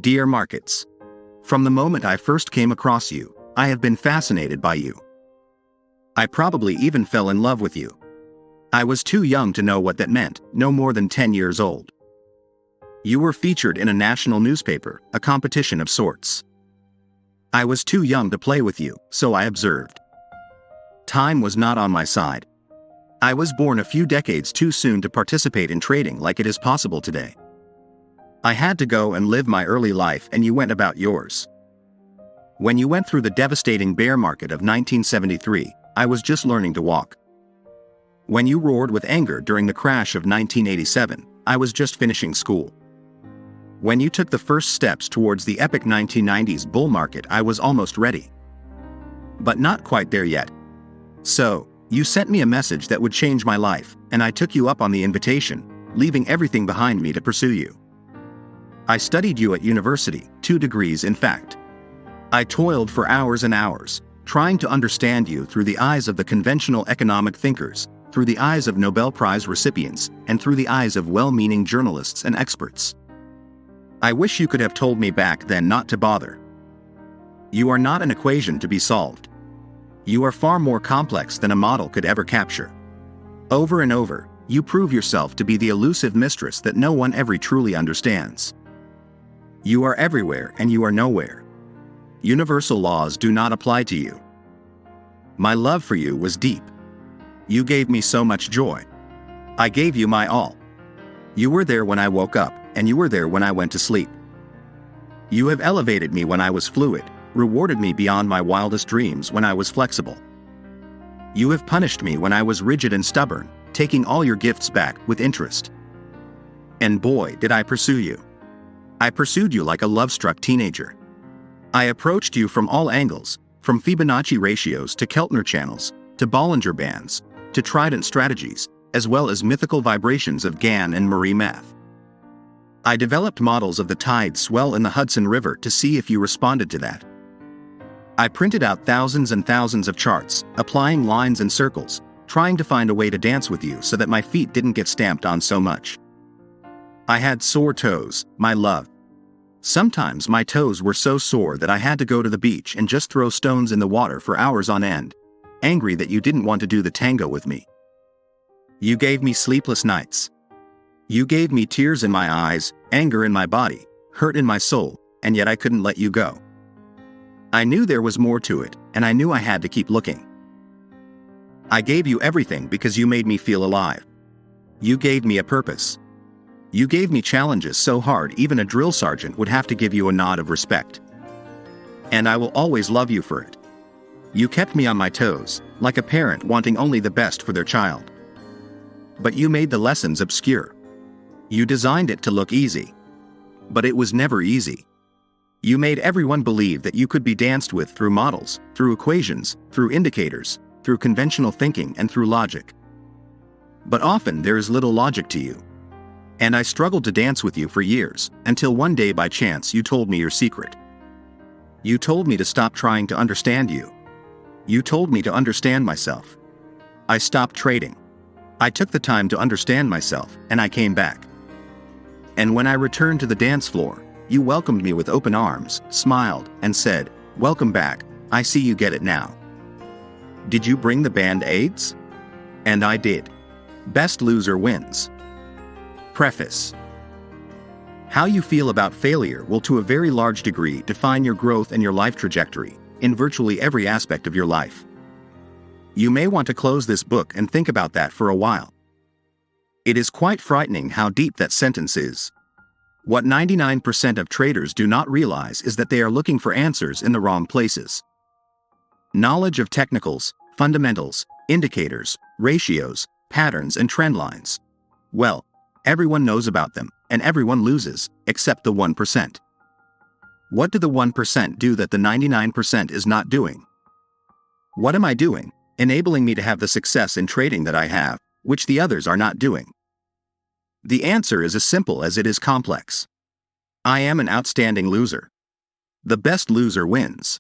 Dear Markets, from the moment I first came across you, I have been fascinated by you. I probably even fell in love with you. I was too young to know what that meant, no more than 10 years old. You were featured in a national newspaper, a competition of sorts. I was too young to play with you, so I observed. Time was not on my side. I was born a few decades too soon to participate in trading like it is possible today. I had to go and live my early life and you went about yours. When you went through the devastating bear market of 1973, I was just learning to walk. When you roared with anger during the crash of 1987, I was just finishing school. When you took the first steps towards the epic 1990s bull market, I was almost ready. But not quite there yet. So, you sent me a message that would change my life, and I took you up on the invitation, leaving everything behind me to pursue you. I studied you at university, 2 degrees in fact. I toiled for hours and hours, trying to understand you through the eyes of the conventional economic thinkers, through the eyes of Nobel Prize recipients, and through the eyes of well-meaning journalists and experts. I wish you could have told me back then not to bother. You are not an equation to be solved. You are far more complex than a model could ever capture. Over and over, you prove yourself to be the elusive mistress that no one ever truly understands. You are everywhere and you are nowhere. Universal laws do not apply to you. My love for you was deep. You gave me so much joy. I gave you my all. You were there when I woke up, and you were there when I went to sleep. You have elevated me when I was fluid, rewarded me beyond my wildest dreams when I was flexible. You have punished me when I was rigid and stubborn, taking all your gifts back with interest. And boy, did I pursue you. I pursued you like a love-struck teenager. I approached you from all angles, from Fibonacci ratios to Keltner channels, to Bollinger Bands, to Trident strategies, as well as mythical vibrations of Gann and Marie math. I developed models of the tide swell in the Hudson River to see if you responded to that. I printed out thousands and thousands of charts, applying lines and circles, trying to find a way to dance with you so that my feet didn't get stamped on so much. I had sore toes, my love. Sometimes my toes were so sore that I had to go to the beach and just throw stones in the water for hours on end, angry that you didn't want to do the tango with me. You gave me sleepless nights. You gave me tears in my eyes, anger in my body, hurt in my soul, and yet I couldn't let you go. I knew there was more to it, and I knew I had to keep looking. I gave you everything because you made me feel alive. You gave me a purpose. You gave me challenges so hard even a drill sergeant would have to give you a nod of respect. And I will always love you for it. You kept me on my toes, like a parent wanting only the best for their child. But you made the lessons obscure. You designed it to look easy. But it was never easy. You made everyone believe that you could be danced with through models, through equations, through indicators, through conventional thinking and through logic. But often there is little logic to you. And I struggled to dance with you for years, until one day by chance you told me your secret. You told me to stop trying to understand you. You told me to understand myself. I stopped trading. I took the time to understand myself, and I came back. And when I returned to the dance floor, you welcomed me with open arms, smiled, and said, "Welcome back, I see you get it now." Did you bring the Band-Aids? And I did. Best loser wins. Preface. How you feel about failure will to a very large degree define your growth and your life trajectory, in virtually every aspect of your life. You may want to close this book and think about that for a while. It is quite frightening how deep that sentence is. What 99% of traders do not realize is that they are looking for answers in the wrong places. Knowledge of technicals, fundamentals, indicators, ratios, patterns and trend lines. Well, everyone knows about them, and everyone loses, except the 1%. What do the 1% do that the 99% is not doing? What am I doing, enabling me to have the success in trading that I have, which the others are not doing? The answer is as simple as it is complex. I am an outstanding loser. The best loser wins.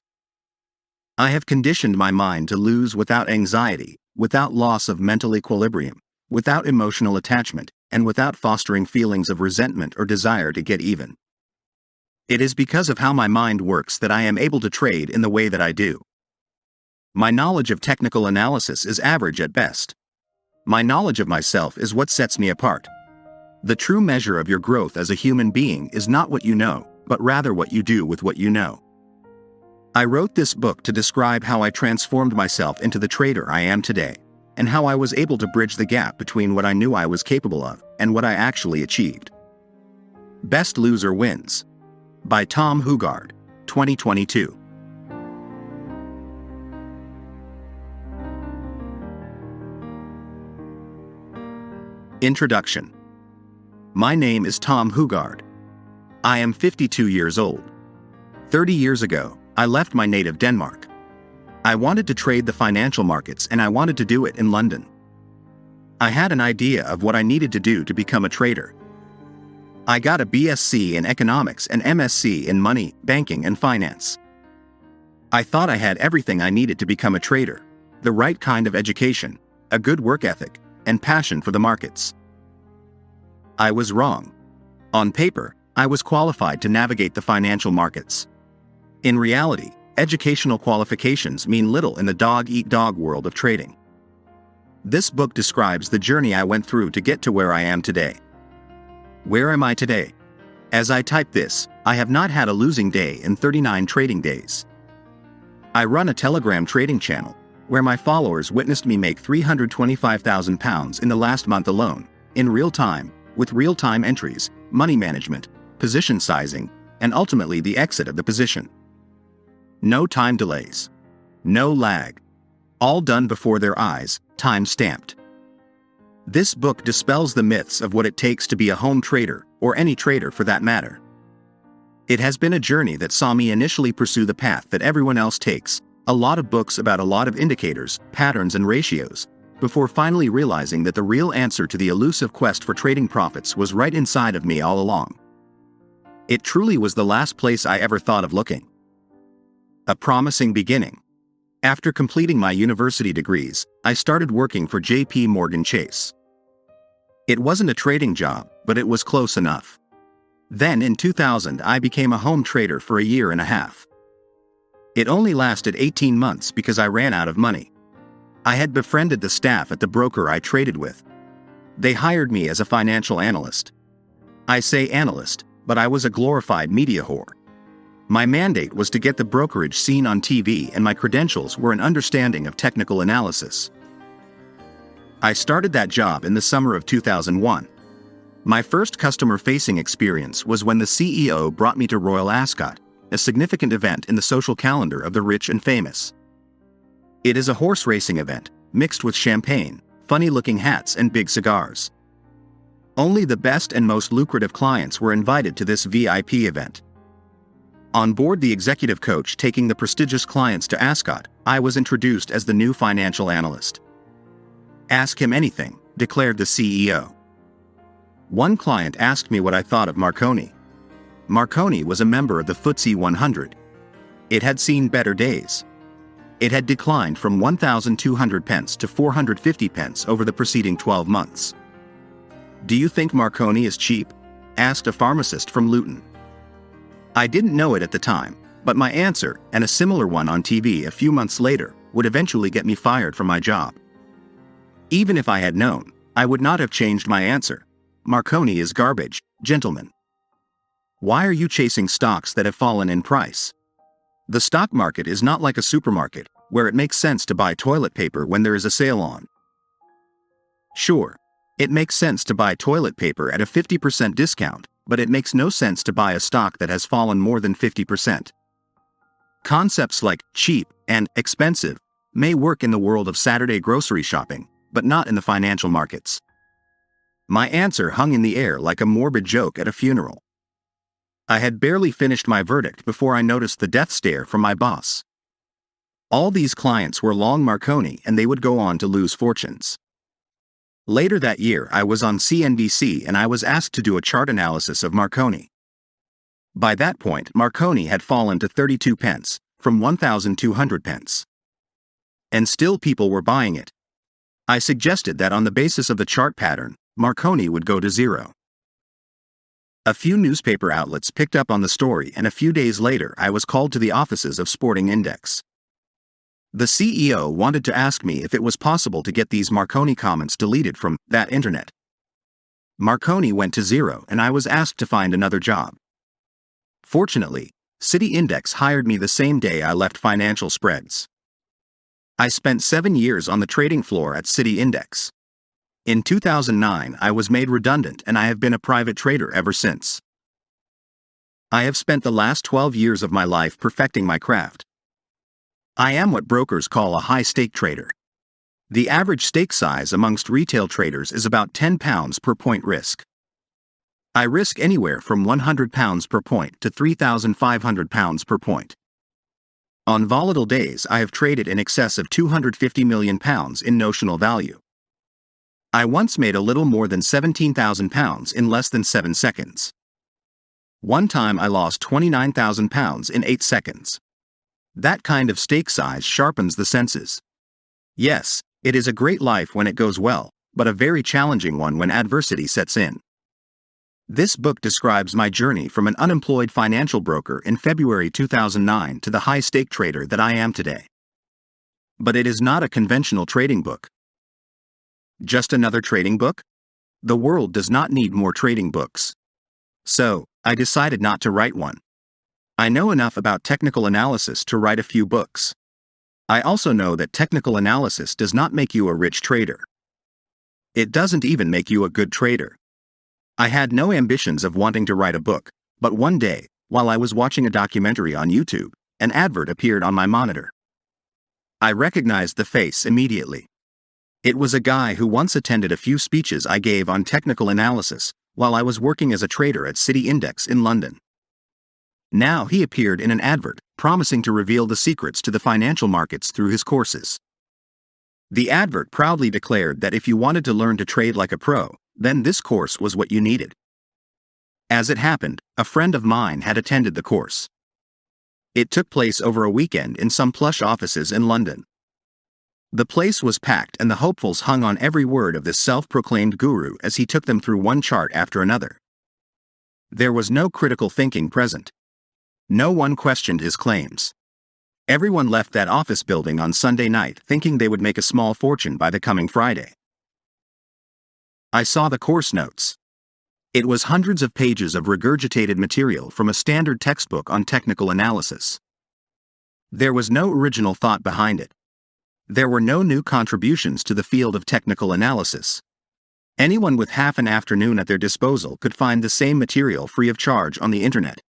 I have conditioned my mind to lose without anxiety, without loss of mental equilibrium, without emotional attachment, and without fostering feelings of resentment or desire to get even. It is because of how my mind works that I am able to trade in the way that I do. My knowledge of technical analysis is average at best. My knowledge of myself is what sets me apart. The true measure of your growth as a human being is not what you know, but rather what you do with what you know. I wrote this book to describe how I transformed myself into the trader I am today, and how I was able to bridge the gap between what I knew I was capable of and what I actually achieved. Best Loser Wins. By Tom Hugard, 2022. Introduction. My name is Tom Hugard. I am 52 years old. 30 years ago, I left my native Denmark. I wanted to trade the financial markets and I wanted to do it in London. I had an idea of what I needed to do to become a trader. I got a BSc in economics and MSc in money, banking and finance. I thought I had everything I needed to become a trader: the right kind of education, a good work ethic, and passion for the markets. I was wrong. On paper, I was qualified to navigate the financial markets. In reality, educational qualifications mean little in the dog-eat-dog world of trading. This book describes the journey I went through to get to where I am today. Where am I today? As I type this, I have not had a losing day in 39 trading days. I run a Telegram trading channel, where my followers witnessed me make £325,000 in the last month alone, in real time, with real-time entries, money management, position sizing, and ultimately the exit of the position. No time delays. No lag. All done before their eyes, time-stamped. This book dispels the myths of what it takes to be a home trader, or any trader for that matter. It has been a journey that saw me initially pursue the path that everyone else takes, a lot of books about a lot of indicators, patterns and ratios, before finally realizing that the real answer to the elusive quest for trading profits was right inside of me all along. It truly was the last place I ever thought of looking. A promising beginning. After completing my university degrees, I started working for JPMorgan Chase. It wasn't a trading job, but it was close enough. Then in 2000 I became a home trader for a year and a half. It only lasted 18 months because I ran out of money. I had befriended the staff at the broker I traded with. They hired me as a financial analyst. I say analyst, but I was a glorified media whore. My mandate was to get the brokerage seen on TV, and my credentials were an understanding of technical analysis. I started that job in the summer of 2001. My first customer-facing experience was when the CEO brought me to Royal Ascot, a significant event in the social calendar of the rich and famous. It is a horse racing event, mixed with champagne, funny-looking hats and big cigars. Only the best and most lucrative clients were invited to this VIP event. On board the executive coach taking the prestigious clients to Ascot, I was introduced as the new financial analyst. "Ask him anything," declared the CEO. One client asked me what I thought of Marconi. Marconi was a member of the FTSE 100. It had seen better days. It had declined from 1,200 pence to 450 pence over the preceding 12 months. "Do you think Marconi is cheap?" asked a pharmacist from Luton. I didn't know it at the time, but my answer, and a similar one on TV a few months later, would eventually get me fired from my job. Even if I had known, I would not have changed my answer. Marconi is garbage, gentlemen. Why are you chasing stocks that have fallen in price? The stock market is not like a supermarket, where it makes sense to buy toilet paper when there is a sale on. Sure, it makes sense to buy toilet paper at a 50% discount, but it makes no sense to buy a stock that has fallen more than 50%. Concepts like cheap and expensive may work in the world of Saturday grocery shopping, but not in the financial markets. My answer hung in the air like a morbid joke at a funeral. I had barely finished my verdict before I noticed the death stare from my boss. All these clients were long Marconi, and they would go on to lose fortunes. Later that year I was on CNBC and I was asked to do a chart analysis of Marconi. By that point Marconi had fallen to 32 pence, from 1,200 pence. And still people were buying it. I suggested that on the basis of the chart pattern, Marconi would go to zero. A few newspaper outlets picked up on the story, and a few days later I was called to the offices of Sporting Index. The CEO wanted to ask me if it was possible to get these Marconi comments deleted from that internet. Marconi went to zero and I was asked to find another job. Fortunately, City Index hired me the same day I left financial spreads. I spent 7 years on the trading floor at City Index. In 2009 I was made redundant and I have been a private trader ever since. I have spent the last 12 years of my life perfecting my craft. I am what brokers call a high-stake trader. The average stake size amongst retail traders is about £10 per point risk. I risk anywhere from £100 per point to £3,500 per point. On volatile days I have traded in excess of £250 million in notional value. I once made a little more than £17,000 in less than 7 seconds. One time I lost £29,000 in 8 seconds. That kind of stake size sharpens the senses. Yes, it is a great life when it goes well, but a very challenging one when adversity sets in. This book describes my journey from an unemployed financial broker in February 2009 to the high-stake trader that I am today. But it is not a conventional trading book. Just another trading book? The world does not need more trading books. So, I decided not to write one. I know enough about technical analysis to write a few books. I also know that technical analysis does not make you a rich trader. It doesn't even make you a good trader. I had no ambitions of wanting to write a book, but one day, while I was watching a documentary on YouTube, an advert appeared on my monitor. I recognized the face immediately. It was a guy who once attended a few speeches I gave on technical analysis while I was working as a trader at City Index in London. Now he appeared in an advert, promising to reveal the secrets to the financial markets through his courses. The advert proudly declared that if you wanted to learn to trade like a pro, then this course was what you needed. As it happened, a friend of mine had attended the course. It took place over a weekend in some plush offices in London. The place was packed and the hopefuls hung on every word of this self-proclaimed guru as he took them through one chart after another. There was no critical thinking present. No one questioned his claims. Everyone left that office building on Sunday night thinking they would make a small fortune by the coming Friday. I saw the course notes. It was hundreds of pages of regurgitated material from a standard textbook on technical analysis. There was no original thought behind it. There were no new contributions to the field of technical analysis. Anyone with half an afternoon at their disposal could find the same material free of charge on the internet.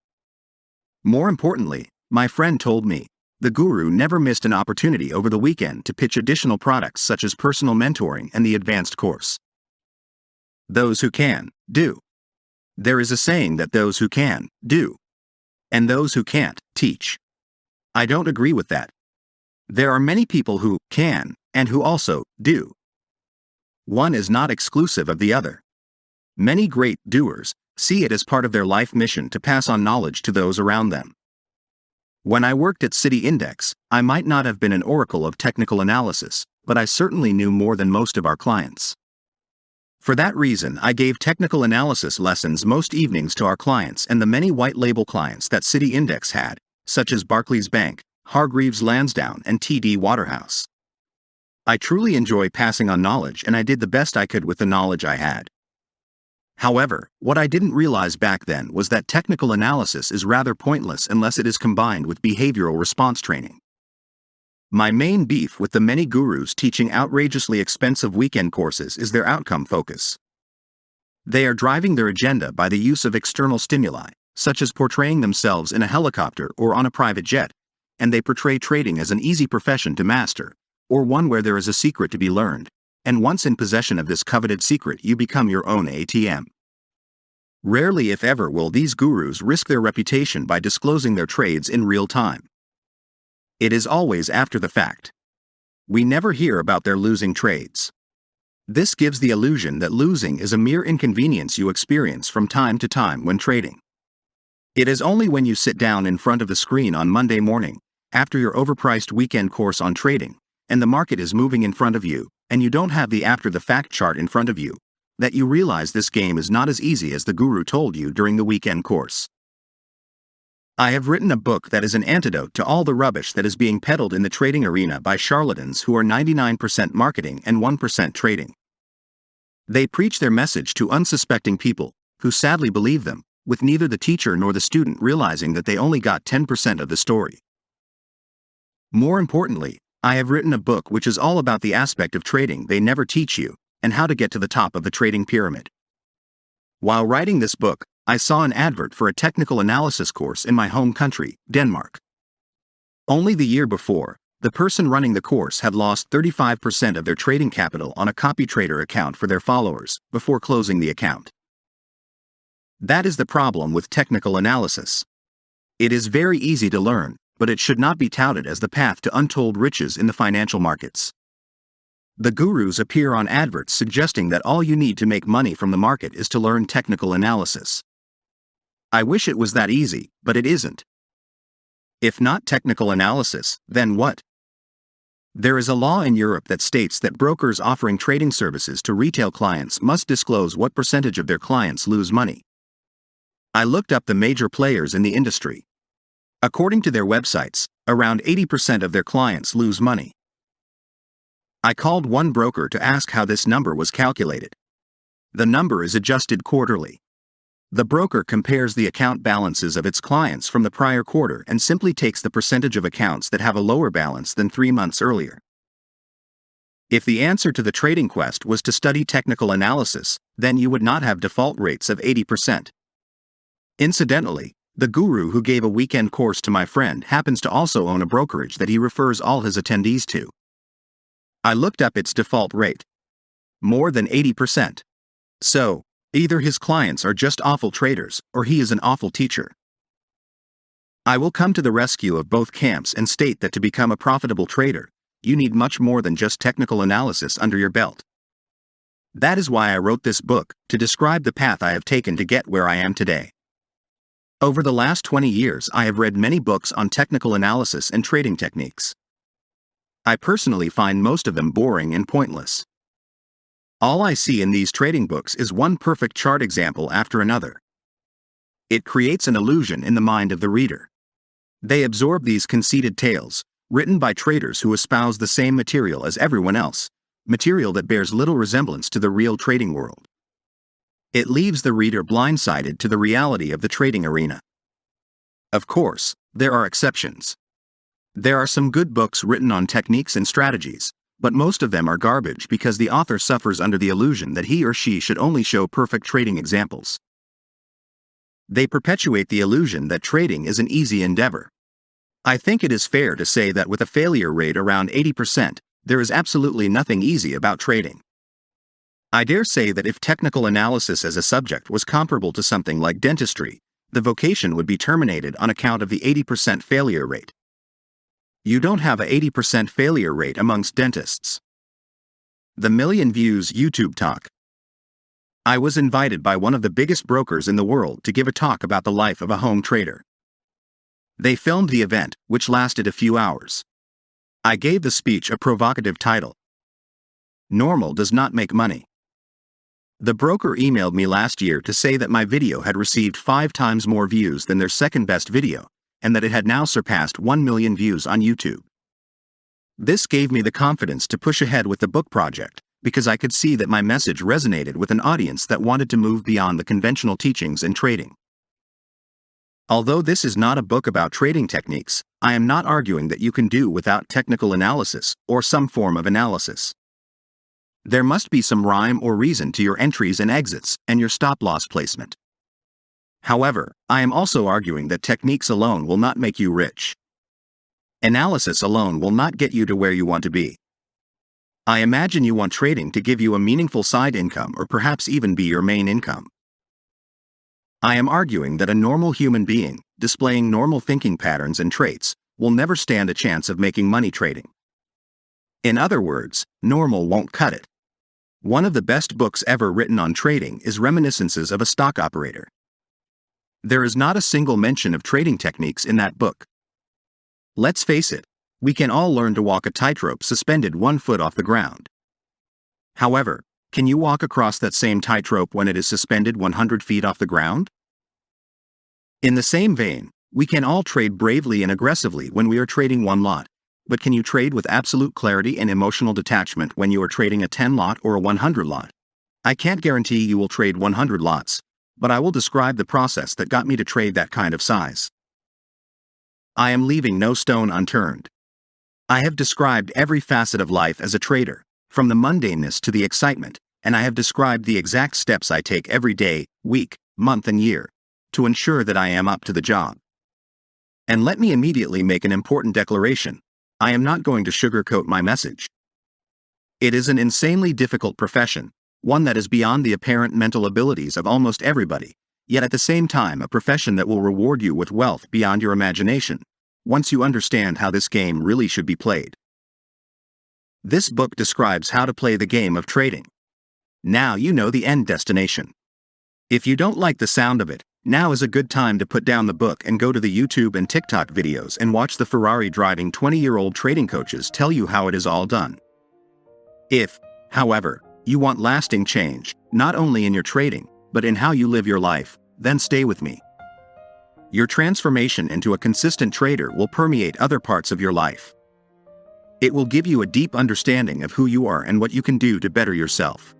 More importantly, my friend told me, the guru never missed an opportunity over the weekend to pitch additional products such as personal mentoring and the advanced course. Those who can, do. There is a saying that those who can, do. And those who can't, teach. I don't agree with that. There are many people who can, and who also do. One is not exclusive of the other. Many great doers see it as part of their life mission to pass on knowledge to those around them. When I worked at City Index, I might not have been an oracle of technical analysis, but I certainly knew more than most of our clients. For that reason, I gave technical analysis lessons most evenings to our clients and the many white-label clients that City Index had, such as Barclays Bank, Hargreaves Lansdowne, and TD Waterhouse. I truly enjoy passing on knowledge, and I did the best I could with the knowledge I had. However, what I didn't realize back then was that technical analysis is rather pointless unless it is combined with behavioral response training. My main beef with the many gurus teaching outrageously expensive weekend courses is their outcome focus. They are driving their agenda by the use of external stimuli, such as portraying themselves in a helicopter or on a private jet, and they portray trading as an easy profession to master, or one where there is a secret to be learned, and once in possession of this coveted secret you become your own ATM. Rarely if ever will these gurus risk their reputation by disclosing their trades in real time. It is always after the fact. We never hear about their losing trades. This gives the illusion that losing is a mere inconvenience you experience from time to time when trading. It is only when you sit down in front of the screen on Monday morning, after your overpriced weekend course on trading, and the market is moving in front of you, and you don't have the after-the-fact chart in front of you, that you realize this game is not as easy as the guru told you during the weekend course. I have written a book that is an antidote to all the rubbish that is being peddled in the trading arena by charlatans who are 99% marketing and 1% trading. They preach their message to unsuspecting people, who sadly believe them, with neither the teacher nor the student realizing that they only got 10% of the story. More importantly, I have written a book which is all about the aspect of trading they never teach you, and how to get to the top of the trading pyramid. While writing this book, I saw an advert for a technical analysis course in my home country, Denmark. Only the year before, the person running the course had lost 35% of their trading capital on a copy trader account for their followers, before closing the account. That is the problem with technical analysis. It is very easy to learn, but it should not be touted as the path to untold riches in the financial markets. The gurus appear on adverts suggesting that all you need to make money from the market is to learn technical analysis. I wish it was that easy, but it isn't. If not technical analysis, then what? There is a law in Europe that states that brokers offering trading services to retail clients must disclose what percentage of their clients lose money. I looked up the major players in the industry. According to their websites, around 80% of their clients lose money. I called one broker to ask how this number was calculated. The number is adjusted quarterly. The broker compares the account balances of its clients from the prior quarter and simply takes the percentage of accounts that have a lower balance than 3 months earlier. If the answer to the trading quest was to study technical analysis, then you would not have default rates of 80%. Incidentally, the guru who gave a weekend course to my friend happens to also own a brokerage that he refers all his attendees to. I looked up its default rate. More than 80%. So, either his clients are just awful traders, or he is an awful teacher. I will come to the rescue of both camps and state that to become a profitable trader, you need much more than just technical analysis under your belt. That is why I wrote this book, to describe the path I have taken to get where I am today. Over the last 20 years I have read many books on technical analysis and trading techniques. I personally find most of them boring and pointless. All I see in these trading books is one perfect chart example after another. It creates an illusion in the mind of the reader. They absorb these conceited tales, written by traders who espouse the same material as everyone else, material that bears little resemblance to the real trading world. It leaves the reader blindsided to the reality of the trading arena. Of course, there are exceptions. There are some good books written on techniques and strategies, but most of them are garbage because the author suffers under the illusion that he or she should only show perfect trading examples. They perpetuate the illusion that trading is an easy endeavor. I think it is fair to say that with a failure rate around 80%, there is absolutely nothing easy about trading. I dare say that if technical analysis as a subject was comparable to something like dentistry, the vocation would be terminated on account of the 80% failure rate. You don't have a 80% failure rate amongst dentists. The million views YouTube talk. I was invited by one of the biggest brokers in the world to give a talk about the life of a home trader. They filmed the event, which lasted a few hours. I gave the speech a provocative title. Normal does not make money. The broker emailed me last year to say that my video had received 5 times more views than their second best video, and that it had now surpassed 1 million views on YouTube. This gave me the confidence to push ahead with the book project, because I could see that my message resonated with an audience that wanted to move beyond the conventional teachings in trading. Although this is not a book about trading techniques, I am not arguing that you can do without technical analysis, or some form of analysis. There must be some rhyme or reason to your entries and exits, and your stop-loss placement. However, I am also arguing that techniques alone will not make you rich. Analysis alone will not get you to where you want to be. I imagine you want trading to give you a meaningful side income or perhaps even be your main income. I am arguing that a normal human being, displaying normal thinking patterns and traits, will never stand a chance of making money trading. In other words, normal won't cut it. One of the best books ever written on trading is Reminiscences of a Stock Operator. There is not a single mention of trading techniques in that book. Let's face it, we can all learn to walk a tightrope suspended 1 foot off the ground. However, Can you walk across that same tightrope when it is suspended 100 feet off the ground? In the same vein, we can all trade bravely and aggressively when we are trading one lot. But can you trade with absolute clarity and emotional detachment when you are trading a 10 lot or a 100 lot? I can't guarantee you will trade 100 lots, but I will describe the process that got me to trade that kind of size. I am leaving no stone unturned. I have described every facet of life as a trader, from the mundaneness to the excitement, and I have described the exact steps I take every day, week, month and year, to ensure that I am up to the job. And let me immediately make an important declaration. I am not going to sugarcoat my message. It is an insanely difficult profession, one that is beyond the apparent mental abilities of almost everybody, yet at the same time a profession that will reward you with wealth beyond your imagination, once you understand how this game really should be played. This book describes how to play the game of trading. Now you know the end destination. If you don't like the sound of it, now is a good time to put down the book and go to the YouTube and TikTok videos and watch the Ferrari-driving 20-year-old trading coaches tell you how it is all done. If, however, you want lasting change, not only in your trading, but in how you live your life, then stay with me. Your transformation into a consistent trader will permeate other parts of your life. It will give you a deep understanding of who you are and what you can do to better yourself.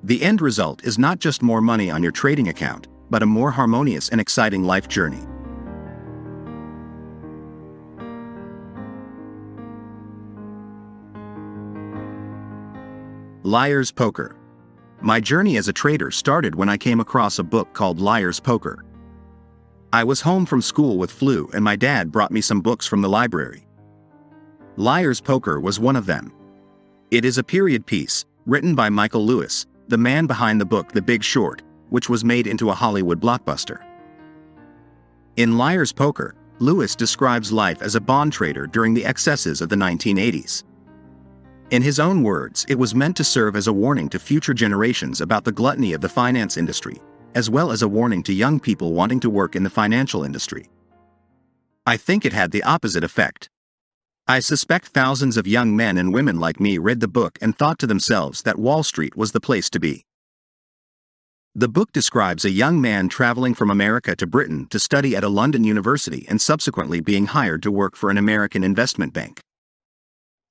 The end result is not just more money on your trading account, but a more harmonious and exciting life journey. Liar's Poker. My journey as a trader started when I came across a book called Liar's Poker. I was home from school with flu and my dad brought me some books from the library. Liar's Poker was one of them. It is a period piece, written by Michael Lewis, the man behind the book The Big Short, which was made into a Hollywood blockbuster. In Liar's Poker, Lewis describes life as a bond trader during the excesses of the 1980s. In his own words, it was meant to serve as a warning to future generations about the gluttony of the finance industry, as well as a warning to young people wanting to work in the financial industry. I think it had the opposite effect. I suspect thousands of young men and women like me read the book and thought to themselves that Wall Street was the place to be. The book describes a young man traveling from America to Britain to study at a London university and subsequently being hired to work for an American investment bank.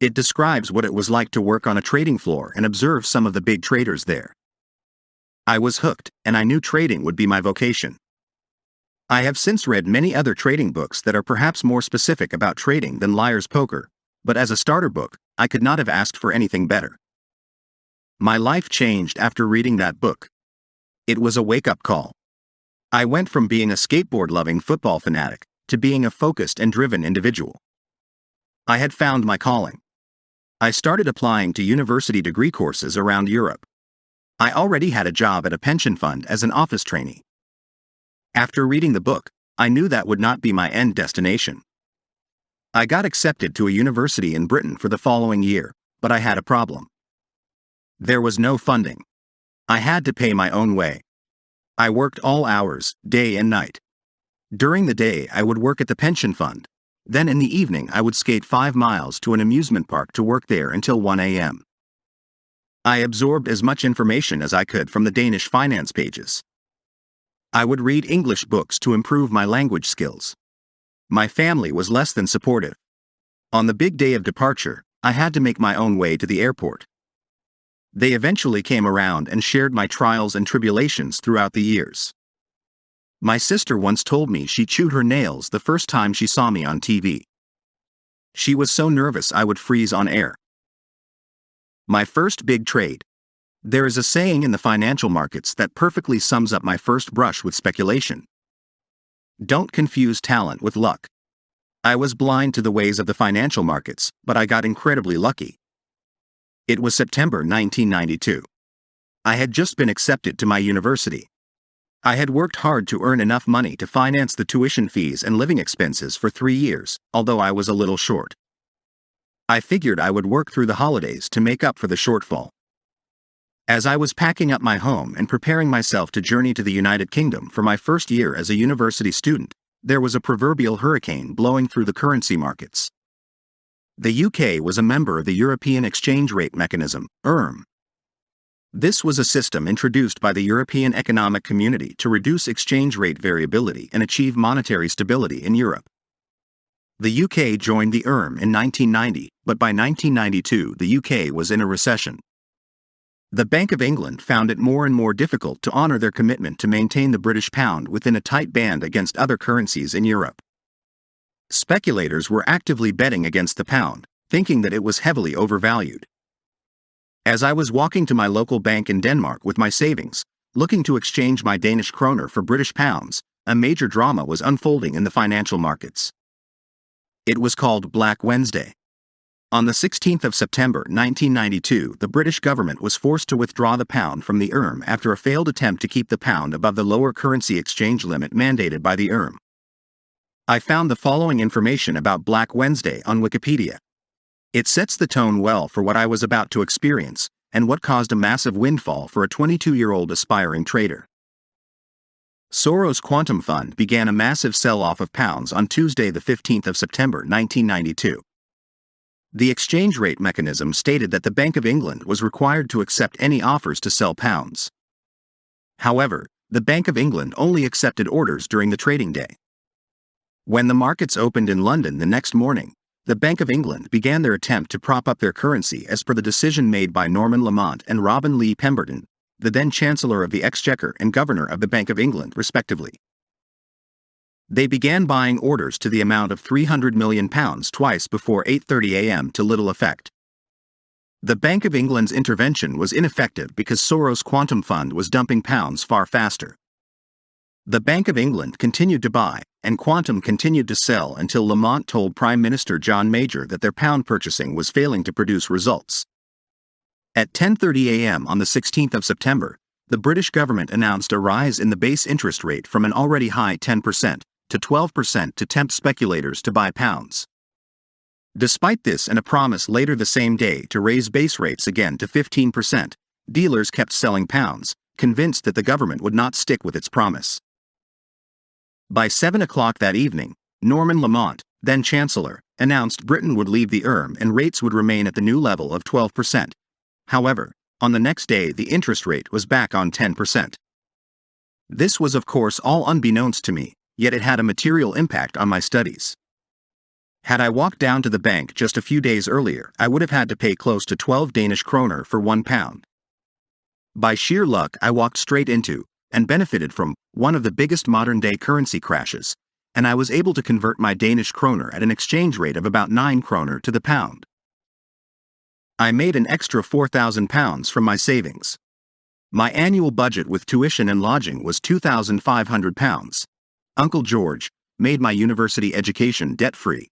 It describes what it was like to work on a trading floor and observe some of the big traders there. I was hooked, and I knew trading would be my vocation. I have since read many other trading books that are perhaps more specific about trading than Liar's Poker, but as a starter book, I could not have asked for anything better. My life changed after reading that book. It was a wake-up call. I went from being a skateboard-loving football fanatic to being a focused and driven individual. I had found my calling. I started applying to university degree courses around Europe. I already had a job at a pension fund as an office trainee. After reading the book, I knew that would not be my end destination. I got accepted to a university in Britain for the following year, but I had a problem. There was no funding. I had to pay my own way. I worked all hours, day and night. During the day I would work at the pension fund. Then in the evening I would skate 5 miles to an amusement park to work there until 1 a.m. I absorbed as much information as I could from the Danish finance pages. I would read English books to improve my language skills. My family was less than supportive. On the big day of departure, I had to make my own way to the airport. They eventually came around and shared my trials and tribulations throughout the years. My sister once told me she chewed her nails the first time she saw me on TV. She was so nervous I would freeze on air. My first big trade. There is a saying in the financial markets that perfectly sums up my first brush with speculation. Don't confuse talent with luck. I was blind to the ways of the financial markets, but I got incredibly lucky. It was September 1992. I had just been accepted to my university. I had worked hard to earn enough money to finance the tuition fees and living expenses for 3 years, although I was a little short. I figured I would work through the holidays to make up for the shortfall. As I was packing up my home and preparing myself to journey to the United Kingdom for my first year as a university student, there was a proverbial hurricane blowing through the currency markets. The UK was a member of the European Exchange Rate Mechanism, ERM. This was a system introduced by the European Economic Community to reduce exchange rate variability and achieve monetary stability in Europe. The UK joined the ERM in 1990, but by 1992 the UK was in a recession. The Bank of England found it more and more difficult to honour their commitment to maintain the British pound within a tight band against other currencies in Europe. Speculators were actively betting against the pound, thinking that it was heavily overvalued. As I was walking to my local bank in Denmark with my savings, looking to exchange my Danish kroner for British pounds, a major drama was unfolding in the financial markets. It was called Black Wednesday. On the 16th of September 1992, the British government was forced to withdraw the pound from the ERM after a failed attempt to keep the pound above the lower currency exchange limit mandated by the ERM. I found the following information about Black Wednesday on Wikipedia. It sets the tone well for what I was about to experience, and what caused a massive windfall for a 22-year-old aspiring trader. Soros' Quantum Fund began a massive sell-off of pounds on Tuesday the 15th of September 1992. The exchange rate mechanism stated that the Bank of England was required to accept any offers to sell pounds. However, the Bank of England only accepted orders during the trading day. When the markets opened in London the next morning, the Bank of England began their attempt to prop up their currency as per the decision made by Norman Lamont and Robin Lee Pemberton, the then Chancellor of the Exchequer and Governor of the Bank of England, respectively. They began buying orders to the amount of £300 million twice before 8:30 a.m. to little effect. The Bank of England's intervention was ineffective because Soros' Quantum Fund was dumping pounds far faster. The Bank of England continued to buy, and Quantum continued to sell until Lamont told Prime Minister John Major that their pound purchasing was failing to produce results. At 10:30 a.m. on the 16th of September, the British government announced a rise in the base interest rate from an already high 10% to 12% to tempt speculators to buy pounds. Despite this and a promise later the same day to raise base rates again to 15%, dealers kept selling pounds, convinced that the government would not stick with its promise. By 7 o'clock that evening, Norman Lamont, then Chancellor, announced Britain would leave the ERM and rates would remain at the new level of 12%. However, on the next day the interest rate was back on 10%. This was of course all unbeknownst to me, yet it had a material impact on my studies. Had I walked down to the bank just a few days earlier, I would have had to pay close to 12 Danish kroner for £1. By sheer luck I walked straight into, and benefited from, one of the biggest modern-day currency crashes, and I was able to convert my Danish kroner at an exchange rate of about 9 kroner to the pound. I made an extra £4,000 from my savings. My annual budget with tuition and lodging was £2,500. Uncle George made my university education debt-free.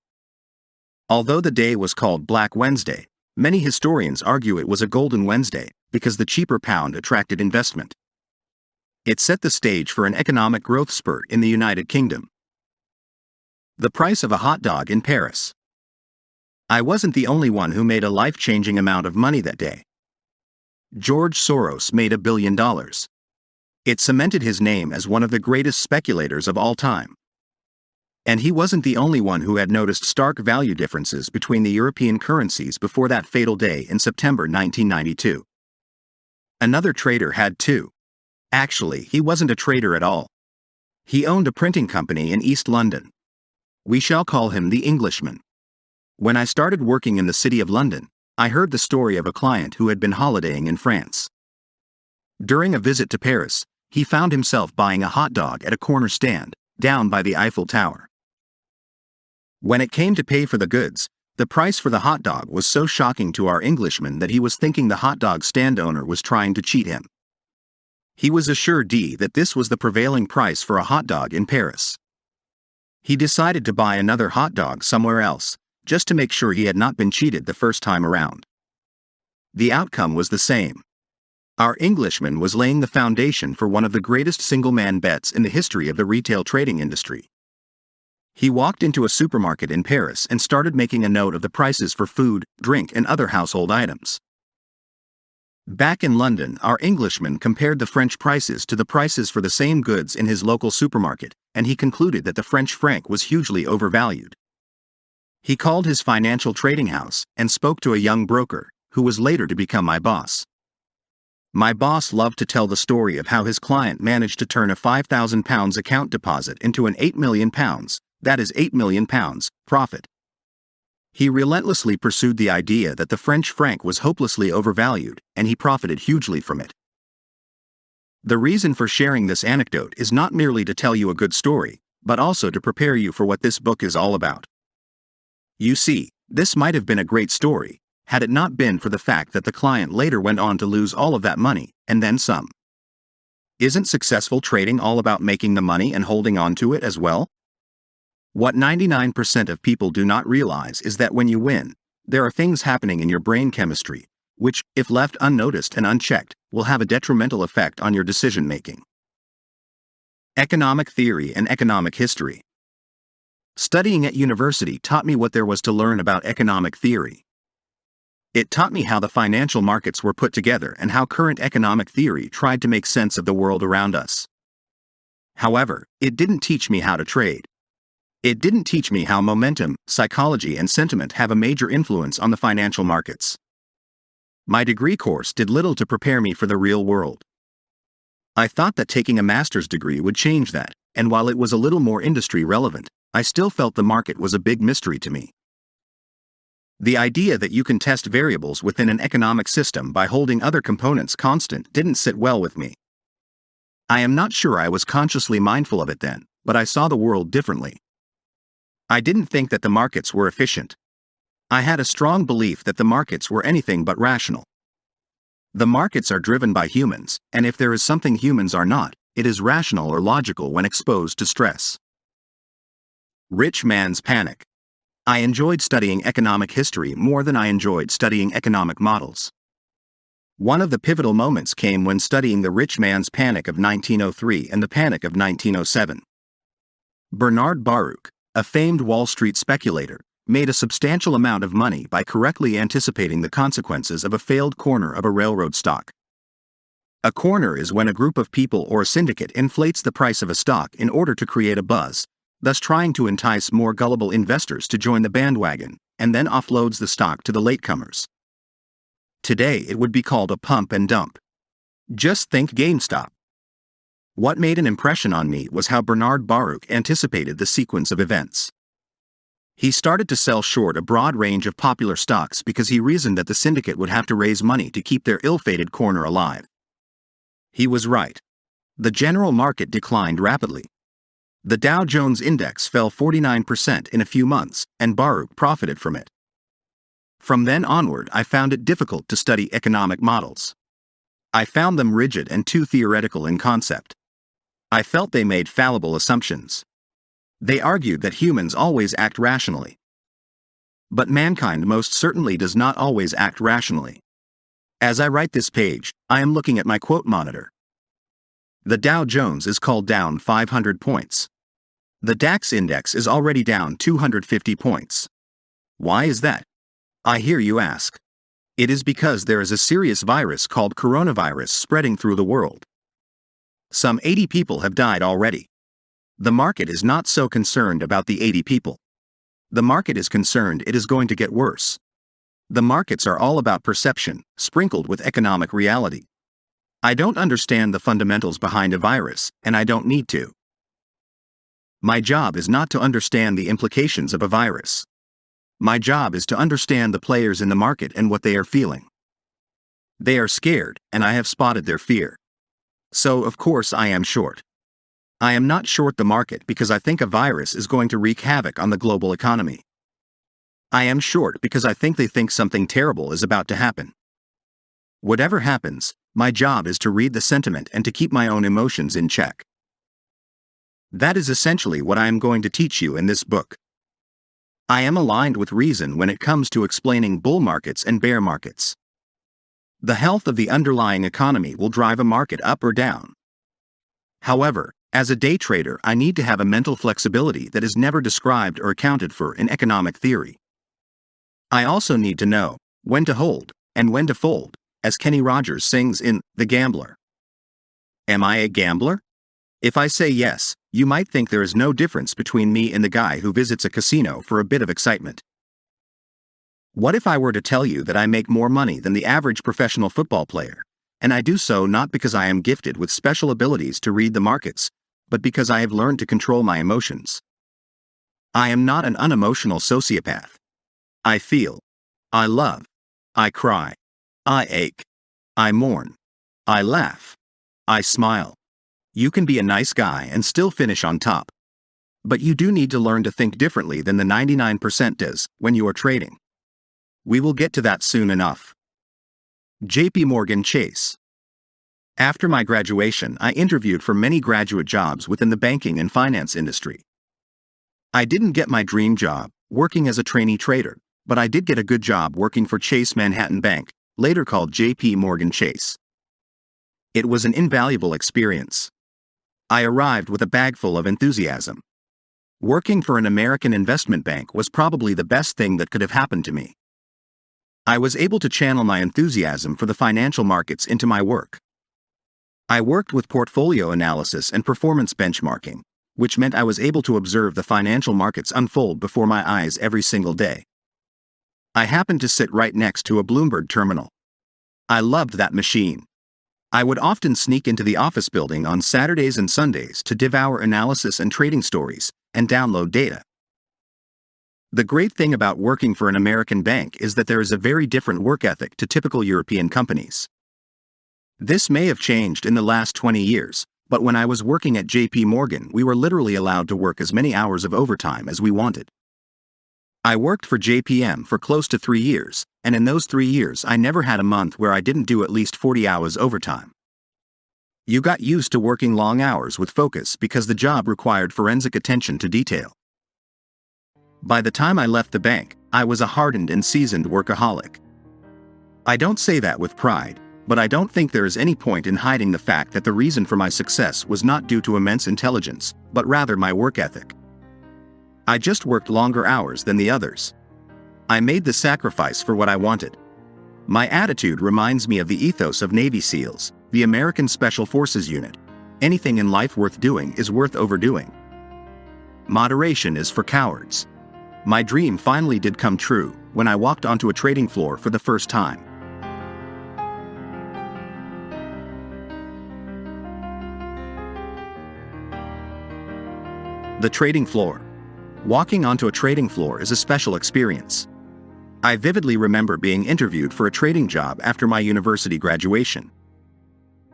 Although the day was called Black Wednesday, many historians argue it was a Golden Wednesday, because the cheaper pound attracted investment. It set the stage for an economic growth spurt in the United Kingdom. The price of a hot dog in Paris. I wasn't the only one who made a life-changing amount of money that day. George Soros made $1 billion. It cemented his name as one of the greatest speculators of all time. And he wasn't the only one who had noticed stark value differences between the European currencies before that fatal day in September 1992. Another trader had too. Actually, he wasn't a trader at all. He owned a printing company in East London. We shall call him the Englishman. When I started working in the City of London, I heard the story of a client who had been holidaying in France. During a visit to Paris, he found himself buying a hot dog at a corner stand, down by the Eiffel Tower. When it came to pay for the goods, the price for the hot dog was so shocking to our Englishman that he was thinking the hot dog stand owner was trying to cheat him. He was assured that this was the prevailing price for a hot dog in Paris. He decided to buy another hot dog somewhere else, just to make sure he had not been cheated the first time around. The outcome was the same. Our Englishman was laying the foundation for one of the greatest single-man bets in the history of the retail trading industry. He walked into a supermarket in Paris and started making a note of the prices for food, drink, and other household items. Back in London, our Englishman compared the French prices to the prices for the same goods in his local supermarket, and he concluded that the French franc was hugely overvalued. He called his financial trading house and spoke to a young broker, who was later to become my boss. My boss loved to tell the story of how his client managed to turn a £5,000 account deposit into an £8 million, that is £8 million, profit. He relentlessly pursued the idea that the French franc was hopelessly overvalued, and he profited hugely from it. The reason for sharing this anecdote is not merely to tell you a good story, but also to prepare you for what this book is all about. You see, this might have been a great story, had it not been for the fact that the client later went on to lose all of that money, and then some. Isn't successful trading all about making the money and holding on to it as well? What 99% of people do not realize is that when you win, there are things happening in your brain chemistry, which, if left unnoticed and unchecked, will have a detrimental effect on your decision-making. Economic theory and economic history. Studying at university taught me what there was to learn about economic theory. It taught me how the financial markets were put together and how current economic theory tried to make sense of the world around us. However, it didn't teach me how to trade. It didn't teach me how momentum, psychology, and sentiment have a major influence on the financial markets. My degree course did little to prepare me for the real world. I thought that taking a master's degree would change that, and while it was a little more industry relevant, I still felt the market was a big mystery to me. The idea that you can test variables within an economic system by holding other components constant didn't sit well with me. I am not sure I was consciously mindful of it then, but I saw the world differently. I didn't think that the markets were efficient. I had a strong belief that the markets were anything but rational. The markets are driven by humans, and if there is something humans are not, it is rational or logical when exposed to stress. Rich man's panic. I enjoyed studying economic history more than I enjoyed studying economic models. One of the pivotal moments came when studying the rich man's panic of 1903 and the panic of 1907. Bernard Baruch, a famed Wall Street speculator, made a substantial amount of money by correctly anticipating the consequences of a failed corner of a railroad stock. A corner is when a group of people or a syndicate inflates the price of a stock in order to create a buzz, thus trying to entice more gullible investors to join the bandwagon, and then offloads the stock to the latecomers. Today it would be called a pump and dump. Just think GameStop. What made an impression on me was how Bernard Baruch anticipated the sequence of events. He started to sell short a broad range of popular stocks because he reasoned that the syndicate would have to raise money to keep their ill-fated corner alive. He was right. The general market declined rapidly. The Dow Jones Index fell 49% in a few months, and Baruch profited from it. From then onward, I found it difficult to study economic models. I found them rigid and too theoretical in concept. I felt they made fallible assumptions. They argued that humans always act rationally. But mankind most certainly does not always act rationally. As I write this page, I am looking at my quote monitor. The Dow Jones is called down 500 points. The DAX index is already down 250 points. Why is that? I hear you ask. It is because there is a serious virus called coronavirus spreading through the world. Some 80 people have died already. The market is not so concerned about the 80 people. The market is concerned it is going to get worse. The markets are all about perception, sprinkled with economic reality. I don't understand the fundamentals behind a virus, and I don't need to. My job is not to understand the implications of a virus. My job is to understand the players in the market and what they are feeling. They are scared, and I have spotted their fear. So, of course, I am short. I am not short the market because I think a virus is going to wreak havoc on the global economy. I am short because I think they think something terrible is about to happen. Whatever happens, my job is to read the sentiment and to keep my own emotions in check. That is essentially what I am going to teach you in this book. I am aligned with reason when it comes to explaining bull markets and bear markets. The health of the underlying economy will drive a market up or down. However, as a day trader, I need to have a mental flexibility that is never described or accounted for in economic theory. I also need to know when to hold and when to fold, as Kenny Rogers sings in The Gambler. Am I a gambler? If I say yes, you might think there is no difference between me and the guy who visits a casino for a bit of excitement. What if I were to tell you that I make more money than the average professional football player, And I do so not because I am gifted with special abilities to read the markets, but because I have learned to control my emotions. I am not an unemotional sociopath. I feel. I love. I cry. I ache. I mourn. I laugh. I smile. You can be a nice guy and still finish on top. But you do need to learn to think differently than the 99% does when you are trading. We will get to that soon enough. JPMorgan Chase. After my graduation, I interviewed for many graduate jobs within the banking and finance industry. I didn't get my dream job, working as a trainee trader, but I did get a good job working for Chase Manhattan Bank, later called JPMorgan Chase. It was an invaluable experience. I arrived with a bag full of enthusiasm. Working for an American investment bank was probably the best thing that could have happened to me. I was able to channel my enthusiasm for the financial markets into my work. I worked with portfolio analysis and performance benchmarking, which meant I was able to observe the financial markets unfold before my eyes every single day. I happened to sit right next to a Bloomberg terminal. I loved that machine. I would often sneak into the office building on Saturdays and Sundays to devour analysis and trading stories, and download data. The great thing about working for an American bank is that there is a very different work ethic to typical European companies. This may have changed in the last 20 years, but when I was working at JP Morgan, we were literally allowed to work as many hours of overtime as we wanted. I worked for JPM for close to 3 years, and in those 3 years I never had a month where I didn't do at least 40 hours overtime. You got used to working long hours with focus because the job required forensic attention to detail. By the time I left the bank, I was a hardened and seasoned workaholic. I don't say that with pride, but I don't think there is any point in hiding the fact that the reason for my success was not due to immense intelligence, but rather my work ethic. I just worked longer hours than the others. I made the sacrifice for what I wanted. My attitude reminds me of the ethos of Navy SEALs, the American Special Forces unit. Anything in life worth doing is worth overdoing. Moderation is for cowards. My dream finally did come true when I walked onto a trading floor for the first time. The trading floor. Walking onto a trading floor is a special experience. I vividly remember being interviewed for a trading job after my university graduation.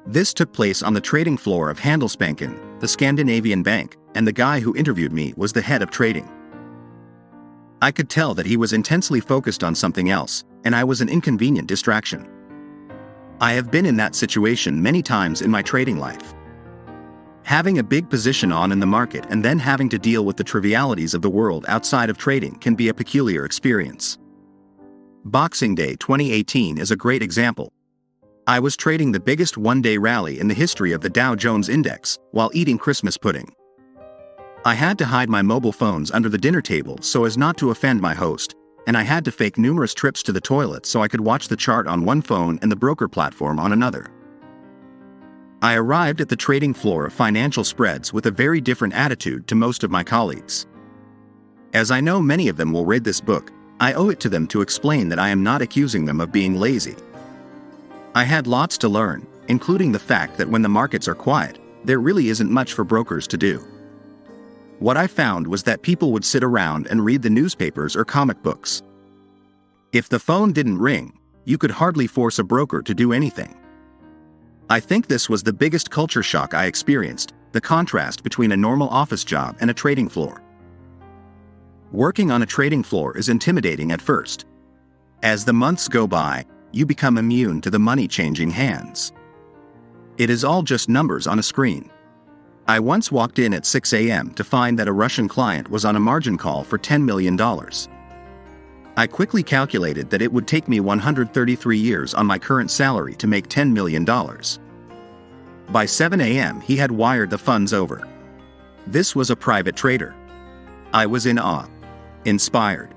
This took place on the trading floor of Handelsbanken, the Scandinavian bank, and the guy who interviewed me was the head of trading. I could tell that he was intensely focused on something else, and I was an inconvenient distraction. I have been in that situation many times in my trading life. Having a big position on in the market and then having to deal with the trivialities of the world outside of trading can be a peculiar experience. Boxing Day 2018 is a great example. I was trading the biggest one-day rally in the history of the Dow Jones Index while eating Christmas pudding. I had to hide my mobile phones under the dinner table so as not to offend my host, and I had to fake numerous trips to the toilet so I could watch the chart on one phone and the broker platform on another. I arrived at the trading floor of financial spreads with a very different attitude to most of my colleagues. As I know many of them will read this book, I owe it to them to explain that I am not accusing them of being lazy. I had lots to learn, including the fact that when the markets are quiet, there really isn't much for brokers to do. What I found was that people would sit around and read the newspapers or comic books. If the phone didn't ring, you could hardly force a broker to do anything. I think this was the biggest culture shock I experienced, the contrast between a normal office job and a trading floor. Working on a trading floor is intimidating at first. As the months go by, you become immune to the money-changing hands. It is all just numbers on a screen. I once walked in at 6 a.m. to find that a Russian client was on a margin call for $10 million. I quickly calculated that it would take me 133 years on my current salary to make $10 million. By 7 a.m. he had wired the funds over. This was a private trader. I was in awe. Inspired.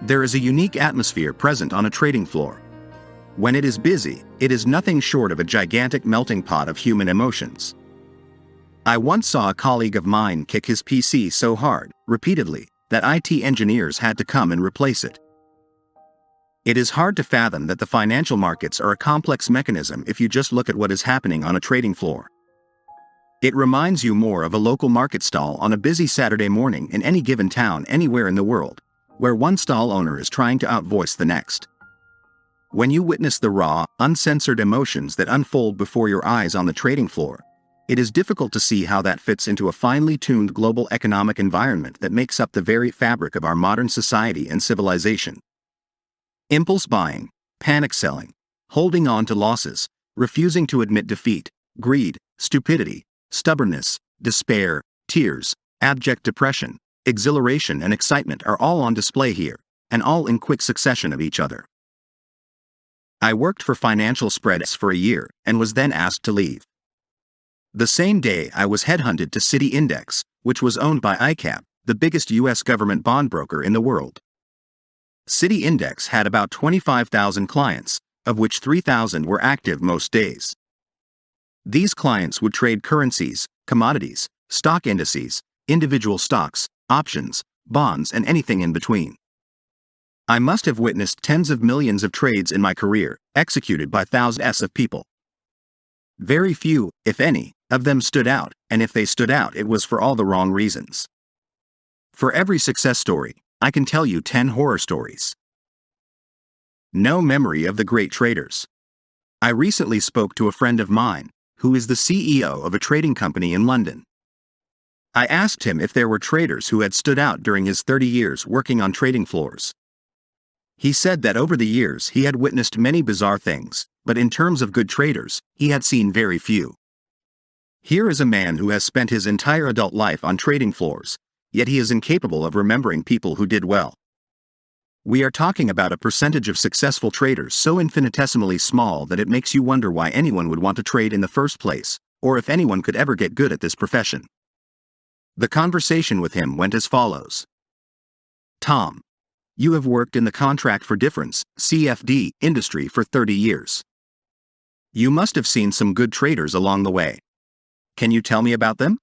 There is a unique atmosphere present on a trading floor. When it is busy, it is nothing short of a gigantic melting pot of human emotions. I once saw a colleague of mine kick his PC so hard, repeatedly, that IT engineers had to come and replace it. It is hard to fathom that the financial markets are a complex mechanism if you just look at what is happening on a trading floor. It reminds you more of a local market stall on a busy Saturday morning in any given town anywhere in the world, where one stall owner is trying to outvoice the next. When you witness the raw, uncensored emotions that unfold before your eyes on the trading floor, it is difficult to see how that fits into a finely tuned global economic environment that makes up the very fabric of our modern society and civilization. Impulse buying, panic selling, holding on to losses, refusing to admit defeat, greed, stupidity, stubbornness, despair, tears, abject depression, exhilaration and excitement are all on display here, and all in quick succession of each other. I worked for financial spreads for a year and was then asked to leave. The same day I was headhunted to City Index, which was owned by ICAP, the biggest U.S. government bond broker in the world. City Index had about 25,000 clients, of which 3,000 were active most days. These clients would trade currencies, commodities, stock indices, individual stocks, options, bonds and anything in between. I must have witnessed tens of millions of trades in my career, executed by thousands of people. Very few, if any, of them stood out, and if they stood out it was for all the wrong reasons. For every success story, I can tell you 10 horror stories. No memory of the great traders. I recently spoke to a friend of mine, who is the CEO of a trading company in London. I asked him if there were traders who had stood out during his 30 years working on trading floors. He said that over the years he had witnessed many bizarre things, but in terms of good traders, he had seen very few. Here is a man who has spent his entire adult life on trading floors, yet he is incapable of remembering people who did well. We are talking about a percentage of successful traders so infinitesimally small that it makes you wonder why anyone would want to trade in the first place, or if anyone could ever get good at this profession. The conversation with him went as follows. Tom, you have worked in the contract for difference, CFD, industry for 30 years. You must have seen some good traders along the way. Can you tell me about them?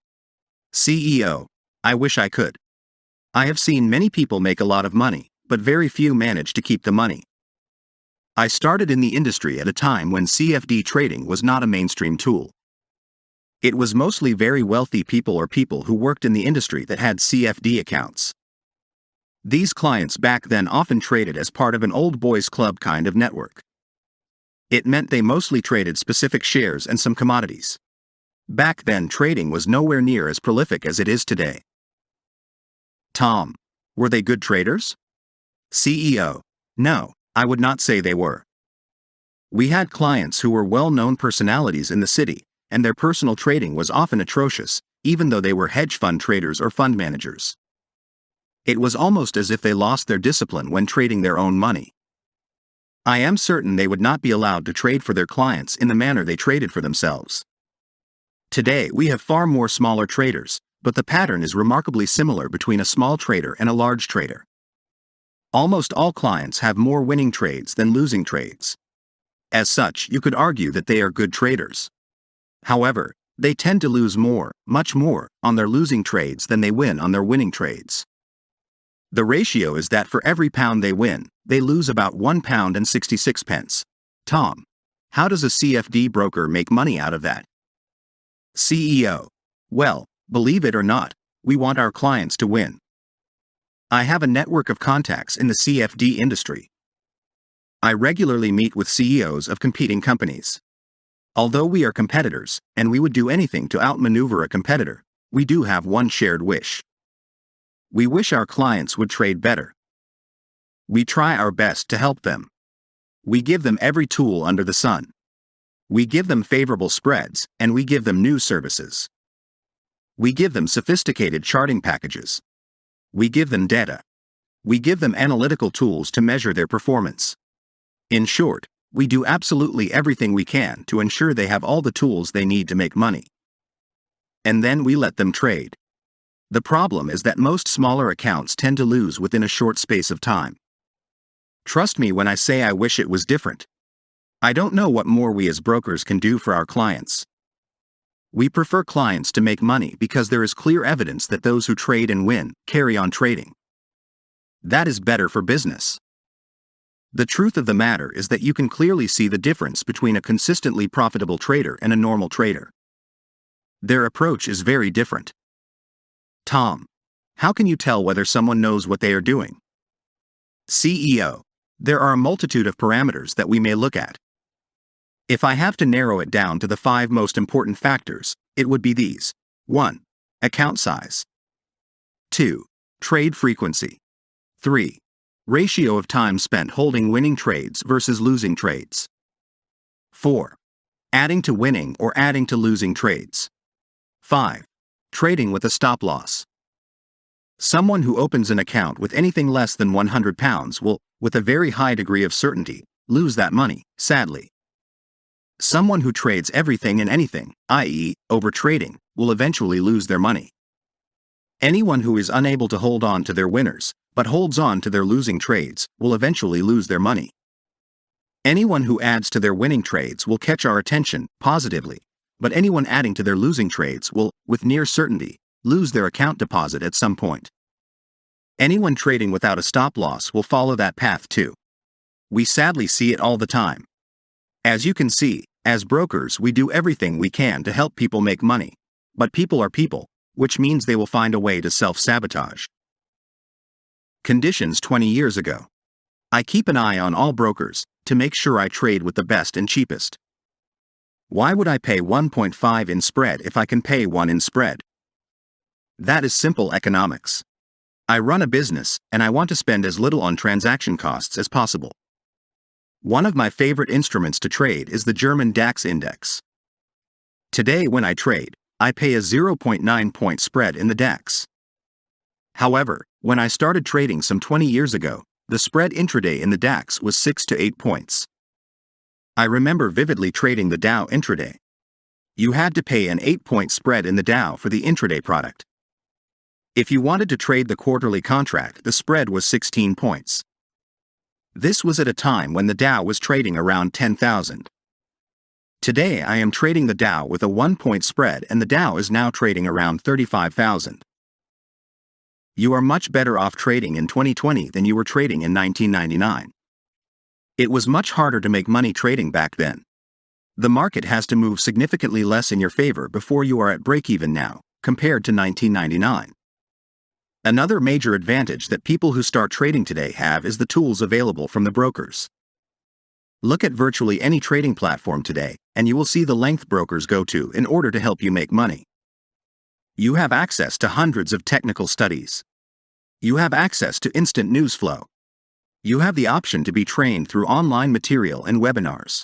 CEO, I wish I could. I have seen many people make a lot of money, but very few manage to keep the money. I started in the industry at a time when CFD trading was not a mainstream tool. It was mostly very wealthy people or people who worked in the industry that had CFD accounts. These clients back then often traded as part of an old boys club kind of network. It meant they mostly traded specific shares and some commodities. Back then trading was nowhere near as prolific as it is today. Tom, were they good traders? CEO, no, I would not say they were. We had clients who were well-known personalities in the city, and their personal trading was often atrocious, even though they were hedge fund traders or fund managers. It was almost as if they lost their discipline when trading their own money. I am certain they would not be allowed to trade for their clients in the manner they traded for themselves. Today we have far more smaller traders, but the pattern is remarkably similar between a small trader and a large trader. Almost all clients have more winning trades than losing trades. As such, you could argue that they are good traders. However, they tend to lose more, much more, on their losing trades than they win on their winning trades. The ratio is that for every pound they win, they lose about £1.66. Tom, how does a CFD broker make money out of that? CEO, well, believe it or not, we want our clients to win. I have a network of contacts in the CFD industry. I regularly meet with CEOs of competing companies. Although we are competitors, and we would do anything to outmaneuver a competitor, we do have one shared wish. We wish our clients would trade better. We try our best to help them. We give them every tool under the sun. We give them favorable spreads, and we give them new services. We give them sophisticated charting packages. We give them data. We give them analytical tools to measure their performance. In short, we do absolutely everything we can to ensure they have all the tools they need to make money. And then we let them trade. The problem is that most smaller accounts tend to lose within a short space of time. Trust me when I say I wish it was different. I don't know what more we as brokers can do for our clients. We prefer clients to make money because there is clear evidence that those who trade and win carry on trading. That is better for business. The truth of the matter is that you can clearly see the difference between a consistently profitable trader and a normal trader. Their approach is very different. Tom, how can you tell whether someone knows what they are doing? CEO, there are a multitude of parameters that we may look at. If I have to narrow it down to the 5 most important factors, it would be these. 1. Account size. 2. Trade frequency. 3. Ratio of time spent holding winning trades versus losing trades. 4. Adding to winning or adding to losing trades. 5. Trading with a stop loss. Someone who opens an account with anything less than £100 will, with a very high degree of certainty, lose that money, sadly. Someone who trades everything and anything, i.e., overtrading, will eventually lose their money. Anyone who is unable to hold on to their winners, but holds on to their losing trades, will eventually lose their money. Anyone who adds to their winning trades will catch our attention, positively, but anyone adding to their losing trades will, with near certainty, lose their account deposit at some point. Anyone trading without a stop loss will follow that path too. We sadly see it all the time. As you can see, as brokers we do everything we can to help people make money, but people are people, which means they will find a way to self-sabotage. Conditions 20 years ago. I keep an eye on all brokers, to make sure I trade with the best and cheapest. Why would I pay 1.5 in spread if I can pay 1 in spread? That is simple economics. I run a business, and I want to spend as little on transaction costs as possible. One of my favorite instruments to trade is the German DAX index. Today when I trade, I pay a 0.9 point spread in the DAX. However, when I started trading some 20 years ago, the spread intraday in the DAX was 6 to 8 points. I remember vividly trading the Dow intraday. You had to pay an 8-point spread in the Dow for the intraday product. If you wanted to trade the quarterly contract, the spread was 16 points. This was at a time when the Dow was trading around 10,000. Today I am trading the Dow with a 1-point spread and the Dow is now trading around 35,000. You are much better off trading in 2020 than you were trading in 1999. It was much harder to make money trading back then. The market has to move significantly less in your favor before you are at break-even now, compared to 1999. Another major advantage that people who start trading today have is the tools available from the brokers. Look at virtually any trading platform today, and you will see the length brokers go to in order to help you make money. You have access to hundreds of technical studies. You have access to instant news flow. You have the option to be trained through online material and webinars.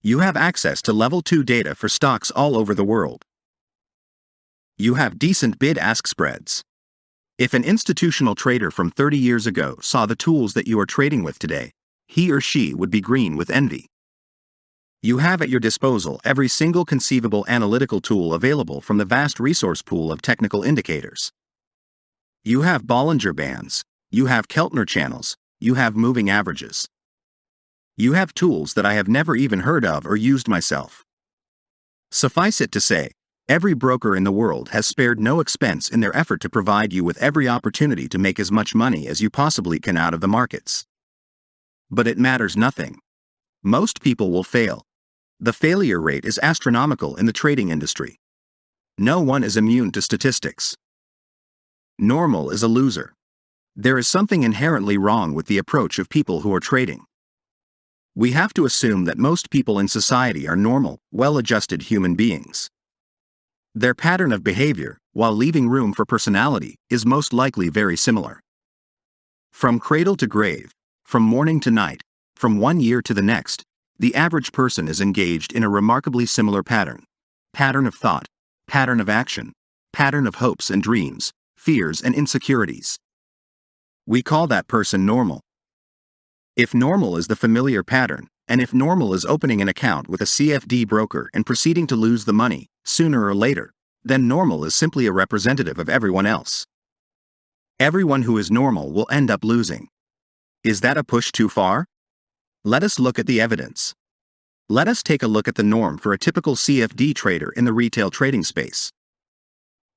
You have access to level 2 data for stocks all over the world. You have decent bid-ask spreads. If an institutional trader from 30 years ago saw the tools that you are trading with today, he or she would be green with envy. You have at your disposal every single conceivable analytical tool available from the vast resource pool of technical indicators. You have Bollinger Bands, you have Keltner channels, you have moving averages. You have tools that I have never even heard of or used myself. Suffice it to say, every broker in the world has spared no expense in their effort to provide you with every opportunity to make as much money as you possibly can out of the markets. But it matters nothing. Most people will fail. The failure rate is astronomical in the trading industry. No one is immune to statistics. Normal is a loser. There is something inherently wrong with the approach of people who are trading. We have to assume that most people in society are normal, well-adjusted human beings. Their pattern of behavior, while leaving room for personality, is most likely very similar. From cradle to grave, from morning to night, from one year to the next, the average person is engaged in a remarkably similar pattern. Pattern of thought, pattern of action, pattern of hopes and dreams, fears and insecurities. We call that person normal. If normal is the familiar pattern, and if normal is opening an account with a CFD broker and proceeding to lose the money, sooner or later, then normal is simply a representative of everyone else. Everyone who is normal will end up losing. Is that a push too far? Let us look at the evidence. Let us take a look at the norm for a typical CFD trader in the retail trading space.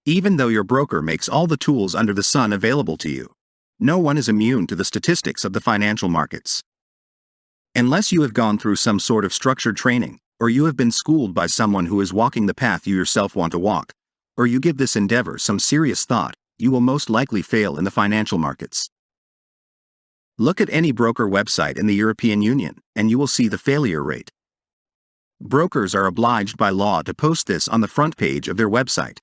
Even though your broker makes all the tools under the sun available to you, no one is immune to the statistics of the financial markets. Unless you have gone through some sort of structured training, or you have been schooled by someone who is walking the path you yourself want to walk, or you give this endeavor some serious thought, you will most likely fail in the financial markets. Look at any broker website in the European Union, and you will see the failure rate. Brokers are obliged by law to post this on the front page of their website.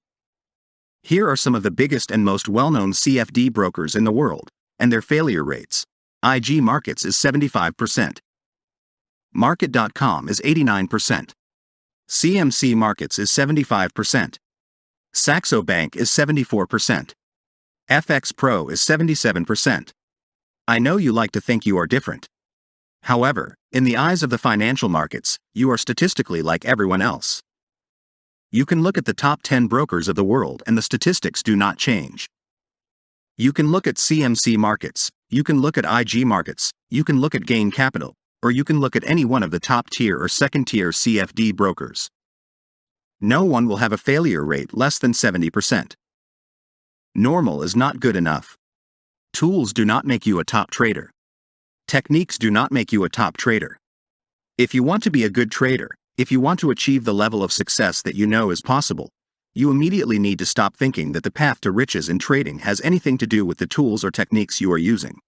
Here are some of the biggest and most well-known CFD brokers in the world, and their failure rates. IG Markets is 75%. Market.com is 89%. CMC Markets is 75%. Saxo Bank is 74%. FX Pro is 77%. I know you like to think you are different. However, in the eyes of the financial markets, you are statistically like everyone else. You can look at the top 10 brokers of the world and the statistics do not change. You can look at CMC Markets, you can look at IG Markets, you can look at Gain Capital, or you can look at any one of the top tier or second tier CFD brokers. No one will have a failure rate less than 70%. Normal is not good enough. Tools do not make you a top trader. Techniques do not make you a top trader. If you want to be a good trader, if you want to achieve the level of success that you know is possible, you immediately need to stop thinking that the path to riches in trading has anything to do with the tools or techniques you are using.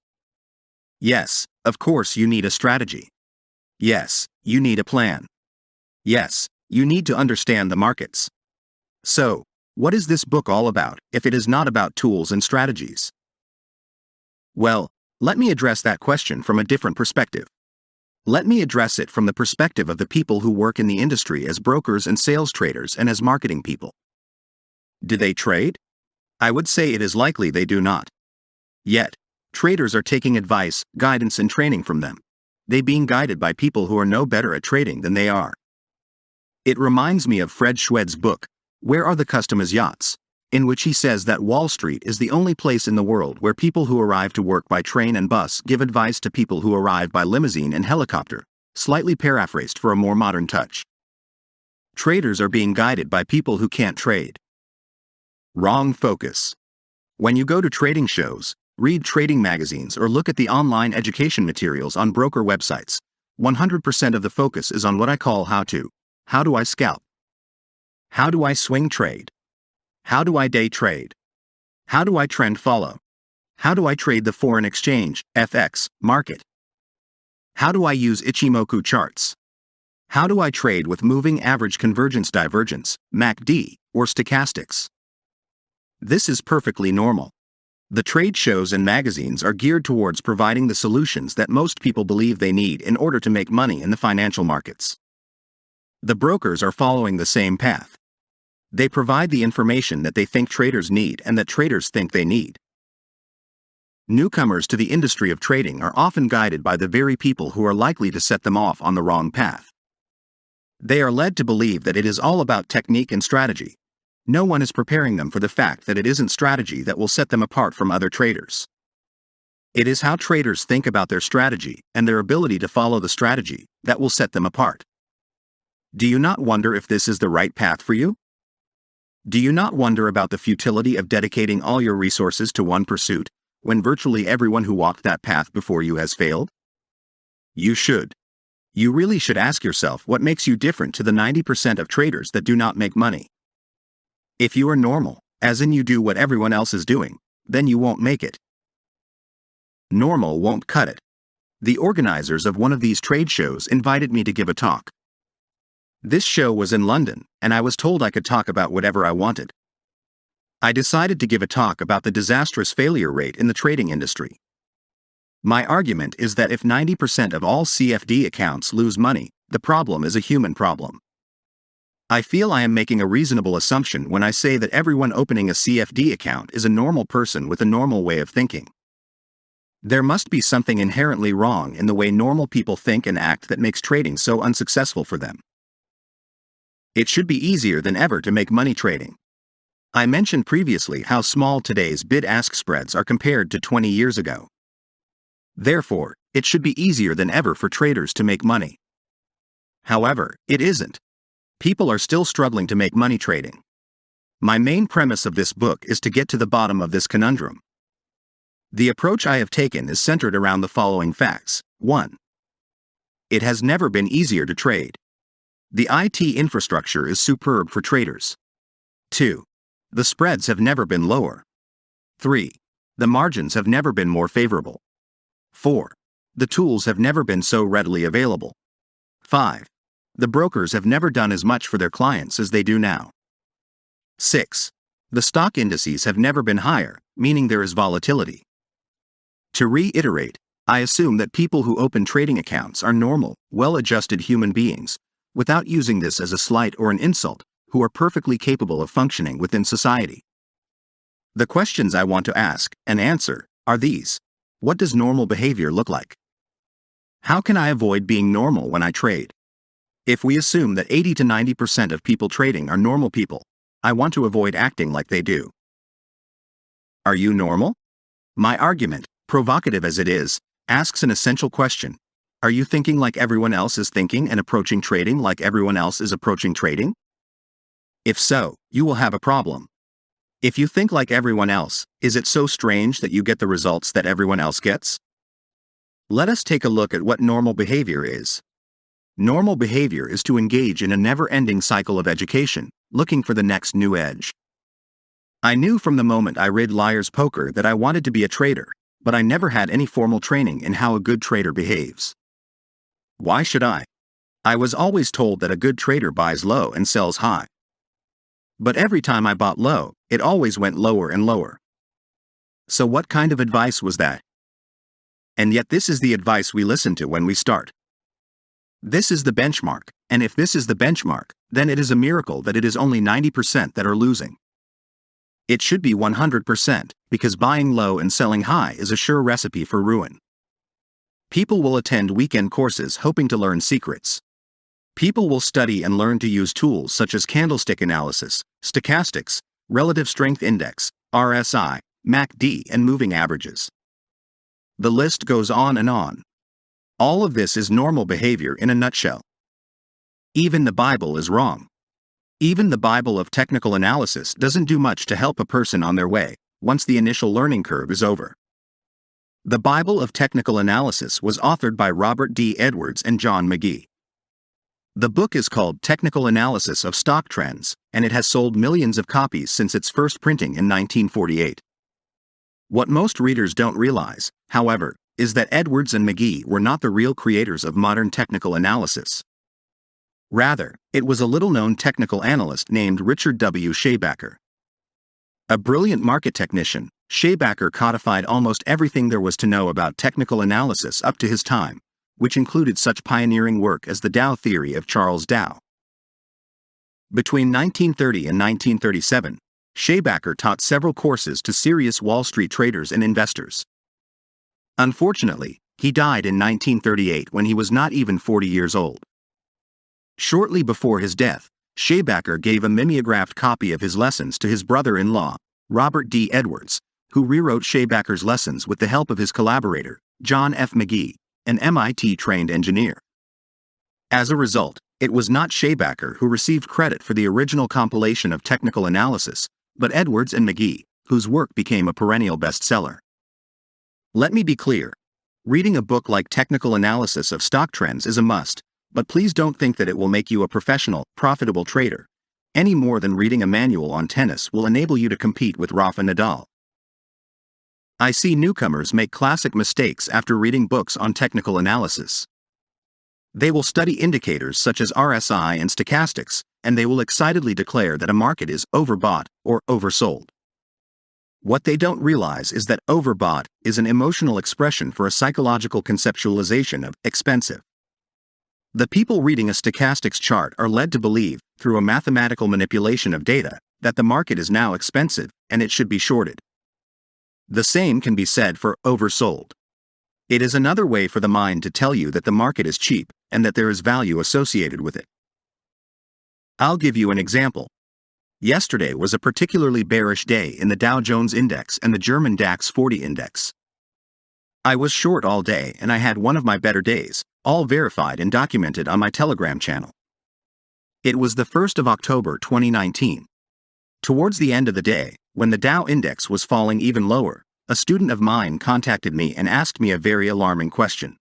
Yes, of course you need a strategy. Yes, you need a plan. Yes, you need to understand the markets. So, what is this book all about if it is not about tools and strategies? Well, let me address that question from a different perspective. Let me address it from the perspective of the people who work in the industry as brokers and sales traders and as marketing people. Do they trade? I would say it is likely they do not. Yet, traders are taking advice, guidance and training from them. They being guided by people who are no better at trading than they are. It reminds me of Fred Schwed's book, Where Are the Customers' Yachts?, in which he says that Wall Street is the only place in the world where people who arrive to work by train and bus give advice to people who arrive by limousine and helicopter, slightly paraphrased for a more modern touch. Traders are being guided by people who can't trade. Wrong focus. When you go to trading shows, read trading magazines or look at the online education materials on broker websites, 100% of the focus is on what I call how to. How do I scalp? How do I swing trade? How do I day trade? How do I trend follow? How do I trade the foreign exchange, FX, market? How do I use Ichimoku charts? How do I trade with moving average convergence divergence, MACD, or stochastics? This is perfectly normal. The trade shows and magazines are geared towards providing the solutions that most people believe they need in order to make money in the financial markets. The brokers are following the same path. They provide the information that they think traders need and that traders think they need. Newcomers to the industry of trading are often guided by the very people who are likely to set them off on the wrong path. They are led to believe that it is all about technique and strategy. No one is preparing them for the fact that it isn't strategy that will set them apart from other traders. It is how traders think about their strategy and their ability to follow the strategy that will set them apart. Do you not wonder if this is the right path for you? Do you not wonder about the futility of dedicating all your resources to one pursuit, when virtually everyone who walked that path before you has failed? You should. You really should ask yourself what makes you different to the 90% of traders that do not make money. If you are normal, as in you do what everyone else is doing, then you won't make it. Normal won't cut it. The organizers of one of these trade shows invited me to give a talk. This show was in London, and I was told I could talk about whatever I wanted. I decided to give a talk about the disastrous failure rate in the trading industry. My argument is that if 90% of all CFD accounts lose money, the problem is a human problem. I feel I am making a reasonable assumption when I say that everyone opening a CFD account is a normal person with a normal way of thinking. There must be something inherently wrong in the way normal people think and act that makes trading so unsuccessful for them. It should be easier than ever to make money trading. I mentioned previously how small today's bid-ask spreads are compared to 20 years ago. Therefore, it should be easier than ever for traders to make money. However, it isn't. People are still struggling to make money trading. My main premise of this book is to get to the bottom of this conundrum. The approach I have taken is centered around the following facts. 1. It has never been easier to trade. The IT infrastructure is superb for traders. 2. The spreads have never been lower. 3. The margins have never been more favorable. 4. The tools have never been so readily available. 5. The brokers have never done as much for their clients as they do now. 6. The stock indices have never been higher, meaning there is volatility. To reiterate, I assume that people who open trading accounts are normal, well-adjusted human beings, without using this as a slight or an insult, who are perfectly capable of functioning within society. The questions I want to ask and answer are these. What does normal behavior look like? How can I avoid being normal when I trade? If we assume that 80 to 90% of people trading are normal people, I want to avoid acting like they do. Are you normal? My argument, provocative as it is, asks an essential question. Are you thinking like everyone else is thinking and approaching trading like everyone else is approaching trading? If so, you will have a problem. If you think like everyone else, is it so strange that you get the results that everyone else gets? Let us take a look at what normal behavior is. Normal behavior is to engage in a never-ending cycle of education, looking for the next new edge. I knew from the moment I read Liar's Poker that I wanted to be a trader, but I never had any formal training in how a good trader behaves. Why should I? I was always told that a good trader buys low and sells high. But every time I bought low, it always went lower and lower. So what kind of advice was that? And yet this is the advice we listen to when we start. This is the benchmark, and if this is the benchmark, then it is a miracle that it is only 90% that are losing. It should be 100%, because buying low and selling high is a sure recipe for ruin. People will attend weekend courses hoping to learn secrets. People will study and learn to use tools such as candlestick analysis, stochastics, relative strength index, RSI, MACD, and moving averages. The list goes on and on. All of this is normal behavior in a nutshell. Even the Bible is wrong. Even the Bible of technical analysis doesn't do much to help a person on their way, once the initial learning curve is over. The Bible of Technical Analysis was authored by Robert D. Edwards and John McGee. The book is called Technical Analysis of Stock Trends, and it has sold millions of copies since its first printing in 1948. What most readers don't realize, however, is that Edwards and McGee were not the real creators of modern technical analysis. Rather, it was a little-known technical analyst named Richard W. Schabacker. A brilliant market technician, Schabacker codified almost everything there was to know about technical analysis up to his time, which included such pioneering work as the Dow theory of Charles Dow. Between 1930 and 1937, Schabacker taught several courses to serious Wall Street traders and investors. Unfortunately, he died in 1938 when he was not even 40 years old. Shortly before his death, Schabacker gave a mimeographed copy of his lessons to his brother-in-law, Robert D. Edwards, who rewrote Schabacker's lessons with the help of his collaborator, John F. McGee, an MIT-trained engineer. As a result, it was not Schabacker who received credit for the original compilation of technical analysis, but Edwards and McGee, whose work became a perennial bestseller. Let me be clear. Reading a book like Technical Analysis of Stock Trends is a must, but please don't think that it will make you a professional, profitable trader, any more than reading a manual on tennis will enable you to compete with Rafa Nadal. I see newcomers make classic mistakes after reading books on technical analysis. They will study indicators such as RSI and stochastics, and they will excitedly declare that a market is overbought or oversold. What they don't realize is that overbought is an emotional expression for a psychological conceptualization of expensive. The people reading a stochastics chart are led to believe, through a mathematical manipulation of data, that the market is now expensive and it should be shorted. The same can be said for oversold. It is another way for the mind to tell you that the market is cheap and that there is value associated with it. I'll give you an example. Yesterday was a particularly bearish day in the Dow Jones Index and the German DAX 40 Index. I was short all day and I had one of my better days, all verified and documented on my Telegram channel. It was the 1st of October 2019. Towards the end of the day, when the Dow Index was falling even lower, a student of mine contacted me and asked me a very alarming question.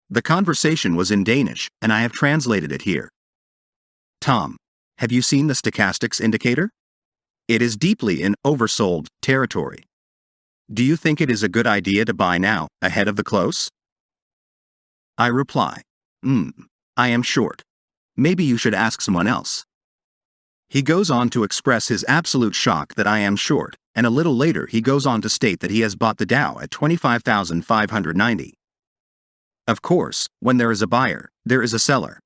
The conversation was in Danish, and I have translated it here. Tom, have you seen the stochastics indicator? It is deeply in oversold territory. Do you think it is a good idea to buy now, ahead of the close? I reply, I am short. Maybe you should ask someone else. He goes on to express his absolute shock that I am short, and a little later he goes on to state that he has bought the Dow at 25,590. Of course, when there is a buyer, there is a seller.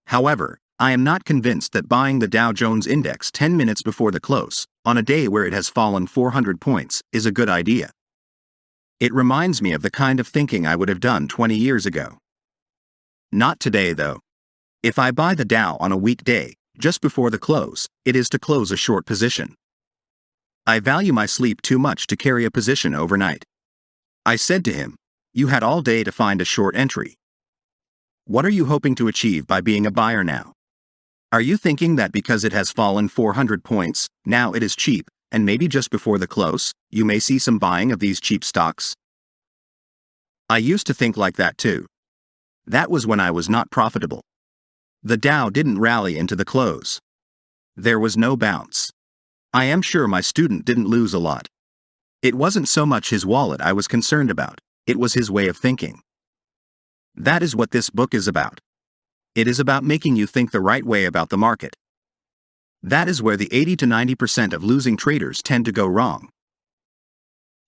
However, I am not convinced that buying the Dow Jones Index 10 minutes before the close, on a day where it has fallen 400 points, is a good idea. It reminds me of the kind of thinking I would have done 20 years ago. Not today, though. If I buy the Dow on a weekday, just before the close, it is to close a short position. I value my sleep too much to carry a position overnight. I said to him, "You had all day to find a short entry. What are you hoping to achieve by being a buyer now? Are you thinking that because it has fallen 400 points, now it is cheap, and maybe just before the close, you may see some buying of these cheap stocks?" I used to think like that too. That was when I was not profitable. The Dow didn't rally into the close. There was no bounce. I am sure my student didn't lose a lot. It wasn't so much his wallet I was concerned about, it was his way of thinking. That is what this book is about. It is about making you think the right way about the market. That is where the 80 to 90% of losing traders tend to go wrong.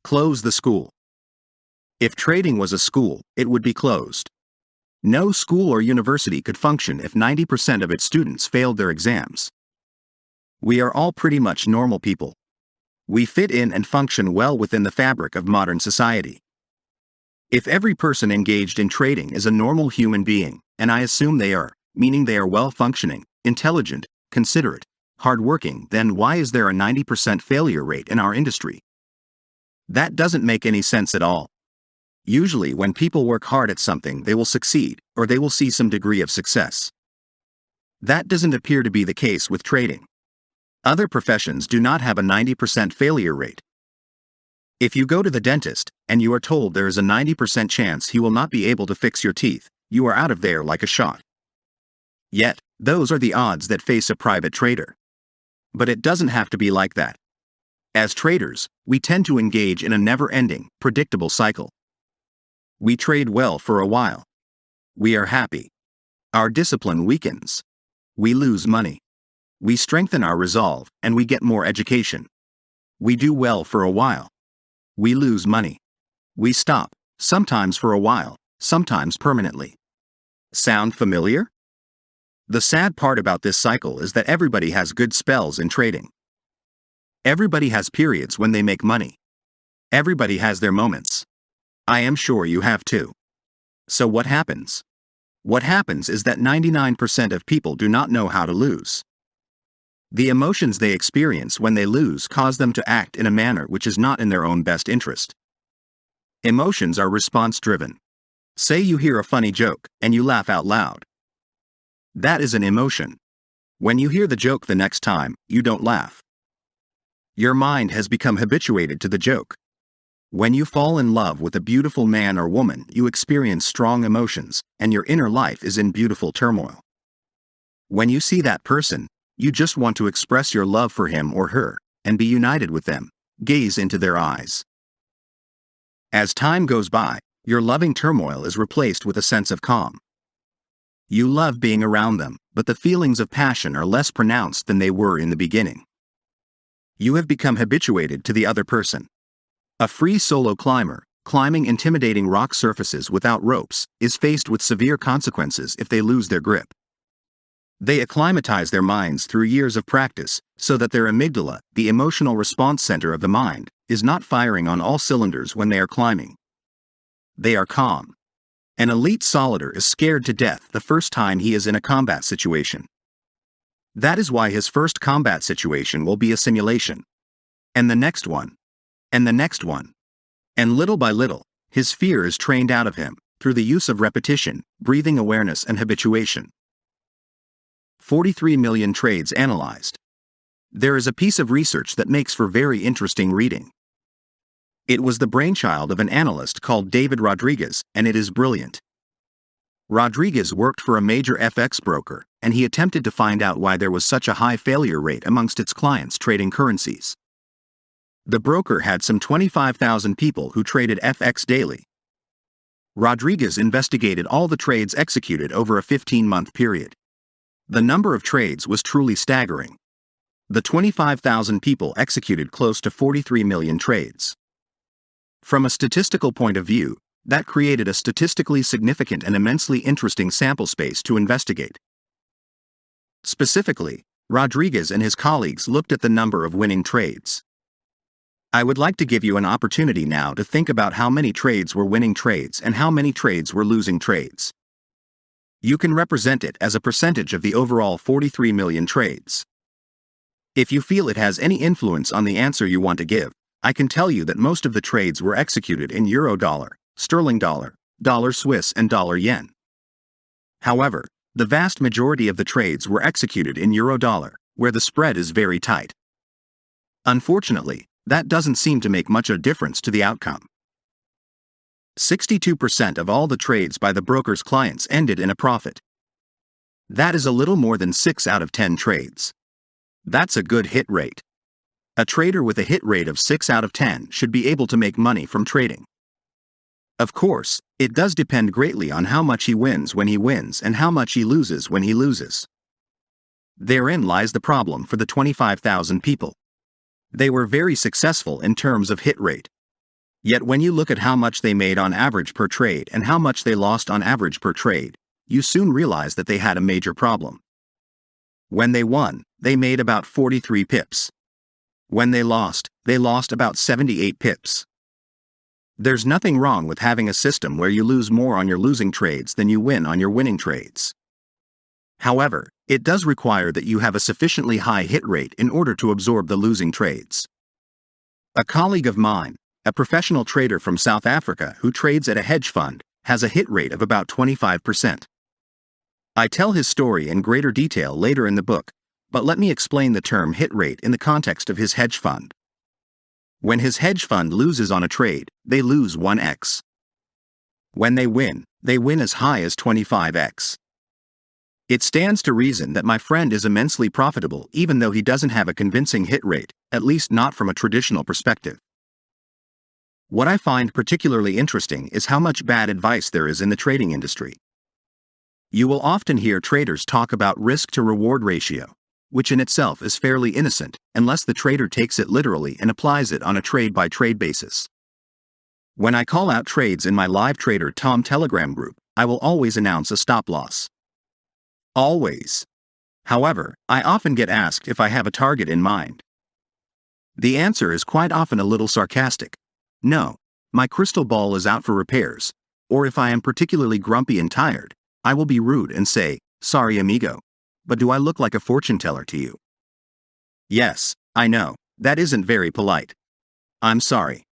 Close the school. If trading was a school, it would be closed. No school or university could function if 90% of its students failed their exams. We are all pretty much normal people. We fit in and function well within the fabric of modern society. If every person engaged in trading is a normal human being, and I assume they are, meaning they are well-functioning, intelligent, considerate, hardworking, then why is there a 90% failure rate in our industry? That doesn't make any sense at all. Usually when people work hard at something they will succeed, or they will see some degree of success. That doesn't appear to be the case with trading. Other professions do not have a 90% failure rate. If you go to the dentist, and you are told there is a 90% chance he will not be able to fix your teeth, you are out of there like a shot. Yet, those are the odds that face a private trader. But it doesn't have to be like that. As traders, we tend to engage in a never-ending, predictable cycle. We trade well for a while. We are happy. Our discipline weakens. We lose money. We strengthen our resolve, and we get more education. We do well for a while. We lose money. We stop, sometimes for a while, sometimes permanently. Sound familiar? The sad part about this cycle is that everybody has good spells in trading. Everybody has periods when they make money. Everybody has their moments. I am sure you have too. So what happens? What happens is that 99% of people do not know how to lose. The emotions they experience when they lose cause them to act in a manner which is not in their own best interest. Emotions are response-driven. Say you hear a funny joke, and you laugh out loud. That is an emotion. When you hear the joke the next time, you don't laugh. Your mind has become habituated to the joke. When you fall in love with a beautiful man or woman, you experience strong emotions, and your inner life is in beautiful turmoil. When you see that person, you just want to express your love for him or her, and be united with them, gaze into their eyes. As time goes by, your loving turmoil is replaced with a sense of calm. You love being around them, but the feelings of passion are less pronounced than they were in the beginning. You have become habituated to the other person. A free solo climber, climbing intimidating rock surfaces without ropes, is faced with severe consequences if they lose their grip. They acclimatize their minds through years of practice, so that their amygdala, the emotional response center of the mind, is not firing on all cylinders when they are climbing. They are calm. An elite solider is scared to death the first time he is in a combat situation. That is why his first combat situation will be a simulation. And the next one. And the next one. And little by little, his fear is trained out of him, through the use of repetition, breathing awareness and habituation. 43 million trades analyzed. There is a piece of research that makes for very interesting reading. It was the brainchild of an analyst called David Rodriguez, and it is brilliant. Rodriguez worked for a major FX broker, and he attempted to find out why there was such a high failure rate amongst its clients trading currencies. The broker had some 25,000 people who traded FX daily. Rodriguez investigated all the trades executed over a 15-month period. The number of trades was truly staggering. The 25,000 people executed close to 43 million trades. From a statistical point of view, that created a statistically significant and immensely interesting sample space to investigate. Specifically, Rodriguez and his colleagues looked at the number of winning trades. I would like to give you an opportunity now to think about how many trades were winning trades and how many trades were losing trades. You can represent it as a percentage of the overall 43 million trades. If you feel it has any influence on the answer you want to give, I can tell you that most of the trades were executed in euro-dollar, sterling-dollar, dollar-Swiss and dollar-yen. However, the vast majority of the trades were executed in euro-dollar, where the spread is very tight. Unfortunately, that doesn't seem to make much of a difference to the outcome. 62% of all the trades by the broker's clients ended in a profit. That is a little more than 6 out of 10 trades. That's a good hit rate. A trader with a hit rate of 6 out of 10 should be able to make money from trading. Of course, it does depend greatly on how much he wins when he wins and how much he loses when he loses. Therein lies the problem for the 25,000 people. They were very successful in terms of hit rate. Yet when you look at how much they made on average per trade and how much they lost on average per trade, you soon realize that they had a major problem. When they won, they made about 43 pips. When they lost about 78 pips. There's nothing wrong with having a system where you lose more on your losing trades than you win on your winning trades. However, it does require that you have a sufficiently high hit rate in order to absorb the losing trades. A colleague of mine, a professional trader from South Africa who trades at a hedge fund, has a hit rate of about 25%. I tell his story in greater detail later in the book, but let me explain the term hit rate in the context of his hedge fund. When his hedge fund loses on a trade, they lose 1x. When they win as high as 25x. It stands to reason that my friend is immensely profitable even though he doesn't have a convincing hit rate, at least not from a traditional perspective. What I find particularly interesting is how much bad advice there is in the trading industry. You will often hear traders talk about risk-to-reward ratio, which in itself is fairly innocent, unless the trader takes it literally and applies it on a trade-by-trade basis. When I call out trades in my live trader Tom Telegram group, I will always announce a stop-loss. Always. However, I often get asked if I have a target in mind. The answer is quite often a little sarcastic. No, my crystal ball is out for repairs, or if I am particularly grumpy and tired, I will be rude and say, "Sorry amigo, but do I look like a fortune teller to you?" Yes, I know, that isn't very polite. I'm sorry.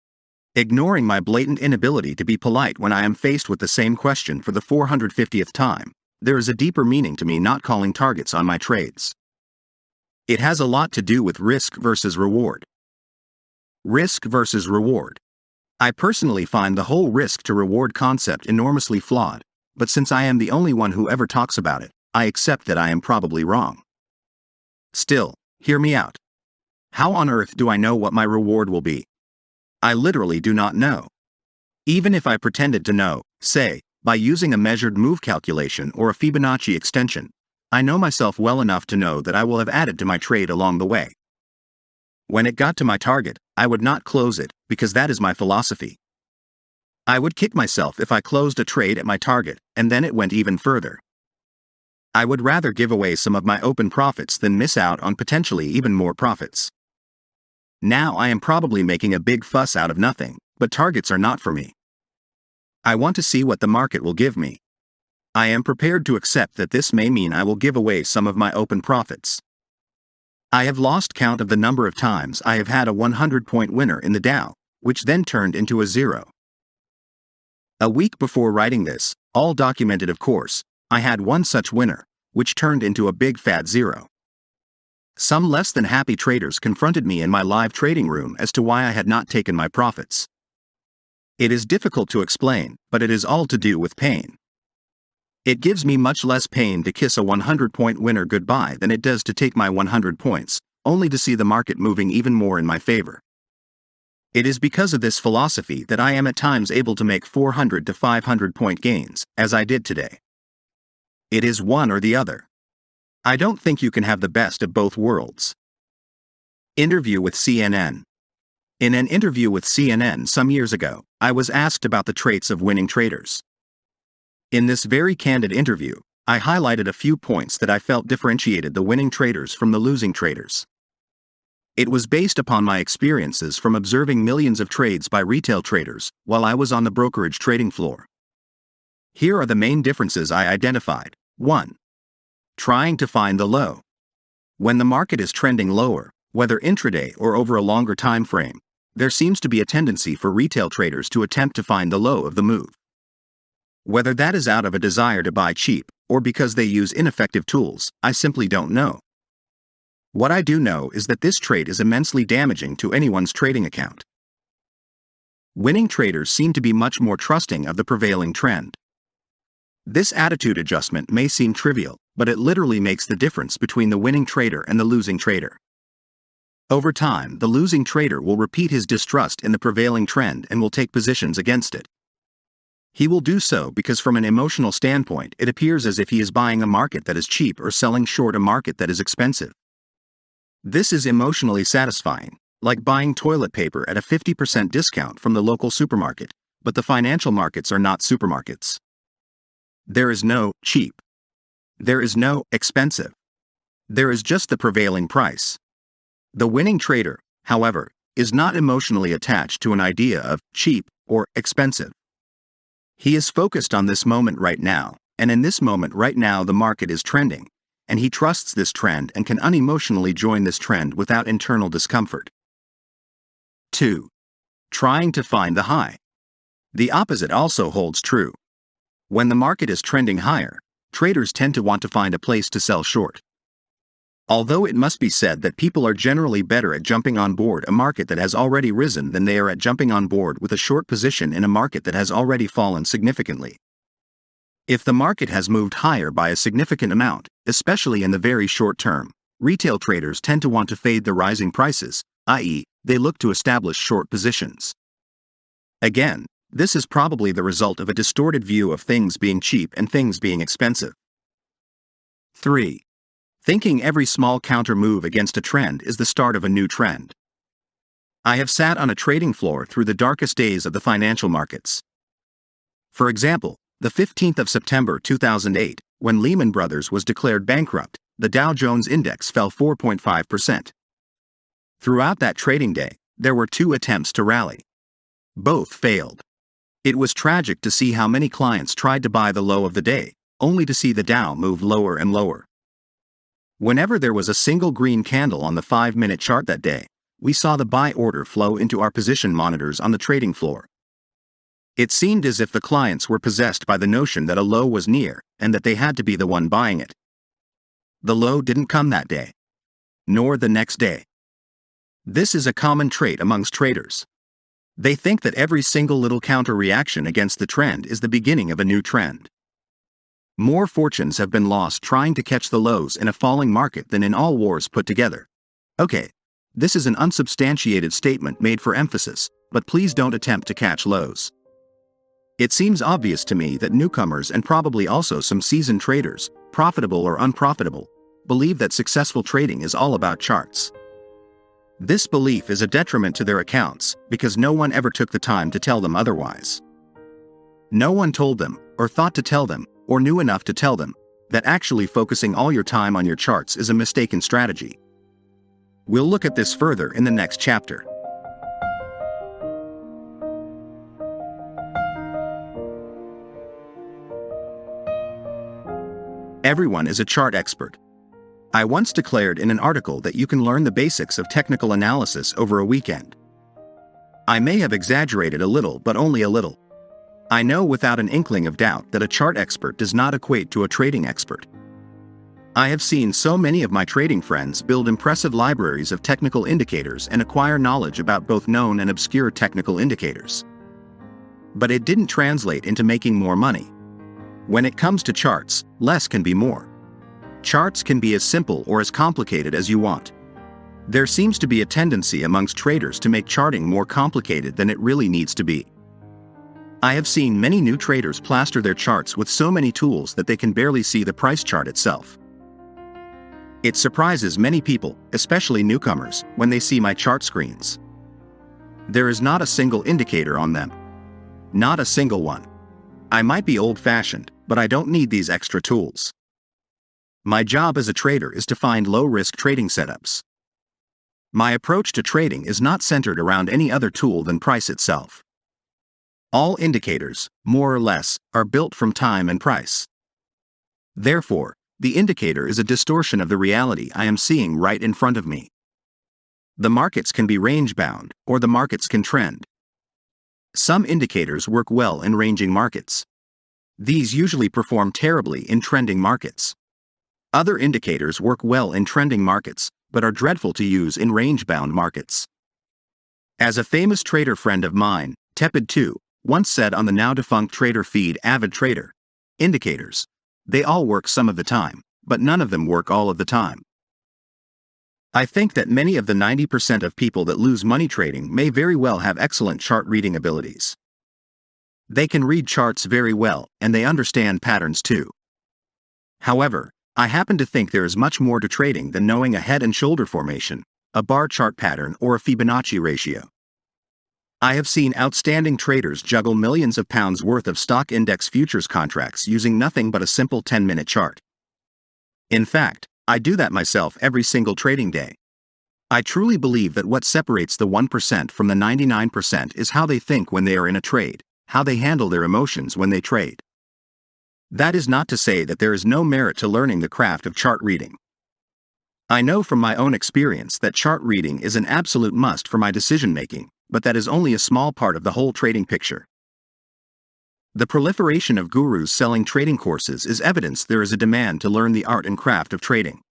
Ignoring my blatant inability to be polite when I am faced with the same question for the 450th time, there is a deeper meaning to me not calling targets on my trades. It has a lot to do with risk versus reward. Risk versus reward. I personally find the whole risk-to-reward concept enormously flawed, but since I am the only one who ever talks about it, I accept that I am probably wrong. Still, hear me out. How on earth do I know what my reward will be? I literally do not know. Even if I pretended to know, say, by using a measured move calculation or a Fibonacci extension, I know myself well enough to know that I will have added to my trade along the way. When it got to my target, I would not close it, because that is my philosophy. I would kick myself if I closed a trade at my target, and then it went even further. I would rather give away some of my open profits than miss out on potentially even more profits. Now I am probably making a big fuss out of nothing, but targets are not for me. I want to see what the market will give me. I am prepared to accept that this may mean I will give away some of my open profits. I have lost count of the number of times I have had a 100-point winner in the Dow, which then turned into a 0. A week before writing this, all documented of course, I had one such winner, which turned into a big fat 0. Some less than happy traders confronted me in my live trading room as to why I had not taken my profits. It is difficult to explain, but it is all to do with pain. It gives me much less pain to kiss a 100-point winner goodbye than it does to take my 100 points, only to see the market moving even more in my favor. It is because of this philosophy that I am at times able to make 400 to 500 point gains, as I did today. It is one or the other. I don't think you can have the best of both worlds. Interview with CNN. In an interview with CNN some years ago, I was asked about the traits of winning traders. In this very candid interview, I highlighted a few points that I felt differentiated the winning traders from the losing traders. It was based upon my experiences from observing millions of trades by retail traders while I was on the brokerage trading floor. Here are the main differences I identified. 1. Trying to find the low. When the market is trending lower, whether intraday or over a longer time frame, there seems to be a tendency for retail traders to attempt to find the low of the move. Whether that is out of a desire to buy cheap, or because they use ineffective tools, I simply don't know. What I do know is that this trait is immensely damaging to anyone's trading account. Winning traders seem to be much more trusting of the prevailing trend. This attitude adjustment may seem trivial, but it literally makes the difference between the winning trader and the losing trader. Over time, the losing trader will repeat his distrust in the prevailing trend and will take positions against it. He will do so because from an emotional standpoint it appears as if he is buying a market that is cheap or selling short a market that is expensive. This is emotionally satisfying, like buying toilet paper at a 50% discount from the local supermarket, but the financial markets are not supermarkets. There is no cheap. There is no expensive. There is just the prevailing price. The winning trader, however, is not emotionally attached to an idea of cheap or expensive. He is focused on this moment right now, and in this moment right now the market is trending, and he trusts this trend and can unemotionally join this trend without internal discomfort. 2. Trying to find the high. The opposite also holds true. When the market is trending higher, traders tend to want to find a place to sell short. Although it must be said that people are generally better at jumping on board a market that has already risen than they are at jumping on board with a short position in a market that has already fallen significantly. If the market has moved higher by a significant amount, especially in the very short term, retail traders tend to want to fade the rising prices, i.e., they look to establish short positions. Again, this is probably the result of a distorted view of things being cheap and things being expensive. 3. Thinking every small counter move against a trend is the start of a new trend. I have sat on a trading floor through the darkest days of the financial markets. For example, the 15th of September 2008, when Lehman Brothers was declared bankrupt, the Dow Jones Index fell 4.5%. Throughout that trading day, there were 2 attempts to rally. Both failed. It was tragic to see how many clients tried to buy the low of the day, only to see the Dow move lower and lower. Whenever there was a single green candle on the 5-minute chart that day, we saw the buy order flow into our position monitors on the trading floor. It seemed as if the clients were possessed by the notion that a low was near and that they had to be the one buying it. The low didn't come that day. Nor the next day. This is a common trait amongst traders. They think that every single little counter reaction against the trend is the beginning of a new trend. More fortunes have been lost trying to catch the lows in a falling market than in all wars put together. Okay, this is an unsubstantiated statement made for emphasis, but please don't attempt to catch lows. It seems obvious to me that newcomers and probably also some seasoned traders, profitable or unprofitable, believe that successful trading is all about charts. This belief is a detriment to their accounts because no one ever took the time to tell them otherwise. No one told them, or thought to tell them, or knew enough to tell them, that actually focusing all your time on your charts is a mistaken strategy. We'll look at this further in the next chapter. Everyone is a chart expert. I once declared in an article that you can learn the basics of technical analysis over a weekend. I may have exaggerated a little, but only a little. I know without an inkling of doubt that a chart expert does not equate to a trading expert. I have seen so many of my trading friends build impressive libraries of technical indicators and acquire knowledge about both known and obscure technical indicators. But it didn't translate into making more money. When it comes to charts, less can be more. Charts can be as simple or as complicated as you want. There seems to be a tendency amongst traders to make charting more complicated than it really needs to be. I have seen many new traders plaster their charts with so many tools that they can barely see the price chart itself. It surprises many people, especially newcomers, when they see my chart screens. There is not a single indicator on them. Not a single one. I might be old-fashioned, but I don't need these extra tools. My job as a trader is to find low-risk trading setups. My approach to trading is not centered around any other tool than price itself. All indicators, more or less, are built from time and price. Therefore, the indicator is a distortion of the reality I am seeing right in front of me. The markets can be range-bound, or the markets can trend. Some indicators work well in ranging markets. These usually perform terribly in trending markets. Other indicators work well in trending markets, but are dreadful to use in range-bound markets. As a famous trader friend of mine, Tepid 2, once said on the now-defunct trader feed Avid Trader, indicators, they all work some of the time, but none of them work all of the time. I think that many of the 90% of people that lose money trading may very well have excellent chart reading abilities. They can read charts very well, and they understand patterns too. However, I happen to think there is much more to trading than knowing a head and shoulder formation, a bar chart pattern, or a Fibonacci ratio. I have seen outstanding traders juggle millions of pounds worth of stock index futures contracts using nothing but a simple 10-minute chart. In fact, I do that myself every single trading day. I truly believe that what separates the 1% from the 99% is how they think when they are in a trade, how they handle their emotions when they trade. That is not to say that there is no merit to learning the craft of chart reading. I know from my own experience that chart reading is an absolute must for my decision-making, but that is only a small part of the whole trading picture. The proliferation of gurus selling trading courses is evidence there is a demand to learn the art and craft of trading.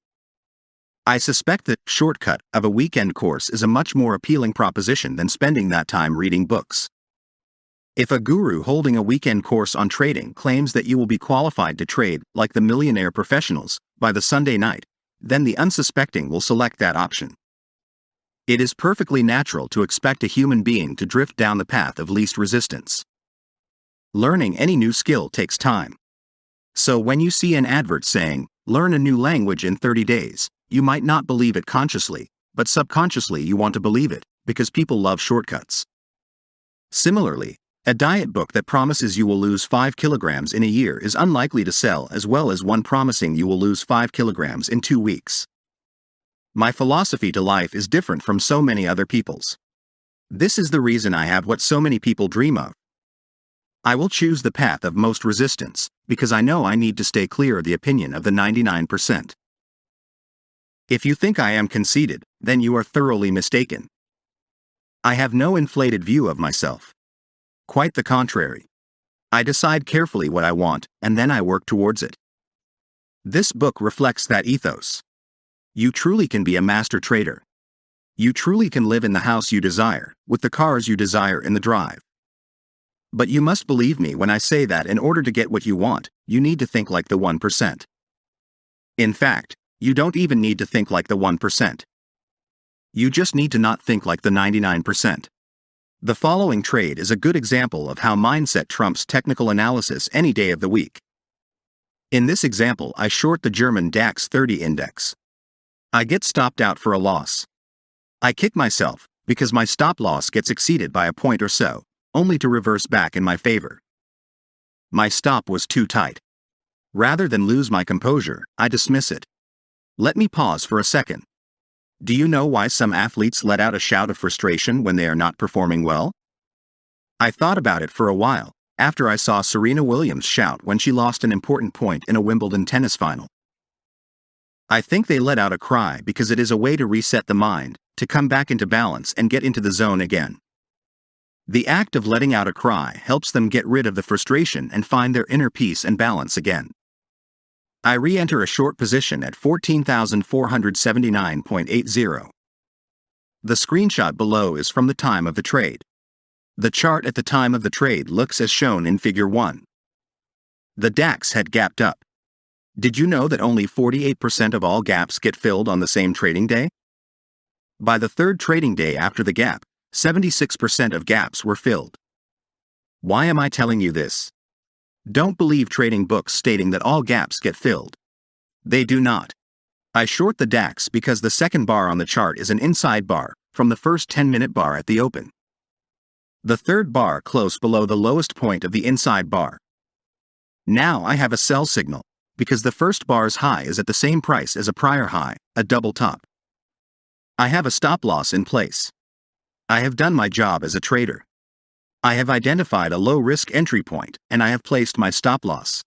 I suspect the shortcut of a weekend course is a much more appealing proposition than spending that time reading books. If a guru holding a weekend course on trading claims that you will be qualified to trade like the millionaire professionals by the Sunday night, then the unsuspecting will select that option. It is perfectly natural to expect a human being to drift down the path of least resistance. Learning any new skill takes time. So when you see an advert saying, "Learn a new language in 30 days, you might not believe it consciously, but subconsciously you want to believe it, because people love shortcuts. Similarly, a diet book that promises you will lose 5 kilograms in a year is unlikely to sell as well as one promising you will lose 5 kilograms in 2 weeks. My philosophy to life is different from so many other people's. This is the reason I have what so many people dream of. I will choose the path of most resistance, because I know I need to stay clear of the opinion of the 99%. If you think I am conceited, then you are thoroughly mistaken. I have no inflated view of myself. Quite the contrary. I decide carefully what I want, and then I work towards it. This book reflects that ethos. You truly can be a master trader. You truly can live in the house you desire, with the cars you desire in the drive. But you must believe me when I say that in order to get what you want, you need to think like the 1%. In fact, you don't even need to think like the 1%. You just need to not think like the 99%. The following trade is a good example of how mindset trumps technical analysis any day of the week. In this example, I short the German DAX 30 index. I get stopped out for a loss. I kick myself, because my stop loss gets exceeded by a point or so, only to reverse back in my favor. My stop was too tight. Rather than lose my composure, I dismiss it. Let me pause for a second. Do you know why some athletes let out a shout of frustration when they are not performing well? I thought about it for a while, after I saw Serena Williams shout when she lost an important point in a Wimbledon tennis final. I think they let out a cry because it is a way to reset the mind, to come back into balance and get into the zone again. The act of letting out a cry helps them get rid of the frustration and find their inner peace and balance again. I re-enter a short position at 14,479.80. The screenshot below is from the time of the trade. The chart at the time of the trade looks as shown in Figure 1. The DAX had gapped up. Did you know that only 48% of all gaps get filled on the same trading day? By the third trading day after the gap, 76% of gaps were filled. Why am I telling you this? Don't believe trading books stating that all gaps get filled. They do not. I short the DAX because the second bar on the chart is an inside bar from the first 10-minute bar at the open. The third bar close below the lowest point of the inside bar. Now I have a sell signal, because the first bar's high is at the same price as a prior high, a double top. I have a stop loss in place. I have done my job as a trader. I have identified a low-risk entry point, and I have placed my stop loss.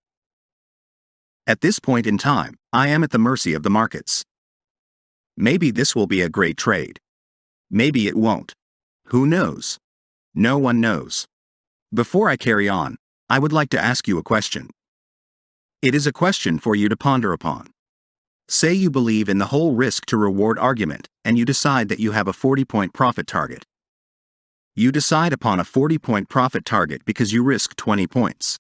At this point in time, I am at the mercy of the markets. Maybe this will be a great trade. Maybe it won't. Who knows? No one knows. Before I carry on, I would like to ask you a question. It is a question for you to ponder upon. Say you believe in the whole risk-to-reward argument, and you decide that you have a 40-point profit target. You decide upon a 40-point profit target because you risk 20 points.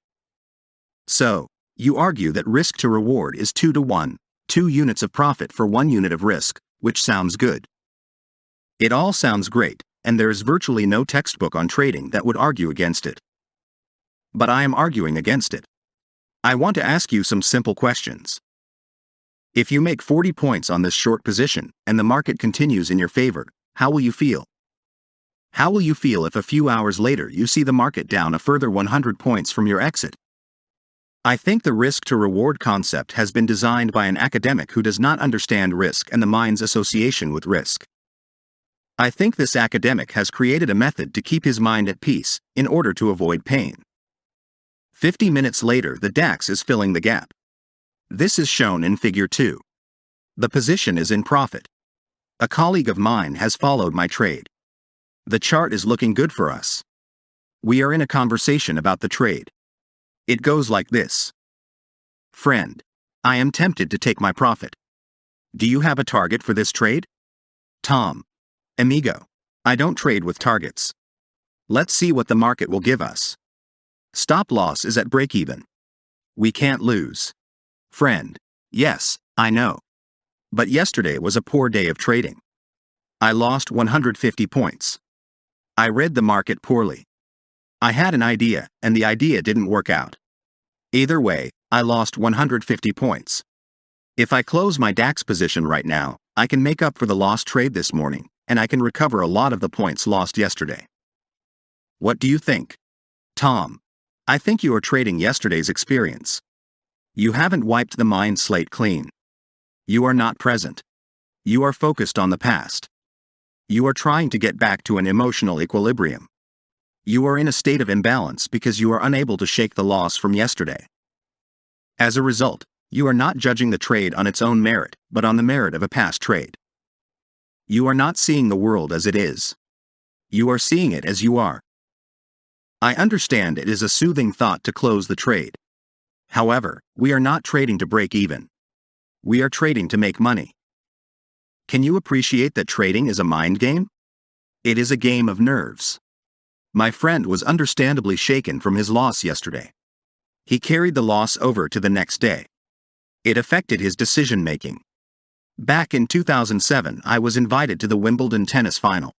So, you argue that risk-to-reward is 2 to 1, 2 units of profit for 1 unit of risk, which sounds good. It all sounds great, and there is virtually no textbook on trading that would argue against it. But I am arguing against it. I want to ask you some simple questions. If you make 40 points on this short position, and the market continues in your favor, how will you feel? How will you feel if a few hours later you see the market down a further 100 points from your exit? I think the risk-to-reward concept has been designed by an academic who does not understand risk and the mind's association with risk. I think this academic has created a method to keep his mind at peace, in order to avoid pain. 50 minutes later, the DAX is filling the gap. This is shown in Figure 2. The position is in profit. A colleague of mine has followed my trade. The chart is looking good for us. We are in a conversation about the trade. It goes like this. Friend, I am tempted to take my profit. Do you have a target for this trade? Tom. Amigo, I don't trade with targets. Let's see what the market will give us. Stop loss is at break-even. We can't lose. Friend, yes, I know. But yesterday was a poor day of trading. I lost 150 points. I read the market poorly. I had an idea, and the idea didn't work out. Either way, I lost 150 points. If I close my DAX position right now, I can make up for the lost trade this morning, and I can recover a lot of the points lost yesterday. What do you think? Tom, I think you are trading yesterday's experience. You haven't wiped the mind slate clean. You are not present. You are focused on the past. You are trying to get back to an emotional equilibrium. You are in a state of imbalance because you are unable to shake the loss from yesterday. As a result, you are not judging the trade on its own merit, but on the merit of a past trade. You are not seeing the world as it is. You are seeing it as you are. I understand it is a soothing thought to close the trade. However, we are not trading to break even. We are trading to make money. Can you appreciate that trading is a mind game? It is a game of nerves. My friend was understandably shaken from his loss yesterday. He carried the loss over to the next day. It affected his decision-making. Back in 2007, I was invited to the Wimbledon tennis final.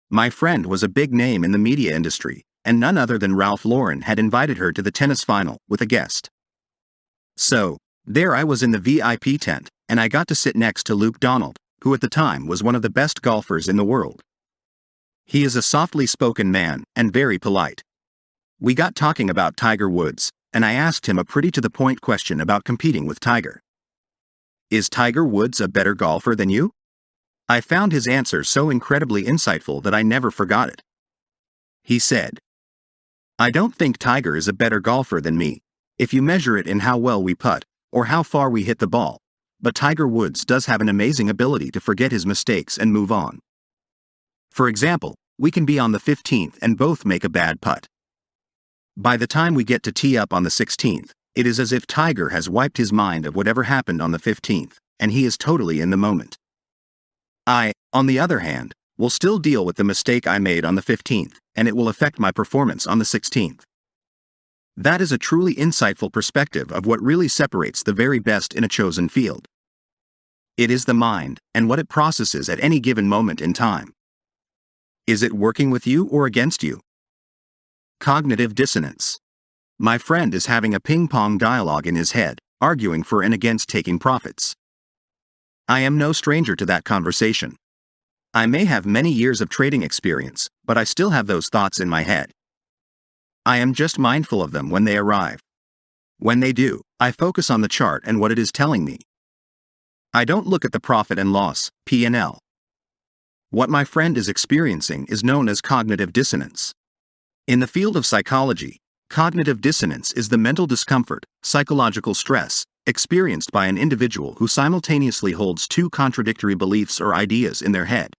My friend was a big name in the media industry, and none other than Ralph Lauren had invited her to the tennis final with a guest. So, there I was in the VIP tent, and I got to sit next to Luke Donald, who at the time was one of the best golfers in the world. He is a softly spoken man, and very polite. We got talking about Tiger Woods, and I asked him a pretty to-the-point question about competing with Tiger. Is Tiger Woods a better golfer than you? I found his answer so incredibly insightful that I never forgot it. He said, I don't think Tiger is a better golfer than me, if you measure it in how well we putt, or how far we hit the ball, but Tiger Woods does have an amazing ability to forget his mistakes and move on. For example, we can be on the 15th and both make a bad putt. By the time we get to tee up on the 16th, it is as if Tiger has wiped his mind of whatever happened on the 15th, and he is totally in the moment. I, on the other hand, will still deal with the mistake I made on the 15th, and it will affect my performance on the 16th. That is a truly insightful perspective of what really separates the very best in a chosen field. It is the mind, and what it processes at any given moment in time. Is it working with you or against you? Cognitive dissonance. My friend is having a ping-pong dialogue in his head, arguing for and against taking profits. I am no stranger to that conversation. I may have many years of trading experience, but I still have those thoughts in my head. I am just mindful of them when they arrive. When they do, I focus on the chart and what it is telling me. I don't look at the profit and loss, P&L. What my friend is experiencing is known as cognitive dissonance. In the field of psychology, cognitive dissonance is the mental discomfort, psychological stress, experienced by an individual who simultaneously holds two contradictory beliefs or ideas in their head.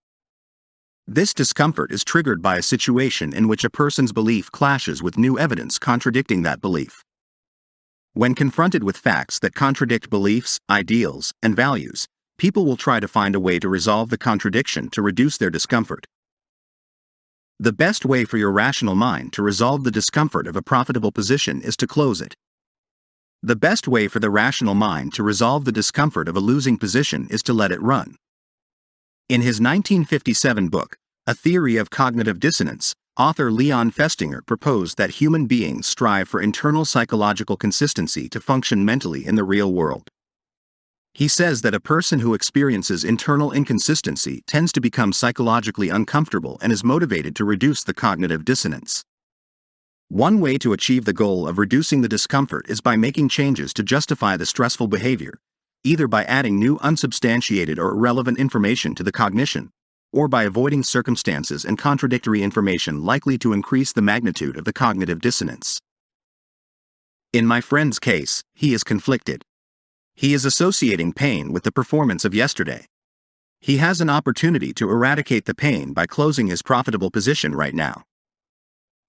This discomfort is triggered by a situation in which a person's belief clashes with new evidence contradicting that belief. When confronted with facts that contradict beliefs, ideals, and values, people will try to find a way to resolve the contradiction to reduce their discomfort. The best way for your rational mind to resolve the discomfort of a profitable position is to close it. The best way for the rational mind to resolve the discomfort of a losing position is to let it run. In his 1957 book, A Theory of Cognitive Dissonance, author Leon Festinger proposed that human beings strive for internal psychological consistency to function mentally in the real world. He says that a person who experiences internal inconsistency tends to become psychologically uncomfortable and is motivated to reduce the cognitive dissonance. One way to achieve the goal of reducing the discomfort is by making changes to justify the stressful behavior, either by adding new unsubstantiated or irrelevant information to the cognition, or by avoiding circumstances and contradictory information likely to increase the magnitude of the cognitive dissonance. In my friend's case, he is conflicted. He is associating pain with the performance of yesterday. He has an opportunity to eradicate the pain by closing his profitable position right now.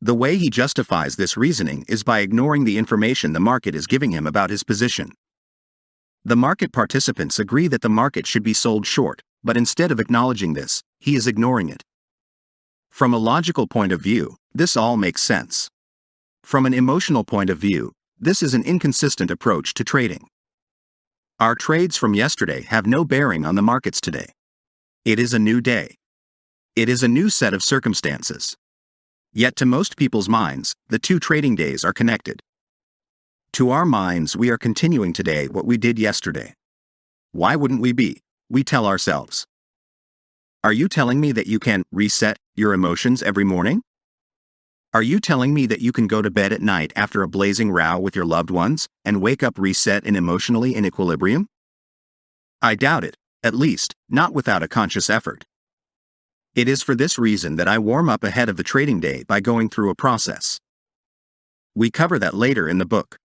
The way he justifies this reasoning is by ignoring the information the market is giving him about his position. The market participants agree that the market should be sold short, but instead of acknowledging this, he is ignoring it. From a logical point of view, this all makes sense. From an emotional point of view, this is an inconsistent approach to trading. Our trades from yesterday have no bearing on the markets today. It is a new day. It is a new set of circumstances. Yet to most people's minds, the two trading days are connected. To our minds, we are continuing today what we did yesterday. Why wouldn't we be? We tell ourselves. Are you telling me that you can reset your emotions every morning? Are you telling me that you can go to bed at night after a blazing row with your loved ones and wake up reset and emotionally in equilibrium? I doubt it, at least, not without a conscious effort. It is for this reason that I warm up ahead of the trading day by going through a process. We cover that later in the book.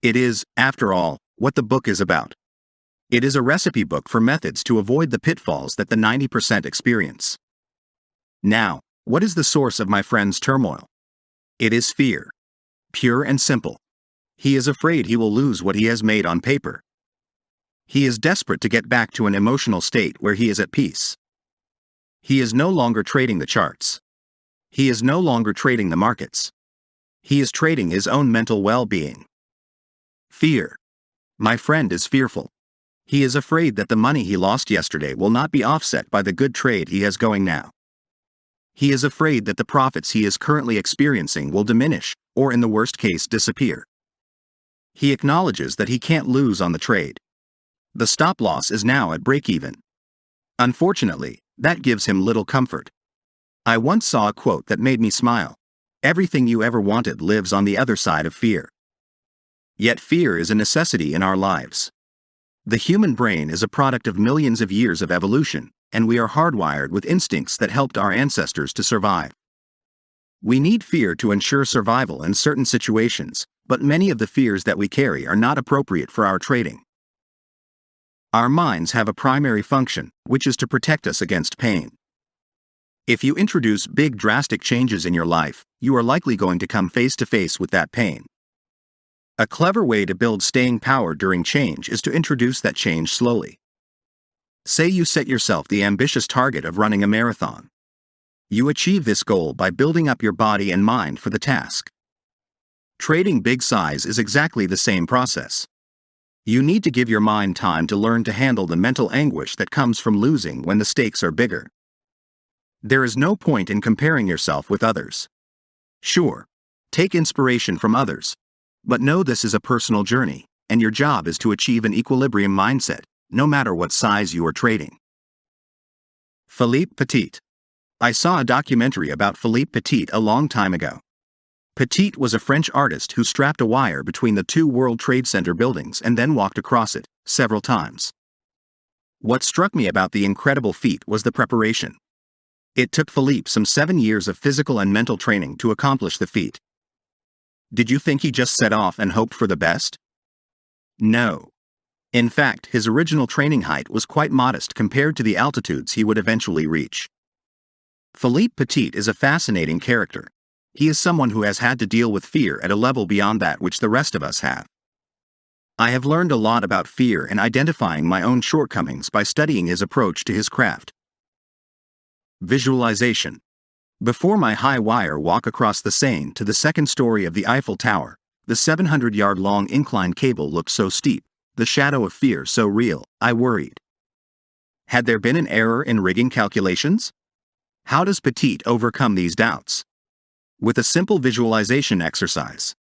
It is, after all, what the book is about. It is a recipe book for methods to avoid the pitfalls that the 90% experience. Now, what is the source of my friend's turmoil? It is fear. Pure and simple. He is afraid he will lose what he has made on paper. He is desperate to get back to an emotional state where he is at peace. He is no longer trading the charts. He is no longer trading the markets. He is trading his own mental well-being. Fear. My friend is fearful. He is afraid that the money he lost yesterday will not be offset by the good trade he has going now. He is afraid that the profits he is currently experiencing will diminish, or in the worst case disappear. He acknowledges that he can't lose on the trade. The stop loss is now at break-even. Unfortunately, that gives him little comfort. I once saw a quote that made me smile. Everything you ever wanted lives on the other side of fear. Yet fear is a necessity in our lives. The human brain is a product of millions of years of evolution, and we are hardwired with instincts that helped our ancestors to survive. We need fear to ensure survival in certain situations, but many of the fears that we carry are not appropriate for our trading. Our minds have a primary function, which is to protect us against pain. If you introduce big drastic changes in your life, you are likely going to come face to face with that pain. A clever way to build staying power during change is to introduce that change slowly. Say you set yourself the ambitious target of running a marathon. You achieve this goal by building up your body and mind for the task. Trading big size is exactly the same process. You need to give your mind time to learn to handle the mental anguish that comes from losing when the stakes are bigger. There is no point in comparing yourself with others. Sure, take inspiration from others, but know this is a personal journey, and your job is to achieve an equilibrium mindset, no matter what size you are trading. Philippe Petit. I saw a documentary about Philippe Petit a long time ago. Petit was a French artist who strapped a wire between the two World Trade Center buildings and then walked across it, several times. What struck me about the incredible feat was the preparation. It took Philippe some 7 years of physical and mental training to accomplish the feat. Did you think he just set off and hoped for the best? No. In fact, his original training height was quite modest compared to the altitudes he would eventually reach. Philippe Petit is a fascinating character. He is someone who has had to deal with fear at a level beyond that which the rest of us have. I have learned a lot about fear and identifying my own shortcomings by studying his approach to his craft. Visualization. Before my high wire walk across the Seine to the second story of the Eiffel Tower, the 700-yard-long inclined cable looked so steep, the shadow of fear so real, I worried. Had there been an error in rigging calculations? How does Petit overcome these doubts? With a simple visualization exercise.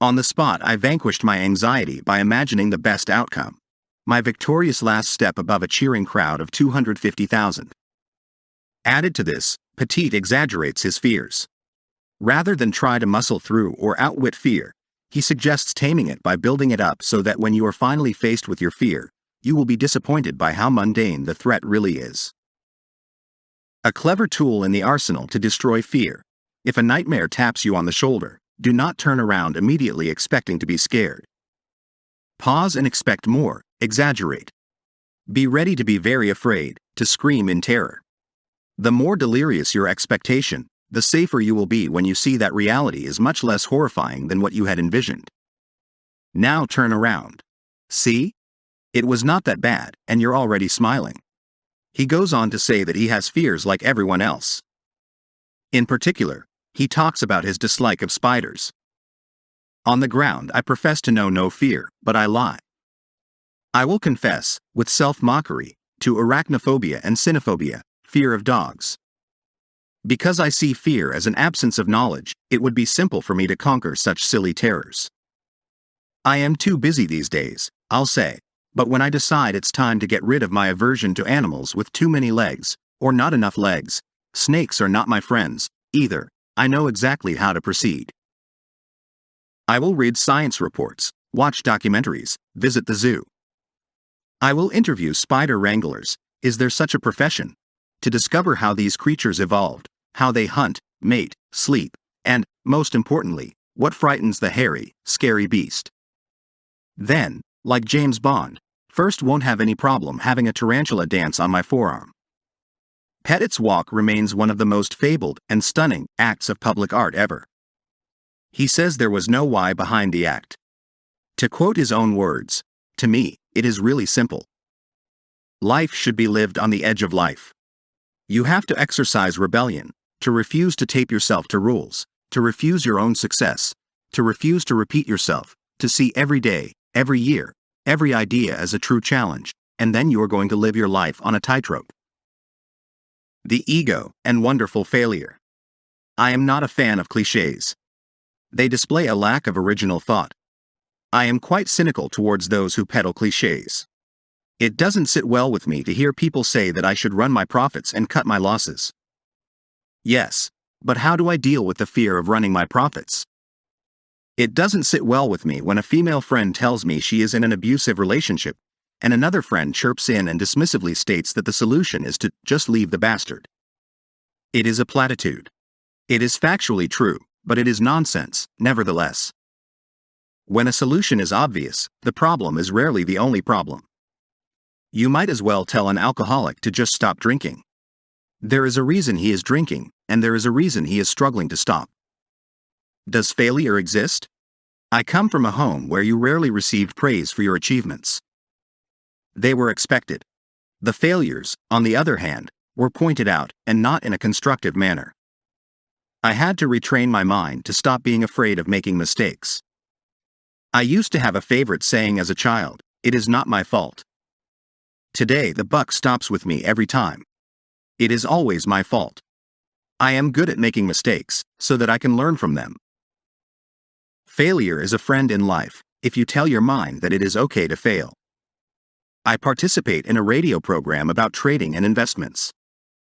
On the spot, I vanquished my anxiety by imagining the best outcome. My victorious last step above a cheering crowd of 250,000. Added to this, Petit exaggerates his fears. Rather than try to muscle through or outwit fear, he suggests taming it by building it up so that when you are finally faced with your fear, you will be disappointed by how mundane the threat really is. A clever tool in the arsenal to destroy fear. If a nightmare taps you on the shoulder, do not turn around immediately expecting to be scared. Pause and expect more, exaggerate. Be ready to be very afraid, to scream in terror. The more delirious your expectation, the safer you will be when you see that reality is much less horrifying than what you had envisioned. Now turn around. See? It was not that bad, and you're already smiling. He goes on to say that he has fears like everyone else. In particular, he talks about his dislike of spiders. On the ground, I profess to know no fear, but I lie. I will confess, with self-mockery, to arachnophobia and cynophobia, fear of dogs. Because I see fear as an absence of knowledge, it would be simple for me to conquer such silly terrors. I am too busy these days, I'll say, but when I decide it's time to get rid of my aversion to animals with too many legs, or not enough legs, snakes are not my friends, either. I know exactly how to proceed. I will read science reports, watch documentaries, visit the zoo. I will interview spider wranglers, is there such a profession? To discover how these creatures evolved, how they hunt, mate, sleep, and, most importantly, what frightens the hairy, scary beast. Then, like James Bond, first won't have any problem having a tarantula dance on my forearm. Petit's walk remains one of the most fabled and stunning acts of public art ever. He says there was no why behind the act. To quote his own words, "To me, it is really simple. Life should be lived on the edge of life. You have to exercise rebellion, to refuse to tape yourself to rules, to refuse your own success, to refuse to repeat yourself, to see every day, every year, every idea as a true challenge, and then you are going to live your life on a tightrope." The ego and wonderful failure. I am not a fan of clichés. They display a lack of original thought. I am quite cynical towards those who peddle clichés. It doesn't sit well with me to hear people say that I should run my profits and cut my losses. Yes, but how do I deal with the fear of running my profits? It doesn't sit well with me when a female friend tells me she is in an abusive relationship, and another friend chirps in and dismissively states that the solution is to just leave the bastard. It is a platitude. It is factually true, but it is nonsense, nevertheless. When a solution is obvious, the problem is rarely the only problem. You might as well tell an alcoholic to just stop drinking. There is a reason he is drinking, and there is a reason he is struggling to stop. Does failure exist? I come from a home where you rarely received praise for your achievements. They were expected. The failures, on the other hand, were pointed out, and not in a constructive manner. I had to retrain my mind to stop being afraid of making mistakes. I used to have a favorite saying as a child, "It is not my fault." Today the buck stops with me every time. It is always my fault. I am good at making mistakes, so that I can learn from them. Failure is a friend in life, if you tell your mind that it is okay to fail. I participate in a radio program about trading and investments.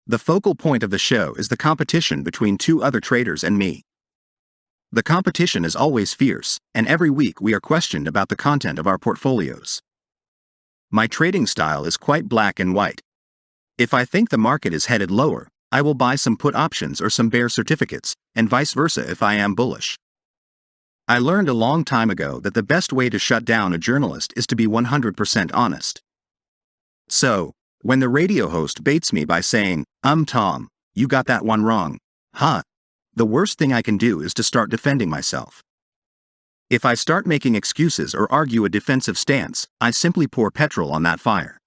The focal point of the show is the competition between two other traders and me. The competition is always fierce, and every week we are questioned about the content of our portfolios. My trading style is quite black and white. If I think the market is headed lower, I will buy some put options or some bear certificates, and vice versa if I am bullish. I learned a long time ago that the best way to shut down a journalist is to be 100% honest. So, when the radio host baits me by saying, Tom, you got that one wrong, the worst thing I can do is to start defending myself. If I start making excuses or argue a defensive stance, I simply pour petrol on that fire.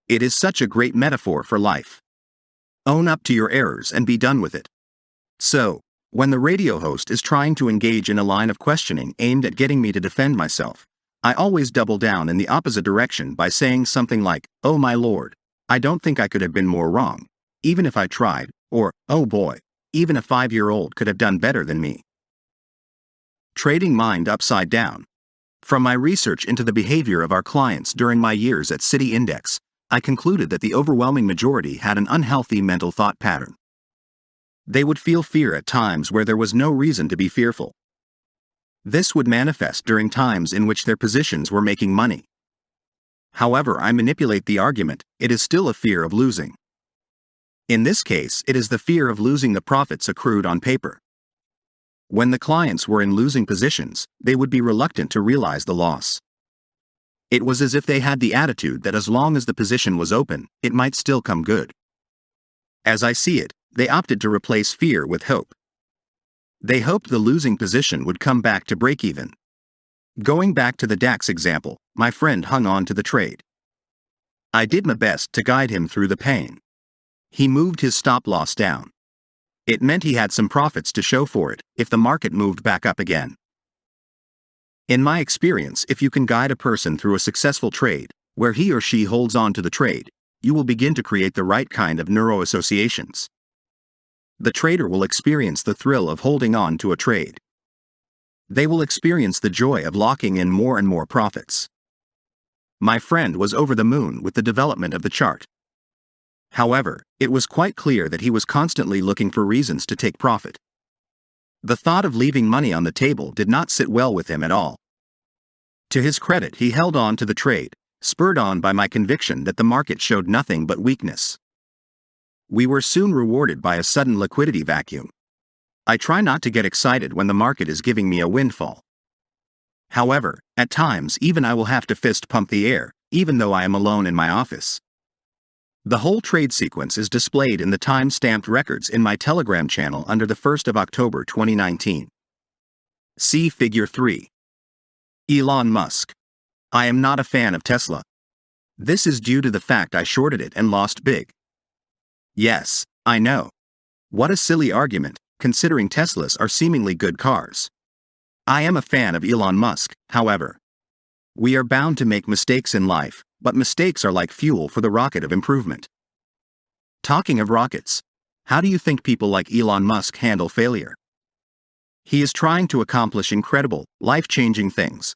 It is such a great metaphor for life. Own up to your errors and be done with it. So, when the radio host is trying to engage in a line of questioning aimed at getting me to defend myself, I always double down in the opposite direction by saying something like, "Oh my lord, I don't think I could have been more wrong, even if I tried," or, "Oh boy, even a 5-year-old could have done better than me." Trading mind upside down. From my research into the behavior of our clients during my years at City Index, I concluded that the overwhelming majority had an unhealthy mental thought pattern. They would feel fear at times where there was no reason to be fearful. This would manifest during times in which their positions were making money. However I manipulate the argument, it is still a fear of losing. In this case, it is the fear of losing the profits accrued on paper. When the clients were in losing positions, they would be reluctant to realize the loss. It was as if they had the attitude that as long as the position was open, it might still come good. As I see it, they opted to replace fear with hope. They hoped the losing position would come back to break even. Going back to the DAX example, my friend hung on to the trade. I did my best to guide him through the pain. He moved his stop loss down. It meant he had some profits to show for it if the market moved back up again. In my experience, if you can guide a person through a successful trade, where he or she holds on to the trade, you will begin to create the right kind of neuroassociations. The trader will experience the thrill of holding on to a trade. They will experience the joy of locking in more and more profits. My friend was over the moon with the development of the chart. However, it was quite clear that he was constantly looking for reasons to take profit. The thought of leaving money on the table did not sit well with him at all. To his credit, he held on to the trade, spurred on by my conviction that the market showed nothing but weakness. We were soon rewarded by a sudden liquidity vacuum. I try not to get excited when the market is giving me a windfall. However, at times even I will have to fist pump the air, even though I am alone in my office. The whole trade sequence is displayed in the time-stamped records in my Telegram channel under the 1st of October 2019. See Figure 3. Elon Musk. I am not a fan of Tesla. This is due to the fact I shorted it and lost big. Yes, I know. What a silly argument, considering Teslas are seemingly good cars. I am a fan of Elon Musk, however. We are bound to make mistakes in life, but mistakes are like fuel for the rocket of improvement. Talking of rockets, how do you think people like Elon Musk handle failure? He is trying to accomplish incredible, life-changing things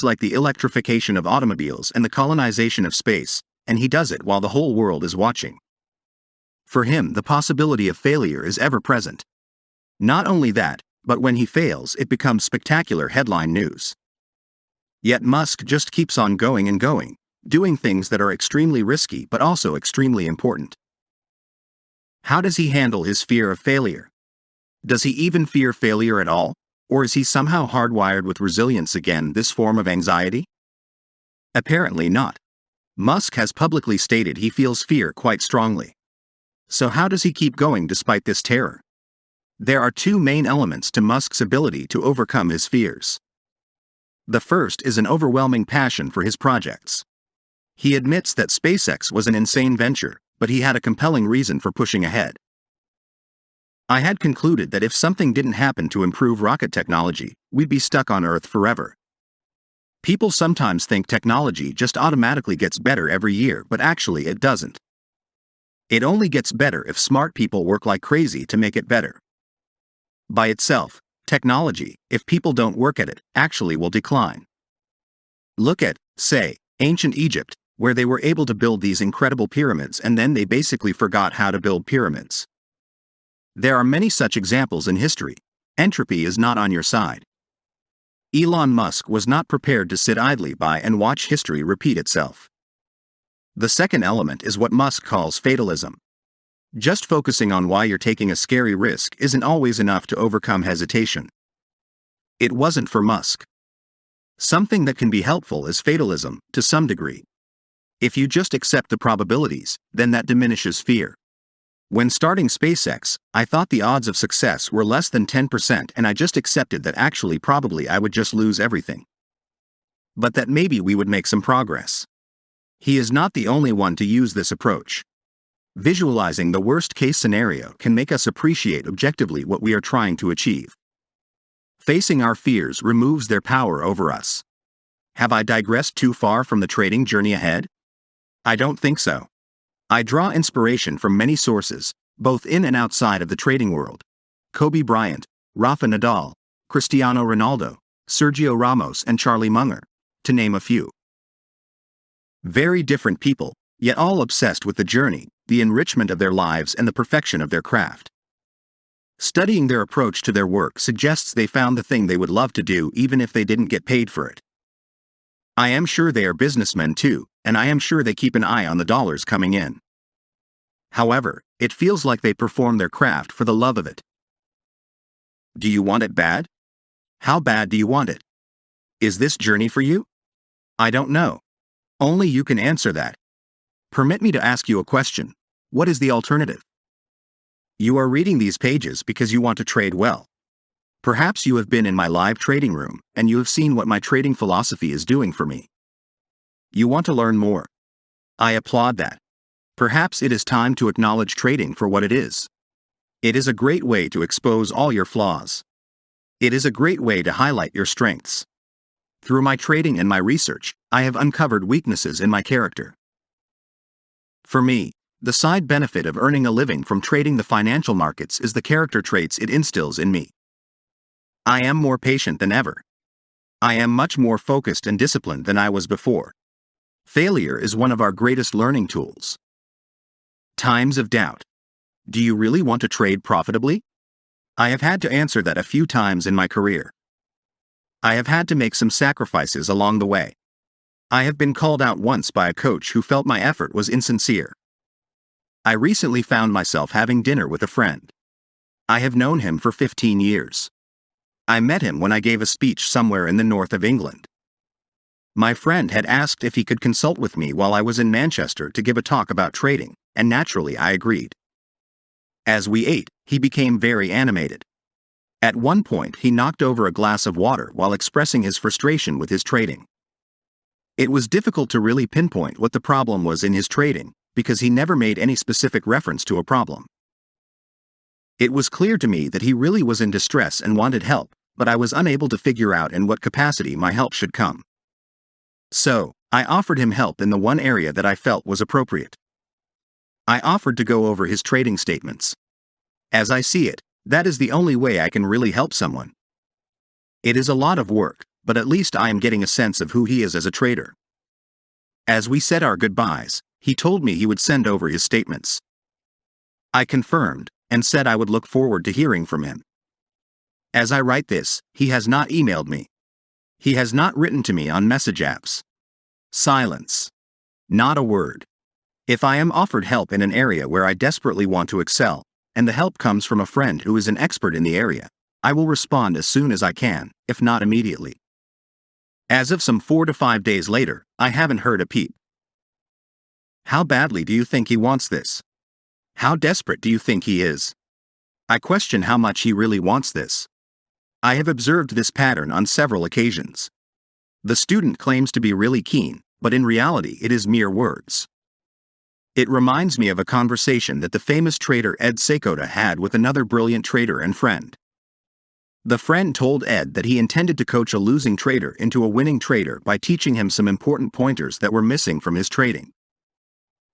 like the electrification of automobiles and the colonization of space, and he does it while the whole world is watching. For him, the possibility of failure is ever present. Not only that, but when he fails, it becomes spectacular headline news. Yet Musk just keeps on going and going, doing things that are extremely risky but also extremely important. How does he handle his fear of failure? Does he even fear failure at all, or is he somehow hardwired with resilience against this form of anxiety? Apparently not. Musk has publicly stated he feels fear quite strongly. So how does he keep going despite this terror? There are two main elements to Musk's ability to overcome his fears. The first is an overwhelming passion for his projects. He admits that SpaceX was an insane venture, but he had a compelling reason for pushing ahead. I had concluded that if something didn't happen to improve rocket technology, we'd be stuck on Earth forever. People sometimes think technology just automatically gets better every year, but actually it doesn't. It only gets better if smart people work like crazy to make it better. By itself, technology, if people don't work at it, actually will decline. Look at, say, ancient Egypt, where they were able to build these incredible pyramids and then they basically forgot how to build pyramids. There are many such examples in history. Entropy is not on your side. Elon Musk was not prepared to sit idly by and watch history repeat itself. The second element is what Musk calls fatalism. Just focusing on why you're taking a scary risk isn't always enough to overcome hesitation. It wasn't for Musk. Something that can be helpful is fatalism, to some degree. If you just accept the probabilities, then that diminishes fear. When starting SpaceX, I thought the odds of success were less than 10% and I just accepted that actually probably I would just lose everything. But that maybe we would make some progress. He is not the only one to use this approach. Visualizing the worst-case scenario can make us appreciate objectively what we are trying to achieve. Facing our fears removes their power over us. Have I digressed too far from the trading journey ahead? I don't think so. I draw inspiration from many sources, both in and outside of the trading world. Kobe Bryant, Rafa Nadal, Cristiano Ronaldo, Sergio Ramos and Charlie Munger, to name a few. Very different people, yet all obsessed with the journey, the enrichment of their lives and the perfection of their craft. Studying their approach to their work suggests they found the thing they would love to do even if they didn't get paid for it. I am sure they are businessmen too, and I am sure they keep an eye on the dollars coming in. However, it feels like they perform their craft for the love of it. Do you want it bad? How bad do you want it? Is this journey for you? I don't know. Only you can answer that. Permit me to ask you a question. What is the alternative? You are reading these pages because you want to trade well. Perhaps you have been in my live trading room, and you have seen what my trading philosophy is doing for me. You want to learn more. I applaud that. Perhaps it is time to acknowledge trading for what it is. It is a great way to expose all your flaws. It is a great way to highlight your strengths. Through my trading and my research, I have uncovered weaknesses in my character. For me, the side benefit of earning a living from trading the financial markets is the character traits it instills in me. I am more patient than ever. I am much more focused and disciplined than I was before. Failure is one of our greatest learning tools. Times of doubt. Do you really want to trade profitably? I have had to answer that a few times in my career. I have had to make some sacrifices along the way. I have been called out once by a coach who felt my effort was insincere. I recently found myself having dinner with a friend. I have known him for 15 years. I met him when I gave a speech somewhere in the north of England. My friend had asked if he could consult with me while I was in Manchester to give a talk about trading, and naturally I agreed. As we ate, he became very animated. At one point he knocked over a glass of water while expressing his frustration with his trading. It was difficult to really pinpoint what the problem was in his trading, because he never made any specific reference to a problem. It was clear to me that he really was in distress and wanted help, but I was unable to figure out in what capacity my help should come. So, I offered him help in the one area that I felt was appropriate. I offered to go over his trading statements. As I see it, that is the only way I can really help someone. It is a lot of work, but at least I am getting a sense of who he is as a trader. As we said our goodbyes, he told me he would send over his statements. I confirmed, and said I would look forward to hearing from him. As I write this, he has not emailed me. He has not written to me on message apps. Silence. Not a word. If I am offered help in an area where I desperately want to excel, and the help comes from a friend who is an expert in the area, I will respond as soon as I can, if not immediately. As of some 4 to 5 days later, I haven't heard a peep. How badly do you think he wants this? How desperate do you think he is? I question how much he really wants this. I have observed this pattern on several occasions. The student claims to be really keen, but in reality it is mere words. It reminds me of a conversation that the famous trader Ed Seykota had with another brilliant trader and friend. The friend told Ed that he intended to coach a losing trader into a winning trader by teaching him some important pointers that were missing from his trading.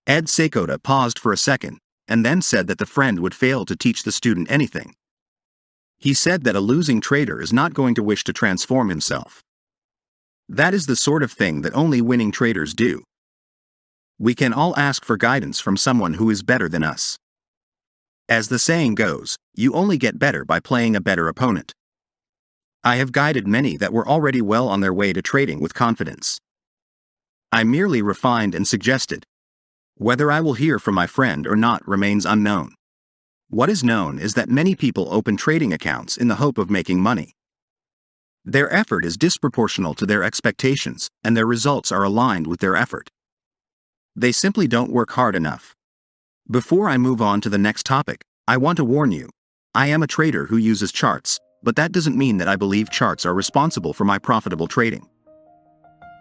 Ed Seykota paused for a second, and then said that the friend would fail to teach the student anything. He said that a losing trader is not going to wish to transform himself. That is the sort of thing that only winning traders do. We can all ask for guidance from someone who is better than us. As the saying goes, you only get better by playing a better opponent. I have guided many that were already well on their way to trading with confidence. I merely refined and suggested. Whether I will hear from my friend or not remains unknown. What is known is that many people open trading accounts in the hope of making money. Their effort is disproportional to their expectations, and their results are aligned with their effort. They simply don't work hard enough. Before I move on to the next topic, I want to warn you. I am a trader who uses charts, but that doesn't mean that I believe charts are responsible for my profitable trading.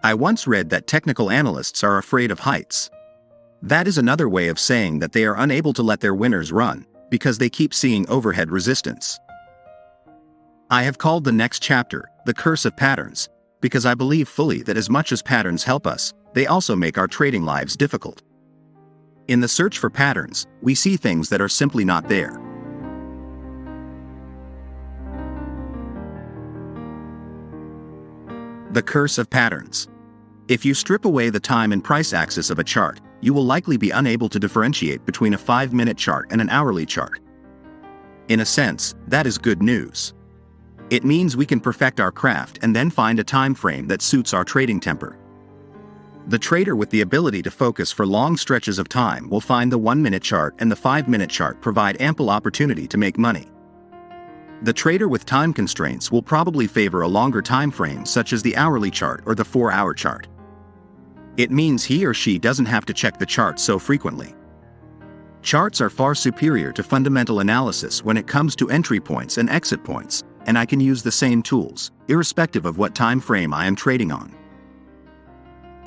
I once read that technical analysts are afraid of heights. That is another way of saying that they are unable to let their winners run, because they keep seeing overhead resistance. I have called the next chapter, The Curse of Patterns, because I believe fully that as much as patterns help us, they also make our trading lives difficult. In the search for patterns, we see things that are simply not there. The curse of patterns. If you strip away the time and price axis of a chart, you will likely be unable to differentiate between a 5-minute chart and an hourly chart. In a sense, that is good news. It means we can perfect our craft and then find a time frame that suits our trading temper. The trader with the ability to focus for long stretches of time will find the 1-minute chart and the 5-minute chart provide ample opportunity to make money. The trader with time constraints will probably favor a longer time frame such as the hourly chart or the 4-hour chart. It means he or she doesn't have to check the chart so frequently. Charts are far superior to fundamental analysis when it comes to entry points and exit points, and I can use the same tools, irrespective of what time frame I am trading on.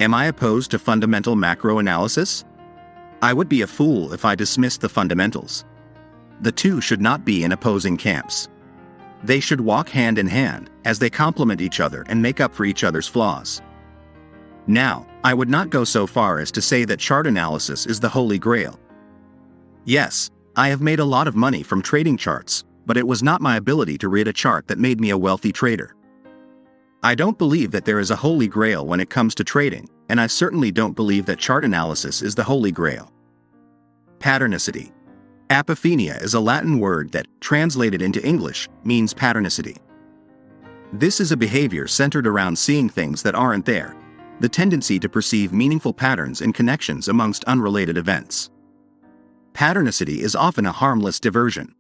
Am I opposed to fundamental macro analysis? I would be a fool if I dismissed the fundamentals. The two should not be in opposing camps. They should walk hand in hand, as they complement each other and make up for each other's flaws. Now, I would not go so far as to say that chart analysis is the holy grail. Yes, I have made a lot of money from trading charts, but it was not my ability to read a chart that made me a wealthy trader. I don't believe that there is a holy grail when it comes to trading, and I certainly don't believe that chart analysis is the holy grail. Patternicity. Apophenia is a Latin word that, translated into English, means patternicity. This is a behavior centered around seeing things that aren't there, the tendency to perceive meaningful patterns and connections amongst unrelated events. Patternicity is often a harmless diversion.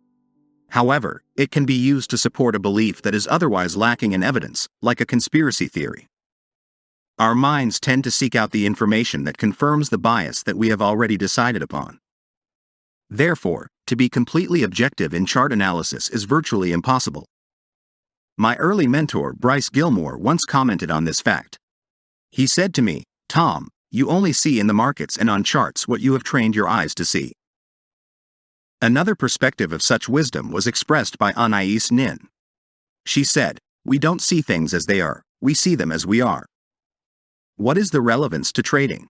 However, it can be used to support a belief that is otherwise lacking in evidence, like a conspiracy theory. Our minds tend to seek out the information that confirms the bias that we have already decided upon. Therefore, to be completely objective in chart analysis is virtually impossible. My early mentor Bryce Gilmore once commented on this fact. He said to me, "Tom, you only see in the markets and on charts what you have trained your eyes to see." Another perspective of such wisdom was expressed by Anais Nin. She said, "We don't see things as they are, we see them as we are." What is the relevance to trading?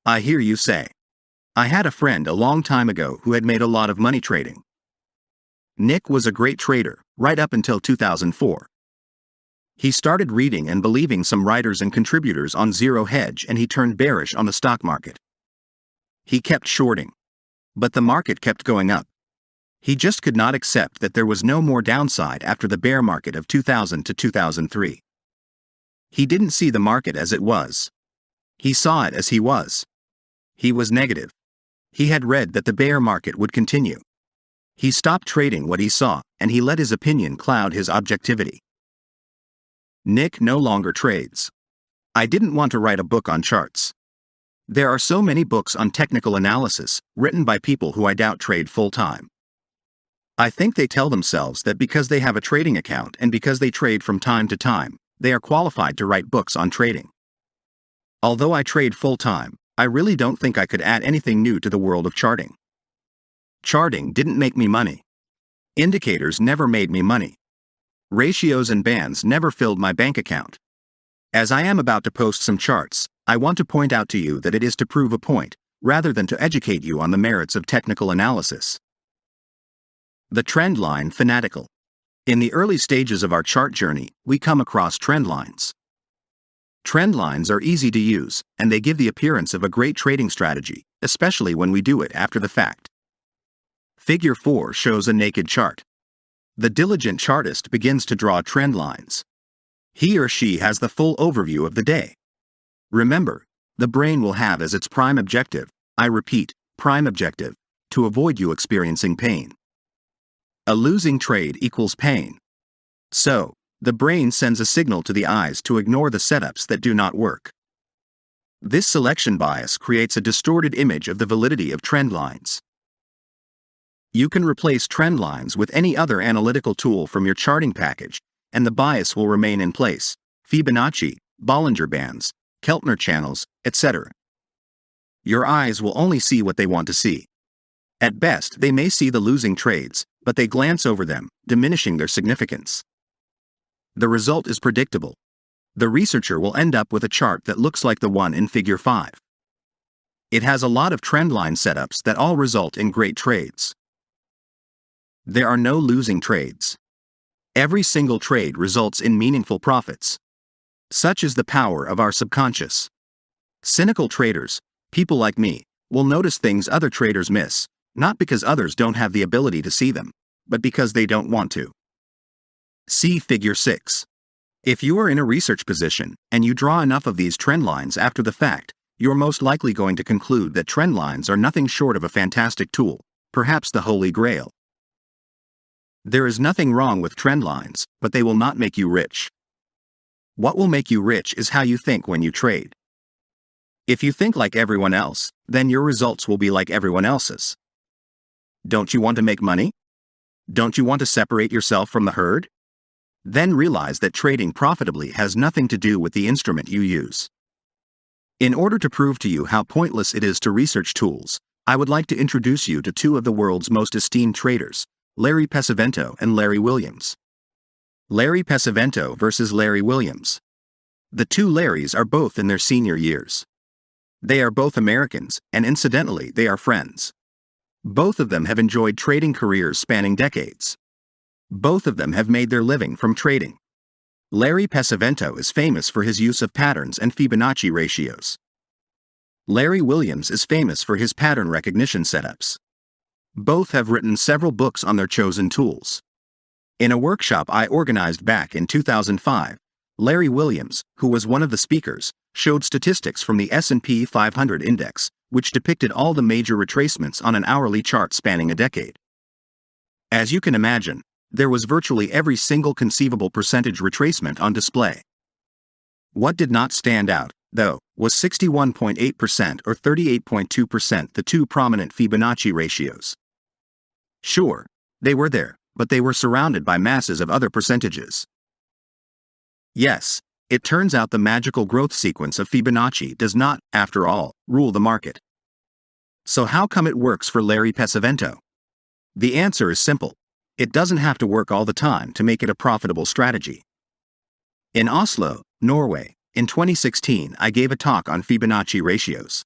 I hear you say. I had a friend a long time ago who had made a lot of money trading. Nick was a great trader, right up until 2004. He started reading and believing some writers and contributors on Zero Hedge and he turned bearish on the stock market. He kept shorting. But the market kept going up. He just could not accept that there was no more downside after the bear market of 2000 to 2003. He didn't see the market as it was. He saw it as he was. He was negative. He had read that the bear market would continue. He stopped trading what he saw, and he let his opinion cloud his objectivity. Nick no longer trades. I didn't want to write a book on charts. There are so many books on technical analysis, written by people who I doubt trade full-time. I think they tell themselves that because they have a trading account and because they trade from time to time, they are qualified to write books on trading. Although I trade full-time, I really don't think I could add anything new to the world of charting. Charting didn't make me money. Indicators never made me money. Ratios and bands never filled my bank account. As I am about to post some charts, I want to point out to you that it is to prove a point, rather than to educate you on the merits of technical analysis. The trend line fanatical. In the early stages of our chart journey, we come across trend lines. Trend lines are easy to use, and they give the appearance of a great trading strategy, especially when we do it after the fact. Figure 4 shows a naked chart. The diligent chartist begins to draw trend lines. He or she has the full overview of the day. Remember, the brain will have as its prime objective, I repeat, prime objective, to avoid you experiencing pain. A losing trade equals pain. So, the brain sends a signal to the eyes to ignore the setups that do not work. This selection bias creates a distorted image of the validity of trend lines. You can replace trend lines with any other analytical tool from your charting package, and the bias will remain in place: Fibonacci, Bollinger Bands, Keltner channels, etc. Your eyes will only see what they want to see. At best, they may see the losing trades, but they glance over them, diminishing their significance. The result is predictable. The researcher will end up with a chart that looks like the one in Figure 5. It has a lot of trendline setups that all result in great trades. There are no losing trades. Every single trade results in meaningful profits. Such is the power of our subconscious. Cynical traders, people like me, will notice things other traders miss, not because others don't have the ability to see them, but because they don't want to. See Figure 6. If you are in a research position, and you draw enough of these trend lines after the fact, you're most likely going to conclude that trend lines are nothing short of a fantastic tool, perhaps the Holy Grail. There is nothing wrong with trend lines, but they will not make you rich. What will make you rich is how you think when you trade. If you think like everyone else, then your results will be like everyone else's. Don't you want to make money? Don't you want to separate yourself from the herd? Then realize that trading profitably has nothing to do with the instrument you use. In order to prove to you how pointless it is to research tools, I would like to introduce you to two of the world's most esteemed traders, Larry Passavento and Larry Williams. Larry Passavento versus Larry Williams. The two Larrys are both in their senior years. They are both Americans, and incidentally, they are friends. Both of them have enjoyed trading careers spanning decades. Both of them have made their living from trading. Larry Passavento is famous for his use of patterns and Fibonacci ratios. Larry Williams is famous for his pattern recognition setups. Both have written several books on their chosen tools. In a workshop I organized back in 2005, Larry Williams, who was one of the speakers, showed statistics from the S&P 500 index, which depicted all the major retracements on an hourly chart spanning a decade. As you can imagine, there was virtually every single conceivable percentage retracement on display. What did not stand out, though, was 61.8% or 38.2%, the two prominent Fibonacci ratios. Sure, they were there, but they were surrounded by masses of other percentages. Yes, it turns out the magical growth sequence of Fibonacci does not, after all, rule the market. So how come it works for Larry Passavento? The answer is simple. It doesn't have to work all the time to make it a profitable strategy. In Oslo, Norway, in 2016, I gave a talk on Fibonacci ratios.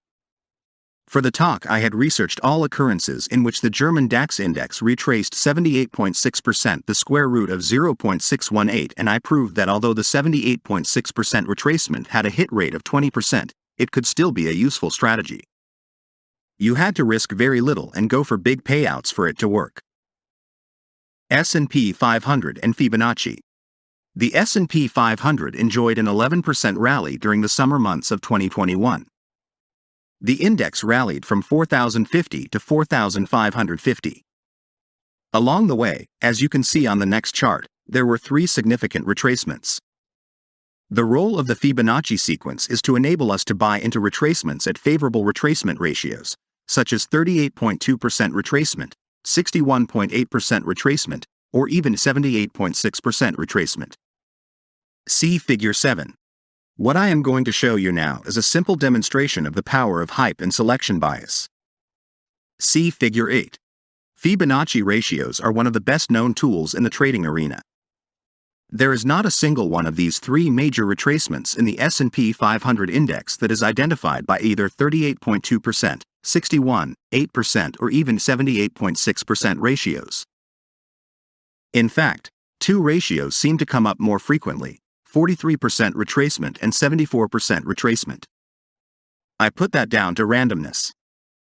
For the talk, I had researched all occurrences in which the German DAX index retraced 78.6%, the square root of 0.618, and I proved that although the 78.6% retracement had a hit rate of 20%, it could still be a useful strategy. You had to risk very little and go for big payouts for it to work. S&P 500 and Fibonacci. The S&P 500 enjoyed an 11% rally during the summer months of 2021. The index rallied from 4,050 to 4,550. Along the way, as you can see on the next chart, there were three significant retracements. The role of the Fibonacci sequence is to enable us to buy into retracements at favorable retracement ratios, such as 38.2% retracement, 61.8% retracement, or even 78.6% retracement. See Figure 7. What I am going to show you now is a simple demonstration of the power of hype and selection bias. See Figure 8. Fibonacci ratios are one of the best-known tools in the trading arena. There is not a single one of these three major retracements in the S&P 500 index that is identified by either 38.2%, 61.8%, or even 78.6% ratios. In fact, two ratios seem to come up more frequently: 43% retracement and 74% retracement. I put that down to randomness.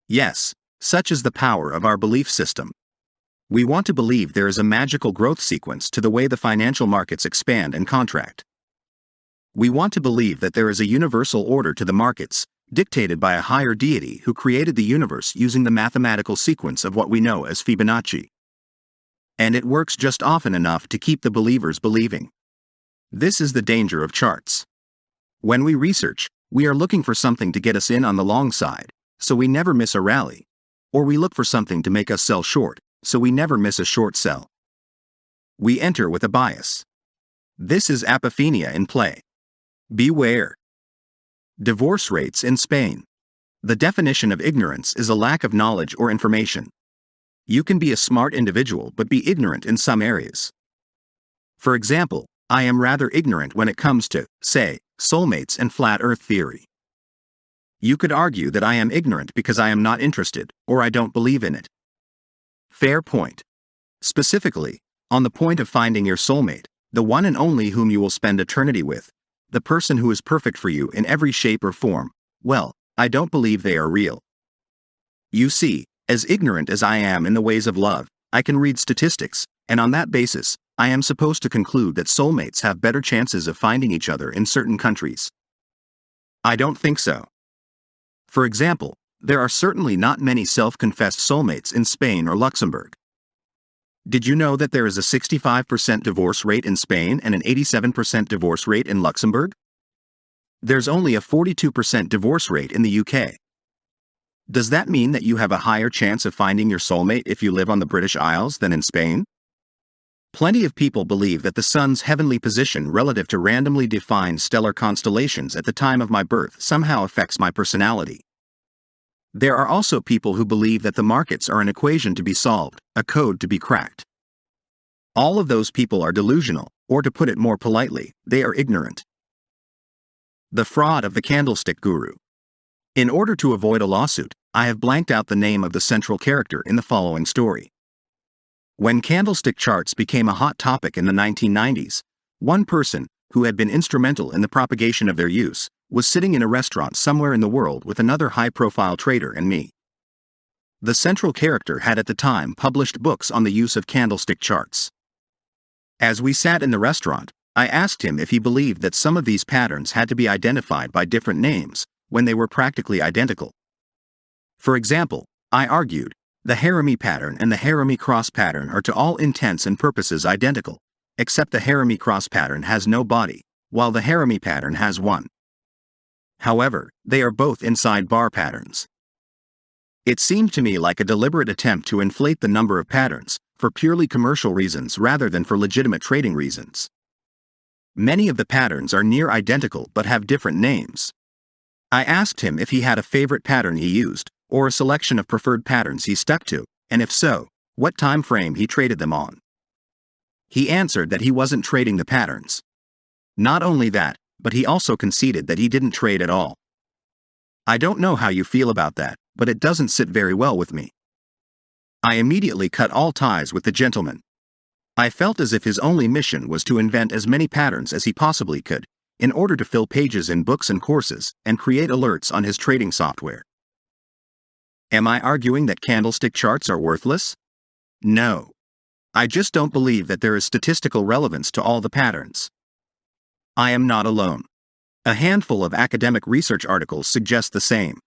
Yes, such is the power of our belief system. We want to believe there is a magical growth sequence to the way the financial markets expand and contract. We want to believe that there is a universal order to the markets, dictated by a higher deity who created the universe using the mathematical sequence of what we know as Fibonacci. And it works just often enough to keep the believers believing. This is the danger of charts. When we research, we are looking for something to get us in on the long side, so we never miss a rally. Or we look for something to make us sell short, so we never miss a short sell. We enter with a bias. This is apophenia in play. Beware. Divorce rates in Spain. The definition of ignorance is a lack of knowledge or information. You can be a smart individual but be ignorant in some areas. For example, I am rather ignorant when it comes to, say, soulmates and flat earth theory. You could argue that I am ignorant because I am not interested, or I don't believe in it. Fair point. Specifically, on the point of finding your soulmate, the one and only whom you will spend eternity with, the person who is perfect for you in every shape or form, well, I don't believe they are real. You see, as ignorant as I am in the ways of love, I can read statistics, and on that basis, I am supposed to conclude that soulmates have better chances of finding each other in certain countries. I don't think so. For example, there are certainly not many self-confessed soulmates in Spain or Luxembourg. Did you know that there is a 65% divorce rate in Spain and an 87% divorce rate in Luxembourg? There's only a 42% divorce rate in the UK. Does that mean that you have a higher chance of finding your soulmate if you live on the British Isles than in Spain? Plenty of people believe that the sun's heavenly position relative to randomly defined stellar constellations at the time of my birth somehow affects my personality. There are also people who believe that the markets are an equation to be solved, a code to be cracked. All of those people are delusional, or to put it more politely, they are ignorant. The fraud of the Candlestick Guru. In order to avoid a lawsuit, I have blanked out the name of the central character in the following story. When candlestick charts became a hot topic in the 1990s, one person, who had been instrumental in the propagation of their use, was sitting in a restaurant somewhere in the world with another high-profile trader and me. The central character had at the time published books on the use of candlestick charts. As we sat in the restaurant, I asked him if he believed that some of these patterns had to be identified by different names, when they were practically identical. For example, I argued, the harami pattern and the harami cross pattern are to all intents and purposes identical, except the harami cross pattern has no body, while the harami pattern has one. However, they are both inside bar patterns. It seemed to me like a deliberate attempt to inflate the number of patterns, for purely commercial reasons rather than for legitimate trading reasons. Many of the patterns are near identical but have different names. I asked him if he had a favorite pattern he used, or a selection of preferred patterns he stuck to, and if so, what time frame he traded them on. He answered that he wasn't trading the patterns. Not only that, but he also conceded that he didn't trade at all. I don't know how you feel about that, but it doesn't sit very well with me. I immediately cut all ties with the gentleman. I felt as if his only mission was to invent as many patterns as he possibly could, in order to fill pages in books and courses, and create alerts on his trading software. Am I arguing that candlestick charts are worthless? No. I just don't believe that there is statistical relevance to all the patterns. I am not alone. A handful of academic research articles suggest the same.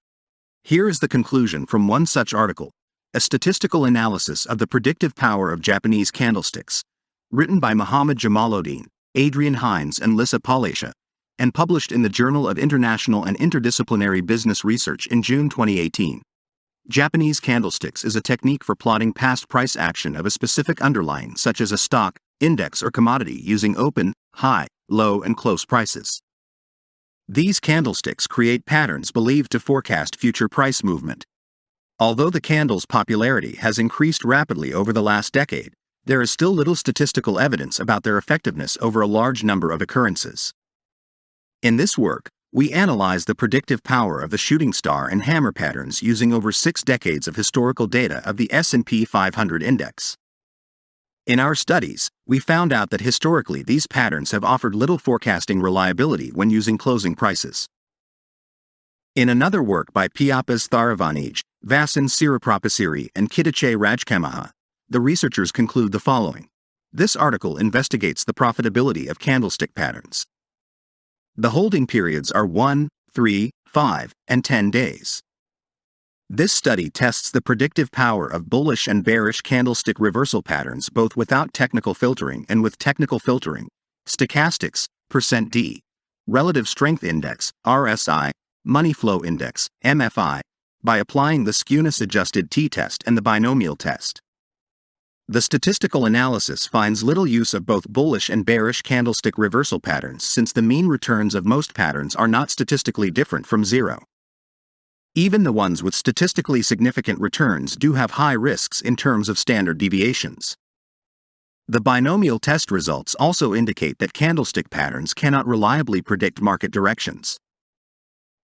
Here is the conclusion from one such article, a statistical analysis of the predictive power of Japanese candlesticks, written by Muhammad Jamaluddin, Adrian Hines and Lissa Palasha, and published in the Journal of International and Interdisciplinary Business Research in June 2018. Japanese candlesticks is a technique for plotting past price action of a specific underlying such as a stock, index or commodity using open, high, low and close prices. These candlesticks create patterns believed to forecast future price movement. Although the candle's popularity has increased rapidly over the last decade, there is still little statistical evidence about their effectiveness over a large number of occurrences. In this work, we analyze the predictive power of the shooting star and hammer patterns using over 6 decades of historical data of the S&P 500 index. In our studies, we found out that historically these patterns have offered little forecasting reliability when using closing prices. In another work by Piapas Tharavanij, Vasan Sirapropasiri, and Kitache Rajkamaha, the researchers conclude the following. This article investigates the profitability of candlestick patterns. The holding periods are 1, 3, 5, and 10 days. This study tests the predictive power of bullish and bearish candlestick reversal patterns both without technical filtering and with technical filtering, stochastics, %D, relative strength index, RSI, money flow index, MFI, by applying the skewness-adjusted t-test and the binomial test. The statistical analysis finds little use of both bullish and bearish candlestick reversal patterns since the mean returns of most patterns are not statistically different from zero. Even the ones with statistically significant returns do have high risks in terms of standard deviations. The binomial test results also indicate that candlestick patterns cannot reliably predict market directions.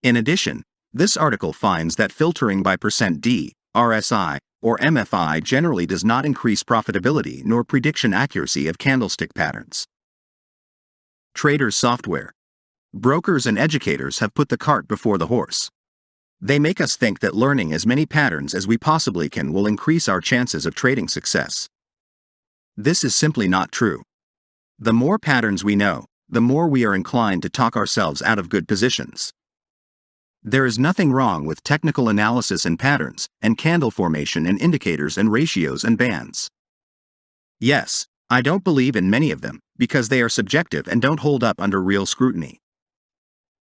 In addition, this article finds that filtering by %D, RSI, or MFI generally does not increase profitability nor prediction accuracy of candlestick patterns. Traders' software. Brokers and educators have put the cart before the horse. They make us think that learning as many patterns as we possibly can will increase our chances of trading success. This is simply not true. The more patterns we know, the more we are inclined to talk ourselves out of good positions. There is nothing wrong with technical analysis and patterns, and candle formation and indicators and ratios and bands. Yes, I don't believe in many of them, because they are subjective and don't hold up under real scrutiny.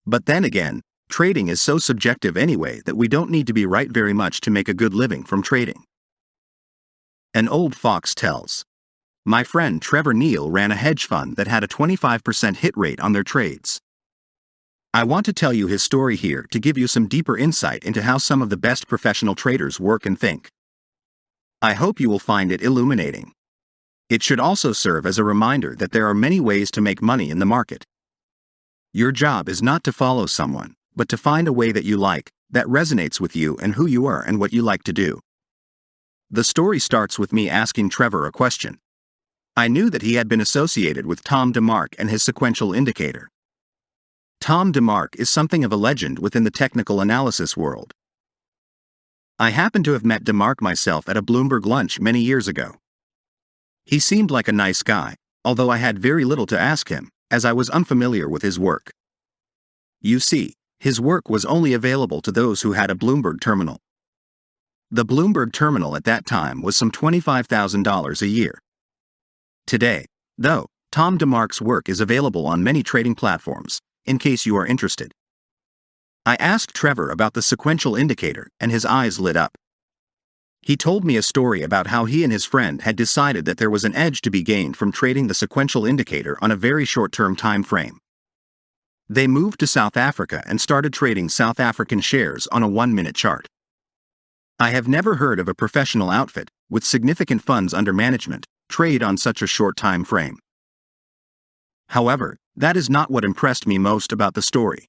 But then again, trading is so subjective anyway that we don't need to be right very much to make a good living from trading. An old fox tells. My friend Trevor Neal ran a hedge fund that had a 25% hit rate on their trades. I want to tell you his story here to give you some deeper insight into how some of the best professional traders work and think. I hope you will find it illuminating. It should also serve as a reminder that there are many ways to make money in the market. Your job is not to follow someone, but to find a way that you like, that resonates with you and who you are and what you like to do. The story starts with me asking Trevor a question. I knew that he had been associated with Tom DeMark and his sequential indicator. Tom DeMark is something of a legend within the technical analysis world. I happened to have met DeMark myself at a Bloomberg lunch many years ago. He seemed like a nice guy, although I had very little to ask him, as I was unfamiliar with his work. You see, his work was only available to those who had a Bloomberg terminal. The Bloomberg terminal at that time was some $25,000 a year. Today, though, Tom DeMark's work is available on many trading platforms, in case you are interested. I asked Trevor about the sequential indicator, and his eyes lit up. He told me a story about how he and his friend had decided that there was an edge to be gained from trading the sequential indicator on a very short-term time frame. They moved to South Africa and started trading South African shares on a 1-minute chart. I have never heard of a professional outfit, with significant funds under management, trade on such a short time frame. However, that is not what impressed me most about the story.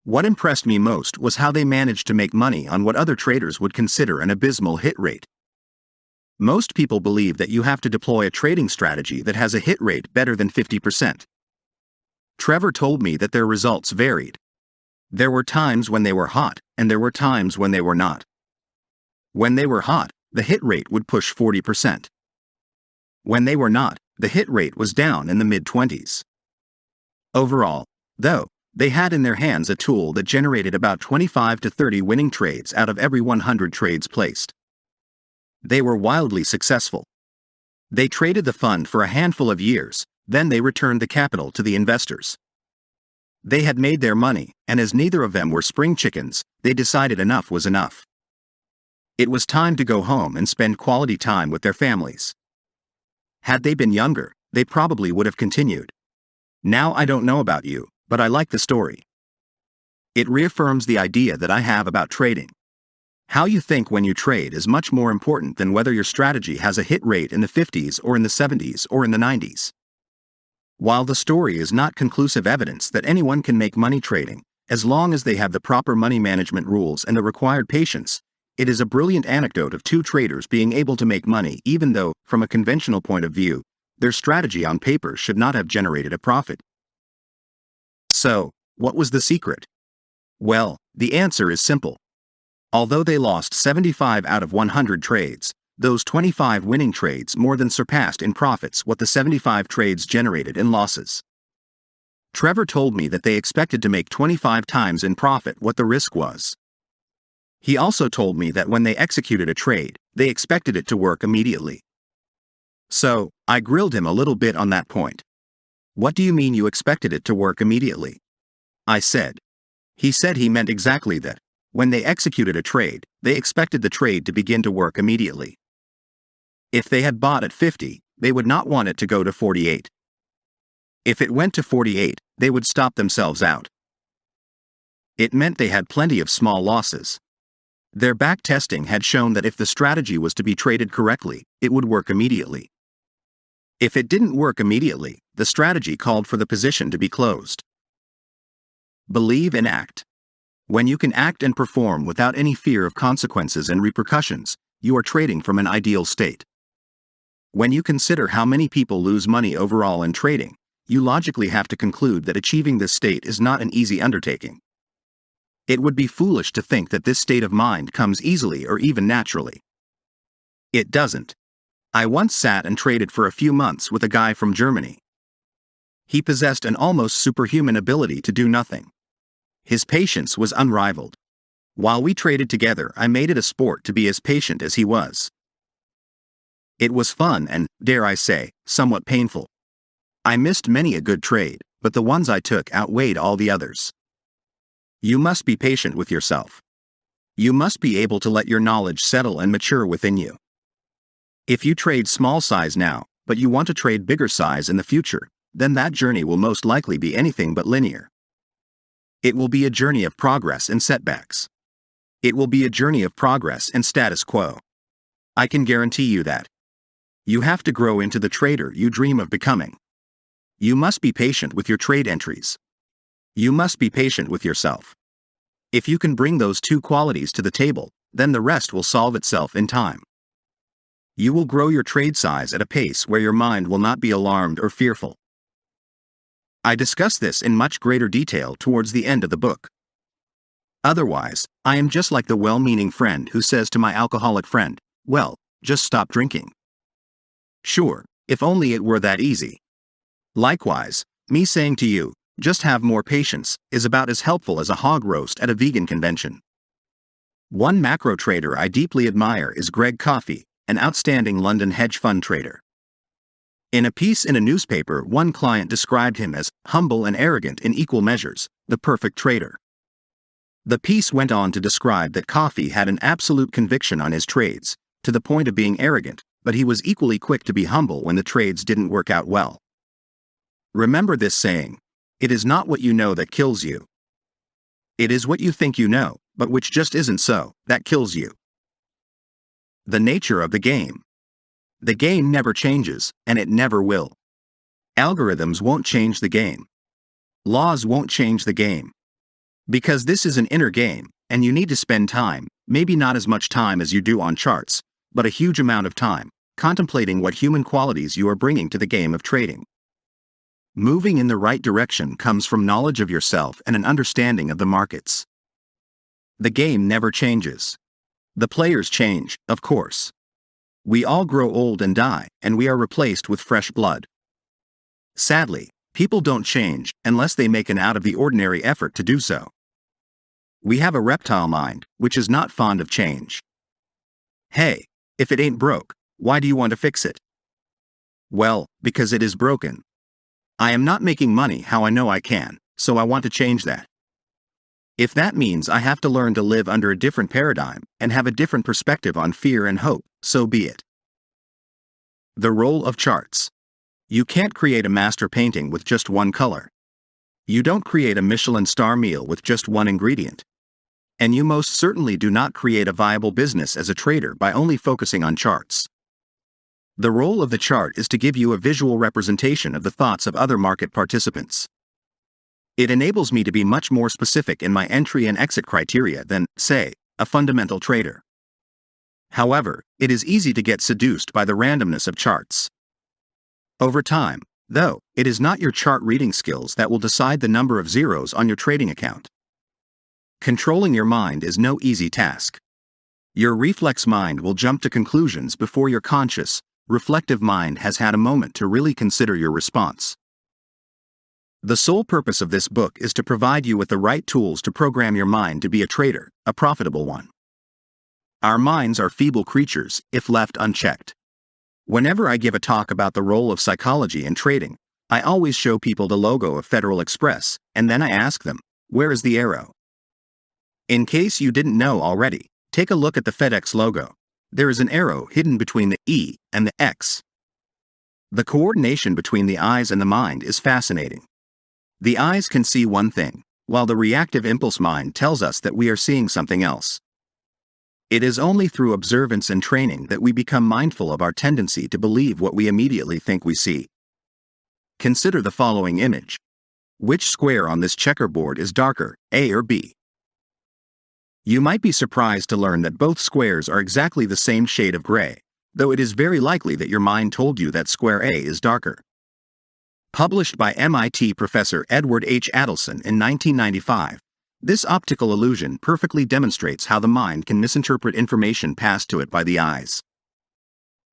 What impressed me most was how they managed to make money on what other traders would consider an abysmal hit rate. Most people believe that you have to deploy a trading strategy that has a hit rate better than 50%. Trevor told me that their results varied. There were times when they were hot, and there were times when they were not. When they were hot, the hit rate would push 40%. When they were not, the hit rate was down in the mid-20s. Overall, though, they had in their hands a tool that generated about 25 to 30 winning trades out of every 100 trades placed. They were wildly successful. They traded the fund for a handful of years, then they returned the capital to the investors. They had made their money, and as neither of them were spring chickens, they decided enough was enough. It was time to go home and spend quality time with their families. Had they been younger, they probably would have continued. Now I don't know about you, but I like the story. It reaffirms the idea that I have about trading. How you think when you trade is much more important than whether your strategy has a hit rate in the 50s or in the 70s or in the 90s. While the story is not conclusive evidence that anyone can make money trading, as long as they have the proper money management rules and the required patience, it is a brilliant anecdote of two traders being able to make money even though, from a conventional point of view, their strategy on paper should not have generated a profit. So, what was the secret? Well, the answer is simple. Although they lost 75 out of 100 trades, those 25 winning trades more than surpassed in profits what the 75 trades generated in losses. Trevor told me that they expected to make 25 times in profit what the risk was. He also told me that when they executed a trade, they expected it to work immediately. So, I grilled him a little bit on that point. What do you mean you expected it to work immediately? I said. He said he meant exactly that. When they executed a trade, they expected the trade to begin to work immediately. If they had bought at 50, they would not want it to go to 48. If it went to 48, they would stop themselves out. It meant they had plenty of small losses. Their back testing had shown that if the strategy was to be traded correctly, it would work immediately. If it didn't work immediately, the strategy called for the position to be closed. Believe and act. When you can act and perform without any fear of consequences and repercussions, you are trading from an ideal state. When you consider how many people lose money overall in trading, you logically have to conclude that achieving this state is not an easy undertaking. It would be foolish to think that this state of mind comes easily or even naturally. It doesn't. I once sat and traded for a few months with a guy from Germany. He possessed an almost superhuman ability to do nothing. His patience was unrivaled. While we traded together, I made it a sport to be as patient as he was. It was fun and, dare I say, somewhat painful. I missed many a good trade, but the ones I took outweighed all the others. You must be patient with yourself. You must be able to let your knowledge settle and mature within you. If you trade small size now, but you want to trade bigger size in the future, then that journey will most likely be anything but linear. It will be a journey of progress and setbacks. It will be a journey of progress and status quo. I can guarantee you that. You have to grow into the trader you dream of becoming. You must be patient with your trade entries. You must be patient with yourself. If you can bring those two qualities to the table, then the rest will solve itself in time. You will grow your trade size at a pace where your mind will not be alarmed or fearful. I discuss this in much greater detail towards the end of the book. Otherwise, I am just like the well-meaning friend who says to my alcoholic friend, "Well, just stop drinking." Sure, if only it were that easy. Likewise, me saying to you, "Just have more patience," is about as helpful as a hog roast at a vegan convention. One macro trader I deeply admire is Greg Coffey, an outstanding London hedge fund trader. In a piece in a newspaper, one client described him as humble and arrogant in equal measures, the perfect trader. The piece went on to describe that Coffey had an absolute conviction on his trades, to the point of being arrogant, but he was equally quick to be humble when the trades didn't work out well. Remember this saying: it is not what you know that kills you. It is what you think you know, but which just isn't so, that kills you. The nature of the game. The game never changes, and it never will. Algorithms won't change the game. Laws won't change the game. Because this is an inner game, and you need to spend time, maybe not as much time as you do on charts, but a huge amount of time, contemplating what human qualities you are bringing to the game of trading. Moving in the right direction comes from knowledge of yourself and an understanding of the markets. The game never changes. The players change, of course. We all grow old and die, and we are replaced with fresh blood. Sadly, people don't change unless they make an out-of-the-ordinary effort to do so. We have a reptile mind, which is not fond of change. Hey, if it ain't broke, why do you want to fix it? Well, because it is broken. I am not making money how I know I can, so I want to change that. If that means I have to learn to live under a different paradigm and have a different perspective on fear and hope, so be it. The role of charts. You can't create a master painting with just one color. You don't create a Michelin star meal with just one ingredient. And you most certainly do not create a viable business as a trader by only focusing on charts. The role of the chart is to give you a visual representation of the thoughts of other market participants. It enables me to be much more specific in my entry and exit criteria than, say, a fundamental trader. However, it is easy to get seduced by the randomness of charts. Over time, though, it is not your chart reading skills that will decide the number of zeros on your trading account. Controlling your mind is no easy task. Your reflex mind will jump to conclusions before your conscious, reflective mind has had a moment to really consider your response. The sole purpose of this book is to provide you with the right tools to program your mind to be a trader, a profitable one. Our minds are feeble creatures if left unchecked. Whenever I give a talk about the role of psychology in trading, I always show people the logo of Federal Express, and then I ask them, where is the arrow? In case you didn't know already, take a look at the FedEx logo. There is an arrow hidden between the E and the X. The coordination between the eyes and the mind is fascinating. The eyes can see one thing, while the reactive impulse mind tells us that we are seeing something else. It is only through observance and training that we become mindful of our tendency to believe what we immediately think we see. Consider the following image. Which square on this checkerboard is darker, A or B? You might be surprised to learn that both squares are exactly the same shade of gray, though it is very likely that your mind told you that square A is darker. Published by MIT professor Edward H. Adelson in 1995, this optical illusion perfectly demonstrates how the mind can misinterpret information passed to it by the eyes.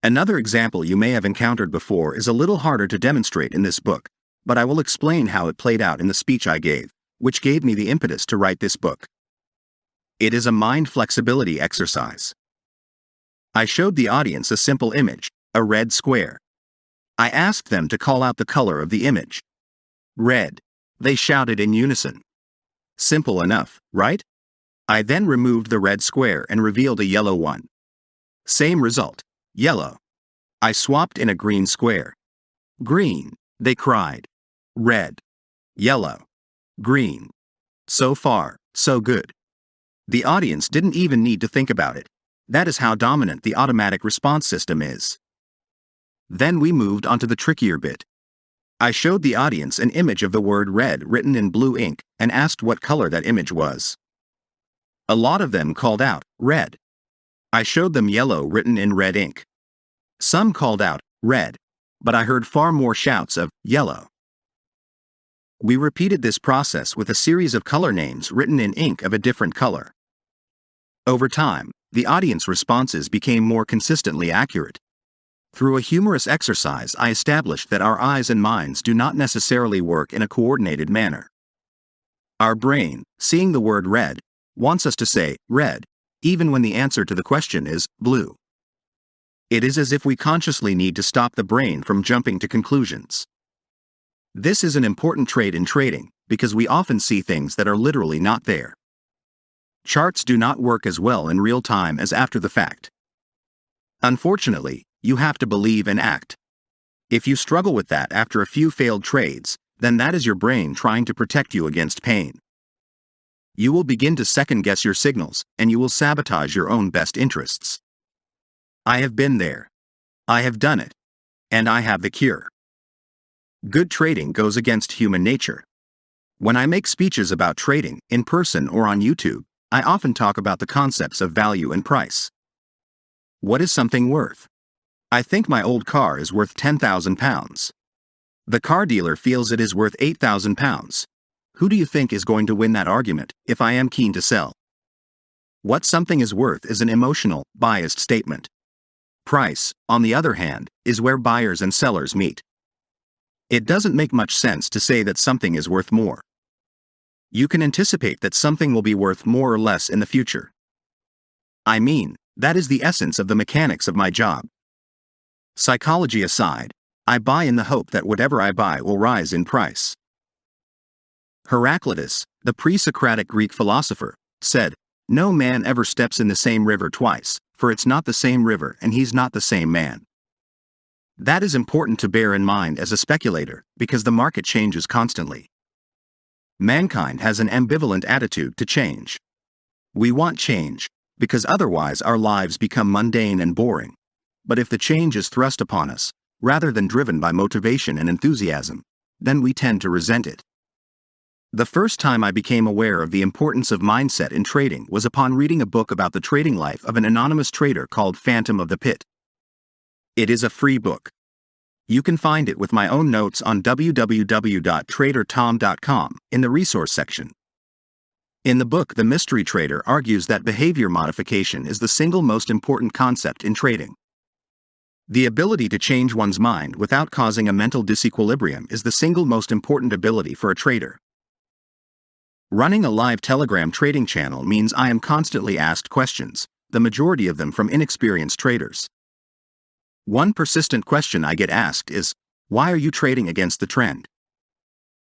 Another example you may have encountered before is a little harder to demonstrate in this book, but I will explain how it played out in the speech I gave, which gave me the impetus to write this book. It is a mind flexibility exercise. I showed the audience a simple image, a red square. I asked them to call out the color of the image. Red. They shouted in unison. Simple enough, right? I then removed the red square and revealed a yellow one. Same result, yellow. I swapped in a green square. Green, they cried. Red. Yellow. Green. So far, so good. The audience didn't even need to think about it. That is how dominant the automatic response system is. Then we moved on to the trickier bit. I showed the audience an image of the word red written in blue ink and asked what color that image was. A lot of them called out, red. I showed them yellow written in red ink. Some called out, red, but I heard far more shouts of, yellow. We repeated this process with a series of color names written in ink of a different color. Over time, the audience responses became more consistently accurate. Through a humorous exercise, I established that our eyes and minds do not necessarily work in a coordinated manner. Our brain, seeing the word red, wants us to say red, even when the answer to the question is blue. It is as if we consciously need to stop the brain from jumping to conclusions. This is an important trait in trading, because we often see things that are literally not there. Charts do not work as well in real time as after the fact. Unfortunately, you have to believe and act. If you struggle with that after a few failed trades, then that is your brain trying to protect you against pain. You will begin to second-guess your signals, and you will sabotage your own best interests. I have been there. I have done it. And I have the cure. Good trading goes against human nature. When I make speeches about trading, in person or on YouTube, I often talk about the concepts of value and price. What is something worth? I think my old car is worth £10,000. The car dealer feels it is worth £8,000. Who do you think is going to win that argument, if I am keen to sell? What something is worth is an emotional, biased statement. Price, on the other hand, is where buyers and sellers meet. It doesn't make much sense to say that something is worth more. You can anticipate that something will be worth more or less in the future. I mean, that is the essence of the mechanics of my job. Psychology aside, I buy in the hope that whatever I buy will rise in price. Heraclitus, the pre-Socratic Greek philosopher, said, "No man ever steps in the same river twice, for it's not the same river and he's not the same man." That is important to bear in mind as a speculator, because the market changes constantly. Mankind has an ambivalent attitude to change. We want change, because otherwise our lives become mundane and boring. But if the change is thrust upon us, rather than driven by motivation and enthusiasm, then we tend to resent it. The first time I became aware of the importance of mindset in trading was upon reading a book about the trading life of an anonymous trader called Phantom of the Pit. It is a free book. You can find it with my own notes on www.tradertom.com in the resource section. In the book, the mystery trader argues that behavior modification is the single most important concept in trading. The ability to change one's mind without causing a mental disequilibrium is the single most important ability for a trader. Running a live Telegram trading channel means I am constantly asked questions, the majority of them from inexperienced traders. One persistent question I get asked is, why are you trading against the trend?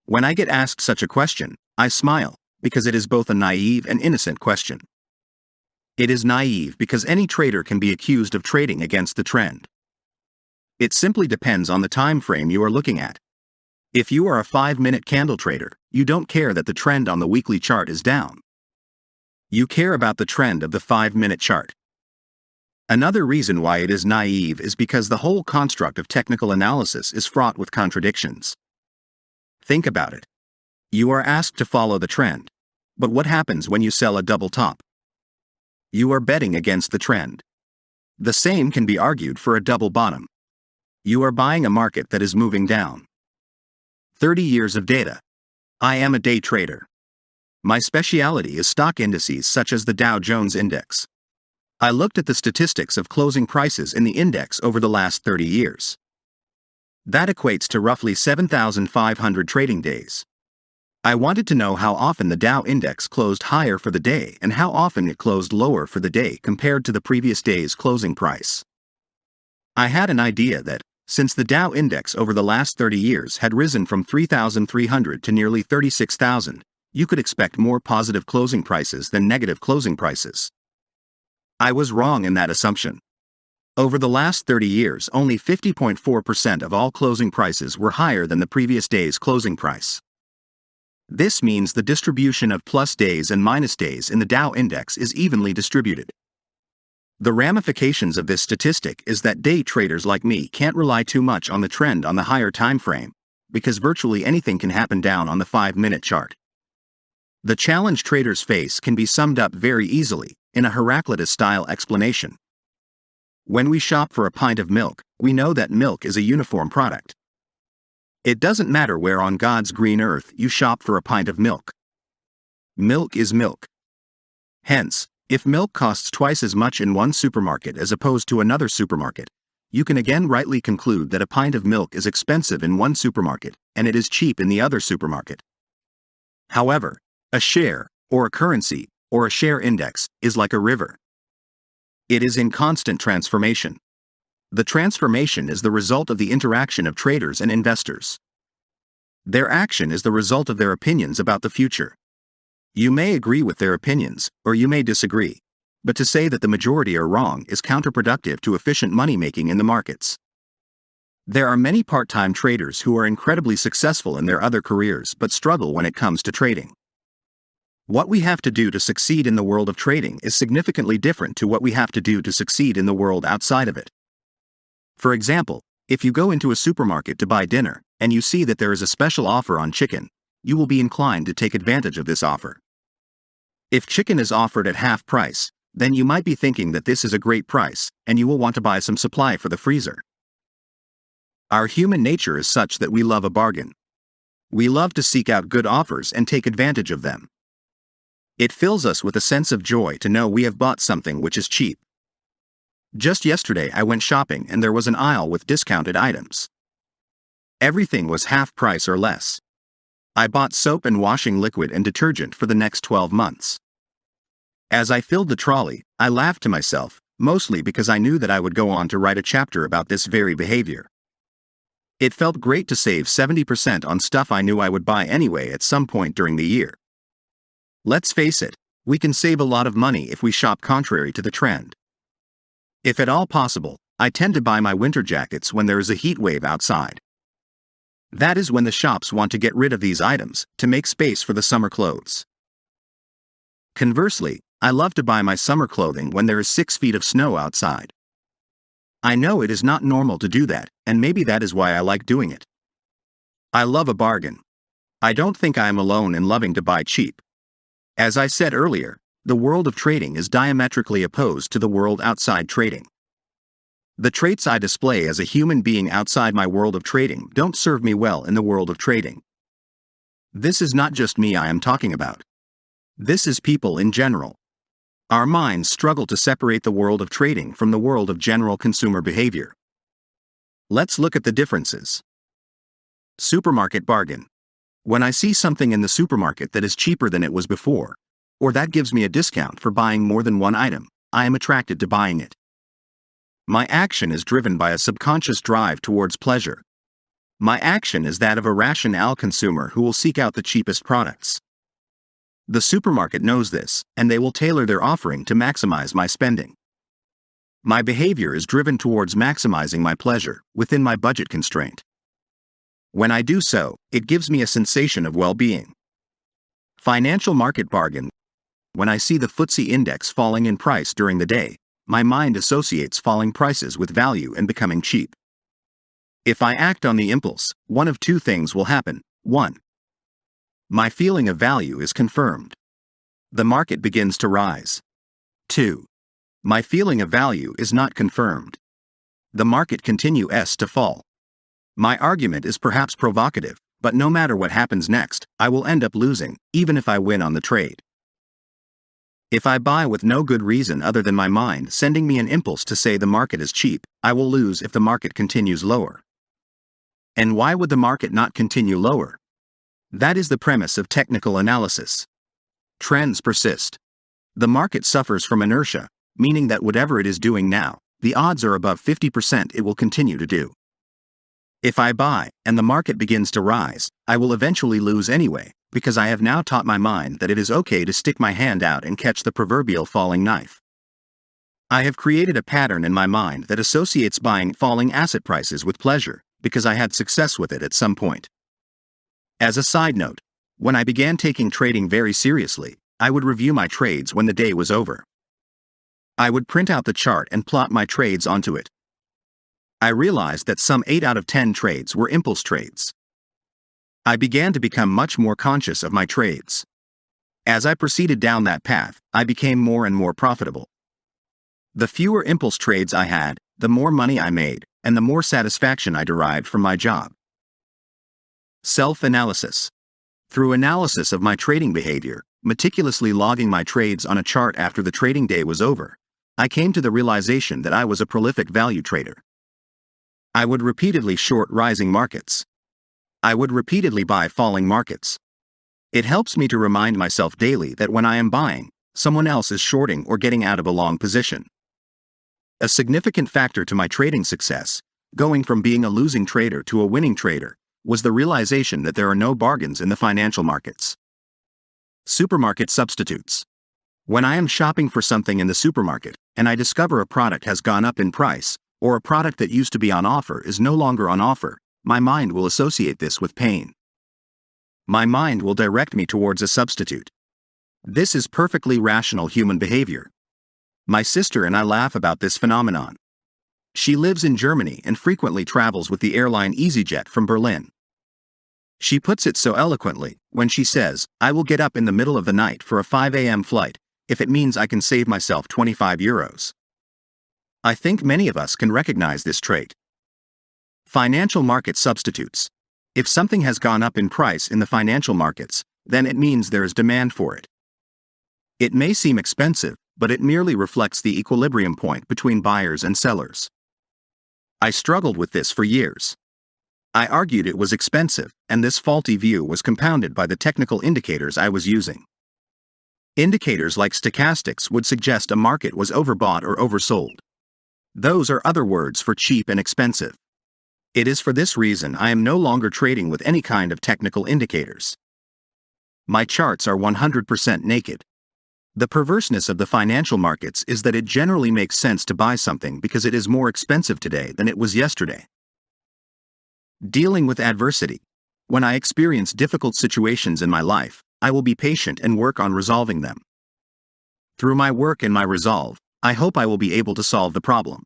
When I get asked such a question, I smile, because it is both a naive and innocent question. It is naive because any trader can be accused of trading against the trend. It simply depends on the time frame you are looking at. If you are a 5-minute candle trader, you don't care that the trend on the weekly chart is down. You care about the trend of the 5-minute chart. Another reason why it is naive is because the whole construct of technical analysis is fraught with contradictions. Think about it. You are asked to follow the trend. But what happens when you sell a double top? You are betting against the trend. The same can be argued for a double bottom. You are buying a market that is moving down. 30 years of data. I am a day trader. My specialty is stock indices such as the Dow Jones Index. I looked at the statistics of closing prices in the index over the last 30 years. That equates to roughly 7,500 trading days. I wanted to know how often the Dow Index closed higher for the day and how often it closed lower for the day compared to the previous day's closing price. I had an idea that, since the Dow Index over the last 30 years had risen from 3,300 to nearly 36,000, you could expect more positive closing prices than negative closing prices. I was wrong in that assumption. Over the last 30 years, only 50.4% of all closing prices were higher than the previous day's closing price. This means the distribution of plus days and minus days in the Dow Index is evenly distributed. The ramifications of this statistic is that day traders like me can't rely too much on the trend on the higher time frame, because virtually anything can happen down on the 5-minute chart. The challenge traders face can be summed up very easily in a Heraclitus-style explanation. When we shop for a pint of milk, we know that milk is a uniform product. It doesn't matter where on God's green earth you shop for a pint of milk. Milk is milk. Hence, if milk costs twice as much in one supermarket as opposed to another supermarket, you can again rightly conclude that a pint of milk is expensive in one supermarket and it is cheap in the other supermarket. However, a share, or a currency, or a share index, is like a river. It is in constant transformation. The transformation is the result of the interaction of traders and investors. Their action is the result of their opinions about the future. You may agree with their opinions, or you may disagree, but to say that the majority are wrong is counterproductive to efficient money-making in the markets. There are many part-time traders who are incredibly successful in their other careers but struggle when it comes to trading. What we have to do to succeed in the world of trading is significantly different to what we have to do to succeed in the world outside of it. For example, if you go into a supermarket to buy dinner, and you see that there is a special offer on chicken, you will be inclined to take advantage of this offer. If chicken is offered at half price, then you might be thinking that this is a great price, and you will want to buy some supply for the freezer. Our human nature is such that we love a bargain. We love to seek out good offers and take advantage of them. It fills us with a sense of joy to know we have bought something which is cheap. Just yesterday I went shopping and there was an aisle with discounted items. Everything was half price or less. I bought soap and washing liquid and detergent for the next 12 months. As I filled the trolley, I laughed to myself, mostly because I knew that I would go on to write a chapter about this very behavior. It felt great to save 70% on stuff I knew I would buy anyway at some point during the year. Let's face it, we can save a lot of money if we shop contrary to the trend. If at all possible, I tend to buy my winter jackets when there is a heat wave outside. That is when the shops want to get rid of these items to make space for the summer clothes. Conversely, I love to buy my summer clothing when there is 6 feet of snow outside. I know it is not normal to do that, and maybe that is why I like doing it. I love a bargain. I don't think I am alone in loving to buy cheap. As I said earlier, the world of trading is diametrically opposed to the world outside trading. The traits I display as a human being outside my world of trading don't serve me well in the world of trading. This is not just me I am talking about. This is people in general. Our minds struggle to separate the world of trading from the world of general consumer behavior. Let's look at the differences. Supermarket bargain. When I see something in the supermarket that is cheaper than it was before, or that gives me a discount for buying more than one item, I am attracted to buying it. My action is driven by a subconscious drive towards pleasure. My action is that of a rational consumer who will seek out the cheapest products. The supermarket knows this, and they will tailor their offering to maximize my spending. My behavior is driven towards maximizing my pleasure within my budget constraint. When I do so, it gives me a sensation of well-being. Financial market bargain. When I see the FTSE index falling in price during the day, my mind associates falling prices with value and becoming cheap. If I act on the impulse, one of two things will happen. 1. My feeling of value is confirmed. The market begins to rise. 2. My feeling of value is not confirmed. The market continues to fall. My argument is perhaps provocative, but no matter what happens next, I will end up losing, even if I win on the trade. If I buy with no good reason other than my mind sending me an impulse to say the market is cheap, I will lose if the market continues lower. And why would the market not continue lower? That is the premise of technical analysis. Trends persist. The market suffers from inertia, meaning that whatever it is doing now, the odds are above 50% it will continue to do. If I buy, and the market begins to rise, I will eventually lose anyway, because I have now taught my mind that it is okay to stick my hand out and catch the proverbial falling knife. I have created a pattern in my mind that associates buying falling asset prices with pleasure, because I had success with it at some point. As a side note, when I began taking trading very seriously, I would review my trades when the day was over. I would print out the chart and plot my trades onto it. I realized that some 8 out of 10 trades were impulse trades. I began to become much more conscious of my trades. As I proceeded down that path, I became more and more profitable. The fewer impulse trades I had, the more money I made, and the more satisfaction I derived from my job. Self-analysis. Through analysis of my trading behavior, meticulously logging my trades on a chart after the trading day was over, I came to the realization that I was a prolific value trader. I would repeatedly short rising markets. I would repeatedly buy falling markets. It helps me to remind myself daily that when I am buying, someone else is shorting or getting out of a long position. A significant factor to my trading success, going from being a losing trader to a winning trader, was the realization that there are no bargains in the financial markets. Supermarket substitutes. When I am shopping for something in the supermarket, and I discover a product has gone up in price, or a product that used to be on offer is no longer on offer, my mind will associate this with pain. My mind will direct me towards a substitute. This is perfectly rational human behavior. My sister and I laugh about this phenomenon. She lives in Germany and frequently travels with the airline EasyJet from Berlin. She puts it so eloquently when she says, "I will get up in the middle of the night for a 5 a.m. flight, if it means I can save myself 25 euros. I think many of us can recognize this trait. Financial market substitutes. If something has gone up in price in the financial markets, then it means there is demand for it. It may seem expensive, but it merely reflects the equilibrium point between buyers and sellers. I struggled with this for years. I argued it was expensive, and this faulty view was compounded by the technical indicators I was using. Indicators like stochastics would suggest a market was overbought or oversold. Those are other words for cheap and expensive. It is for this reason I am no longer trading with any kind of technical indicators. My charts are 100% naked. The perverseness of the financial markets is that it generally makes sense to buy something because it is more expensive today than it was yesterday. Dealing with adversity. When I experience difficult situations in my life, I will be patient and work on resolving them. Through my work and my resolve, I hope I will be able to solve the problem.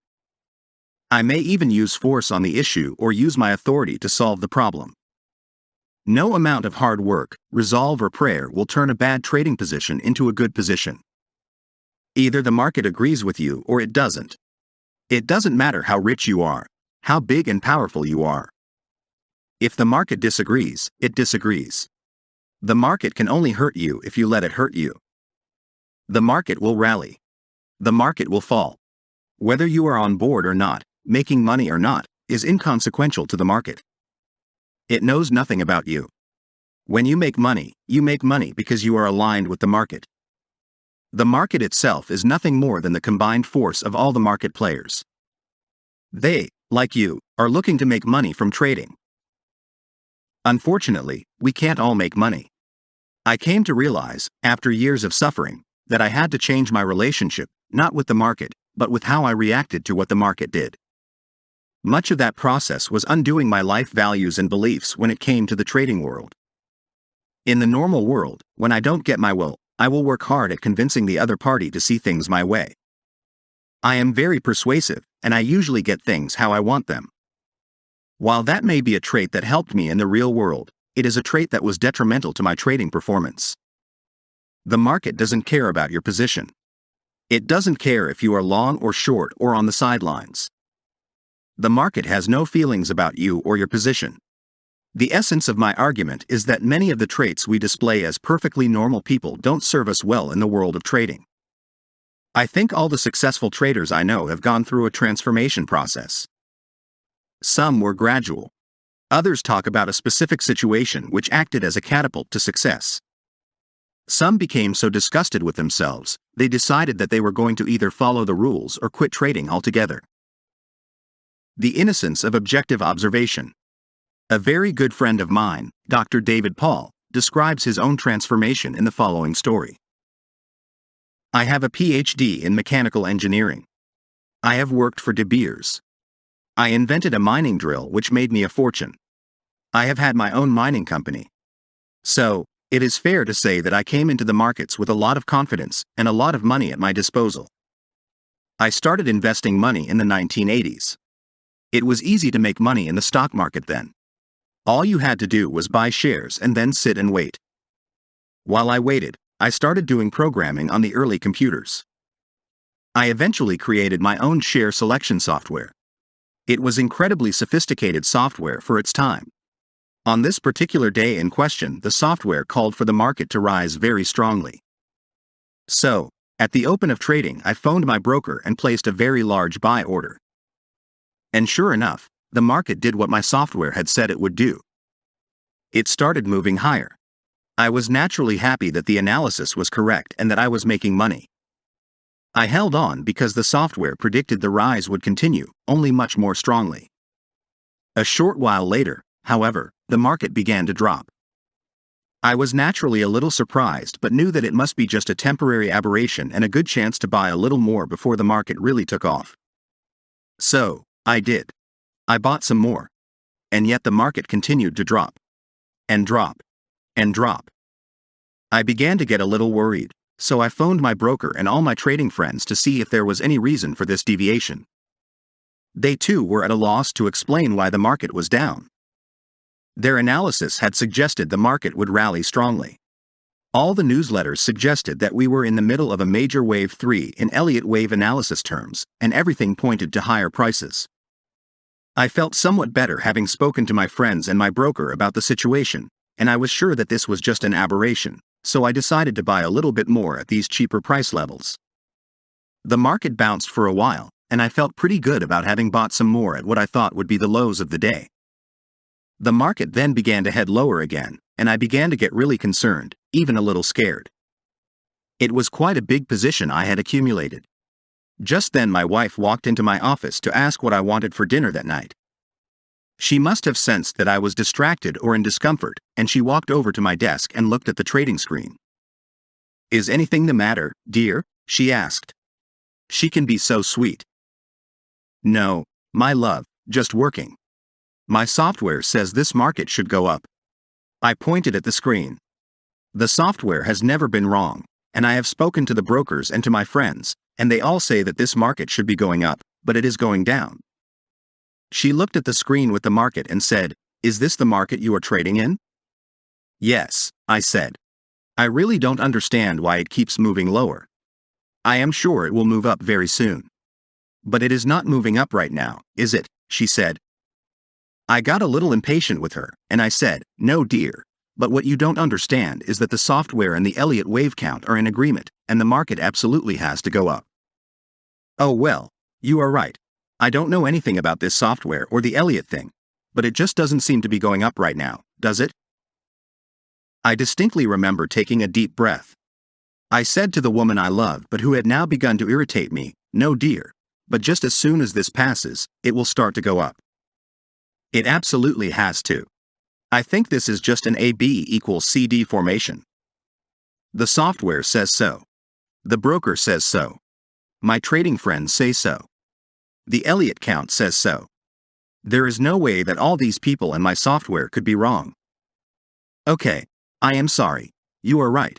I may even use force on the issue or use my authority to solve the problem. No amount of hard work, resolve or prayer will turn a bad trading position into a good position. Either the market agrees with you or it doesn't. It doesn't matter how rich you are, how big and powerful you are. If the market disagrees, it disagrees. The market can only hurt you if you let it hurt you. The market will rally. The market will fall. Whether you are on board or not, making money or not, is inconsequential to the market. It knows nothing about you. When you make money because you are aligned with the market. The market itself is nothing more than the combined force of all the market players. They, like you, are looking to make money from trading. Unfortunately, we can't all make money. I came to realize, after years of suffering, that I had to change my relationship, not with the market, but with how I reacted to what the market did. Much of that process was undoing my life values and beliefs when it came to the trading world. In the normal world, when I don't get my will, I will work hard at convincing the other party to see things my way. I am very persuasive, and I usually get things how I want them. While that may be a trait that helped me in the real world, it is a trait that was detrimental to my trading performance. The market doesn't care about your position. It doesn't care if you are long or short or on the sidelines. The market has no feelings about you or your position. The essence of my argument is that many of the traits we display as perfectly normal people don't serve us well in the world of trading. I think all the successful traders I know have gone through a transformation process. Some were gradual. Others talk about a specific situation which acted as a catapult to success. Some became so disgusted with themselves, they decided that they were going to either follow the rules or quit trading altogether. The innocence of objective observation. A very good friend of mine, Dr. David Paul, describes his own transformation in the following story. I have a PhD in mechanical engineering. I have worked for De Beers. I invented a mining drill which made me a fortune. I have had my own mining company. So, it is fair to say that I came into the markets with a lot of confidence and a lot of money at my disposal. I started investing money in the 1980s. It was easy to make money in the stock market then. All you had to do was buy shares and then sit and wait. While I waited, I started doing programming on the early computers. I eventually created my own share selection software. It was incredibly sophisticated software for its time. On this particular day in question, the software called for the market to rise very strongly. So, at the open of trading, I phoned my broker and placed a very large buy order. And sure enough, the market did what my software had said it would do. It started moving higher. I was naturally happy that the analysis was correct and that I was making money. I held on because the software predicted the rise would continue, only much more strongly. A short while later, however, the market began to drop. I was naturally a little surprised but knew that it must be just a temporary aberration and a good chance to buy a little more before the market really took off. So, I did. I bought some more. And yet the market continued to drop. And drop. And drop. I began to get a little worried. So I phoned my broker and all my trading friends to see if there was any reason for this deviation. They too were at a loss to explain why the market was down. Their analysis had suggested the market would rally strongly. All the newsletters suggested that we were in the middle of a major wave 3 in Elliott wave analysis terms, and everything pointed to higher prices. I felt somewhat better having spoken to my friends and my broker about the situation, and I was sure that this was just an aberration. So I decided to buy a little bit more at these cheaper price levels. The market bounced for a while, and I felt pretty good about having bought some more at what I thought would be the lows of the day. The market then began to head lower again, and I began to get really concerned, even a little scared. It was quite a big position I had accumulated. Just then my wife walked into my office to ask what I wanted for dinner that night. She must have sensed that I was distracted or in discomfort, and she walked over to my desk and looked at the trading screen. "Is anything the matter, dear?" she asked. She can be so sweet. "No, my love, just working." My software says this market should go up. I pointed at the screen. The software has never been wrong, and I have spoken to the brokers and to my friends, and they all say that this market should be going up, but it is going down. She looked at the screen with the market and said, "Is this the market you are trading in?" "Yes," I said. "I really don't understand why it keeps moving lower. I am sure it will move up very soon." "But it is not moving up right now, is it?" she said. I got a little impatient with her, and I said, "No, dear, but what you don't understand is that the software and the Elliott wave count are in agreement, and the market absolutely has to go up." "Oh well, you are right. I don't know anything about this software or the Elliott thing, but it just doesn't seem to be going up right now, does it?" I distinctly remember taking a deep breath. I said to the woman I loved but who had now begun to irritate me, "No, dear, but just as soon as this passes, it will start to go up. It absolutely has to. I think this is just an AB equals CD formation. The software says so. The broker says so. My trading friends say so. The Elliott count says so. There is no way that all these people and my software could be wrong. Okay, I am sorry. You are right.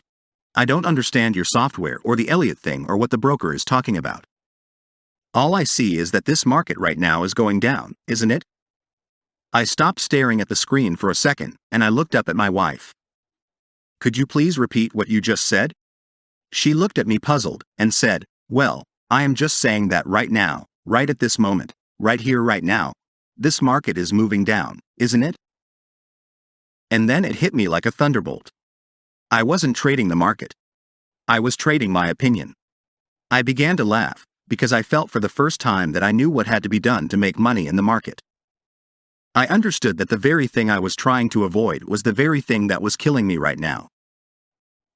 I don't understand your software or the Elliott thing or what the broker is talking about. All I see is that this market right now is going down, isn't it?" I stopped staring at the screen for a second, and I looked up at my wife. "Could you please repeat what you just said?" She looked at me puzzled, and said, "Well, I am just saying that right now, right at this moment, right here right now, this market is moving down, isn't it?" And then it hit me like a thunderbolt. I wasn't trading the market. I was trading my opinion. I began to laugh, because I felt for the first time that I knew what had to be done to make money in the market. I understood that the very thing I was trying to avoid was the very thing that was killing me right now.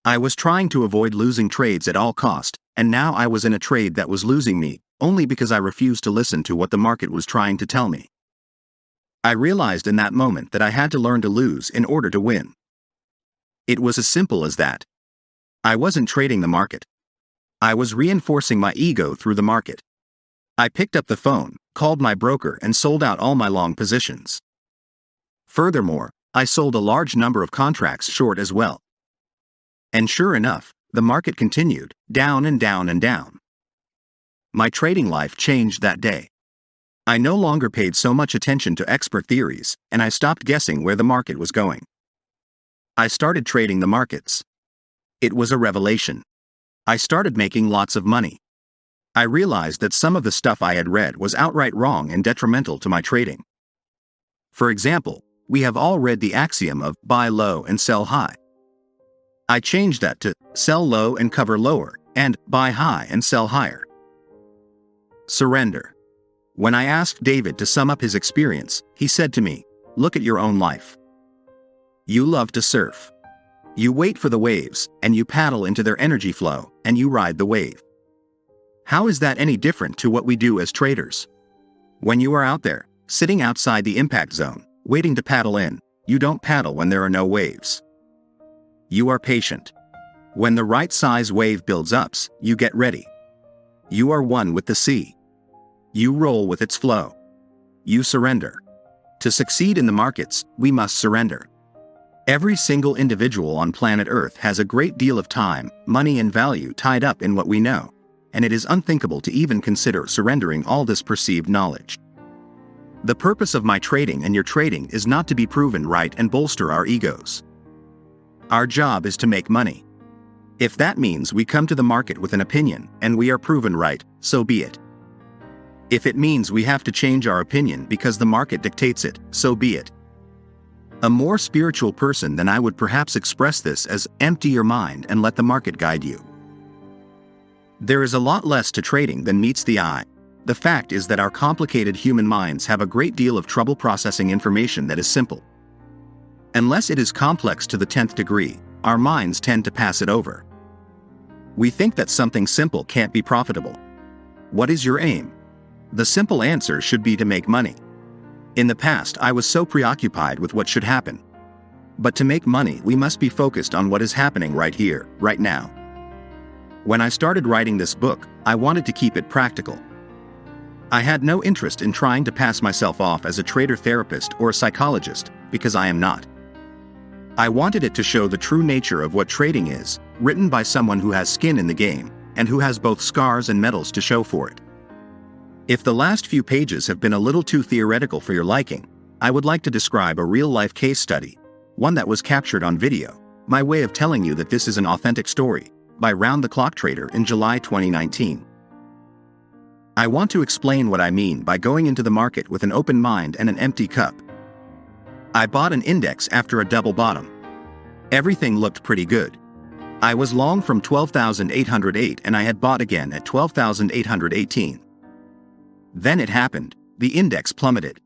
I was trying to avoid losing trades at all cost, and now I was in a trade that was losing me, only because I refused to listen to what the market was trying to tell me. I realized in that moment that I had to learn to lose in order to win. It was as simple as that. I wasn't trading the market. I was reinforcing my ego through the market. I picked up the phone, called my broker and sold out all my long positions. Furthermore, I sold a large number of contracts short as well. And sure enough, the market continued, down and down and down. My trading life changed that day. I no longer paid so much attention to expert theories, and I stopped guessing where the market was going. I started trading the markets. It was a revelation. I started making lots of money. I realized that some of the stuff I had read was outright wrong and detrimental to my trading. For example, we have all read the axiom of buy low and sell high. I changed that to sell low and cover lower, and buy high and sell higher. Surrender. When I asked David to sum up his experience, he said to me, "Look at your own life. You love to surf. You wait for the waves, and you paddle into their energy flow, and you ride the wave. How is that any different to what we do as traders? When you are out there, sitting outside the impact zone, waiting to paddle in, you don't paddle when there are no waves. You are patient. When the right size wave builds up, you get ready. You are one with the sea. You roll with its flow. You surrender. To succeed in the markets, we must surrender. Every single individual on planet Earth has a great deal of time, money and value tied up in what we know, and it is unthinkable to even consider surrendering all this perceived knowledge. The purpose of my trading and your trading is not to be proven right and bolster our egos. Our job is to make money. If that means we come to the market with an opinion and we are proven right, so be it. If it means we have to change our opinion because the market dictates it, so be it. A more spiritual person than I would perhaps express this as empty your mind and let the market guide you. There is a lot less to trading than meets the eye. The fact is that our complicated human minds have a great deal of trouble processing information that is simple. Unless it is complex to the 10th degree, our minds tend to pass it over. We think that something simple can't be profitable. What is your aim? The simple answer should be to make money. In the past, I was so preoccupied with what should happen. But to make money, we must be focused on what is happening right here, right now. When I started writing this book, I wanted to keep it practical. I had no interest in trying to pass myself off as a trader therapist or a psychologist, because I am not. I wanted it to show the true nature of what trading is, written by someone who has skin in the game, and who has both scars and medals to show for it. If the last few pages have been a little too theoretical for your liking, I would like to describe a real-life case study, one that was captured on video, my way of telling you that this is an authentic story, by Round the Clock Trader in July 2019. I want to explain what I mean by going into the market with an open mind and an empty cup. I bought an index after a double bottom. Everything looked pretty good. I was long from 12,808 and I had bought again at 12,818. Then it happened, the index plummeted.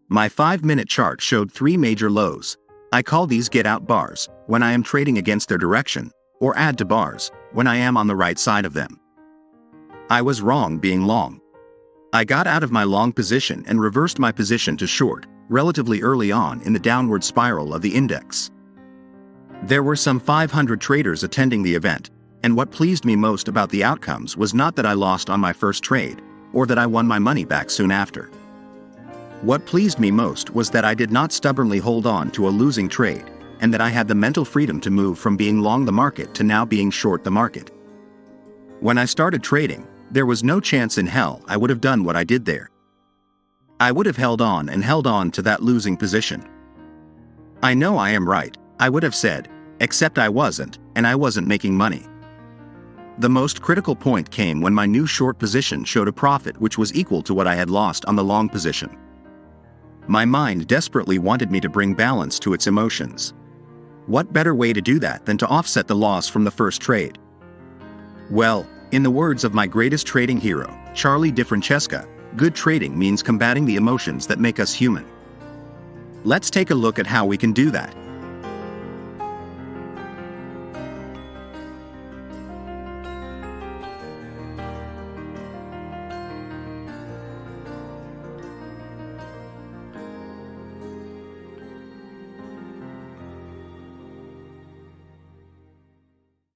My 5-minute chart showed 3 major lows. I call these get-out bars, when I am trading against their direction, or add to bars, when I am on the right side of them. I was wrong being long. I got out of my long position and reversed my position to short, relatively early on in the downward spiral of the index. There were some 500 traders attending the event, and what pleased me most about the outcomes was not that I lost on my first trade, or that I won my money back soon after. What pleased me most was that I did not stubbornly hold on to a losing trade, and that I had the mental freedom to move from being long the market to now being short the market. When I started trading, there was no chance in hell I would have done what I did there. I would have held on to that losing position. I know I am right, I would have said, except I wasn't, and I wasn't making money. The most critical point came when my new short position showed a profit which was equal to what I had lost on the long position. My mind desperately wanted me to bring balance to its emotions. What better way to do that than to offset the loss from the first trade? Well, in the words of my greatest trading hero, Charlie DeFrancesca, good trading means combating the emotions that make us human. Let's take a look at how we can do that.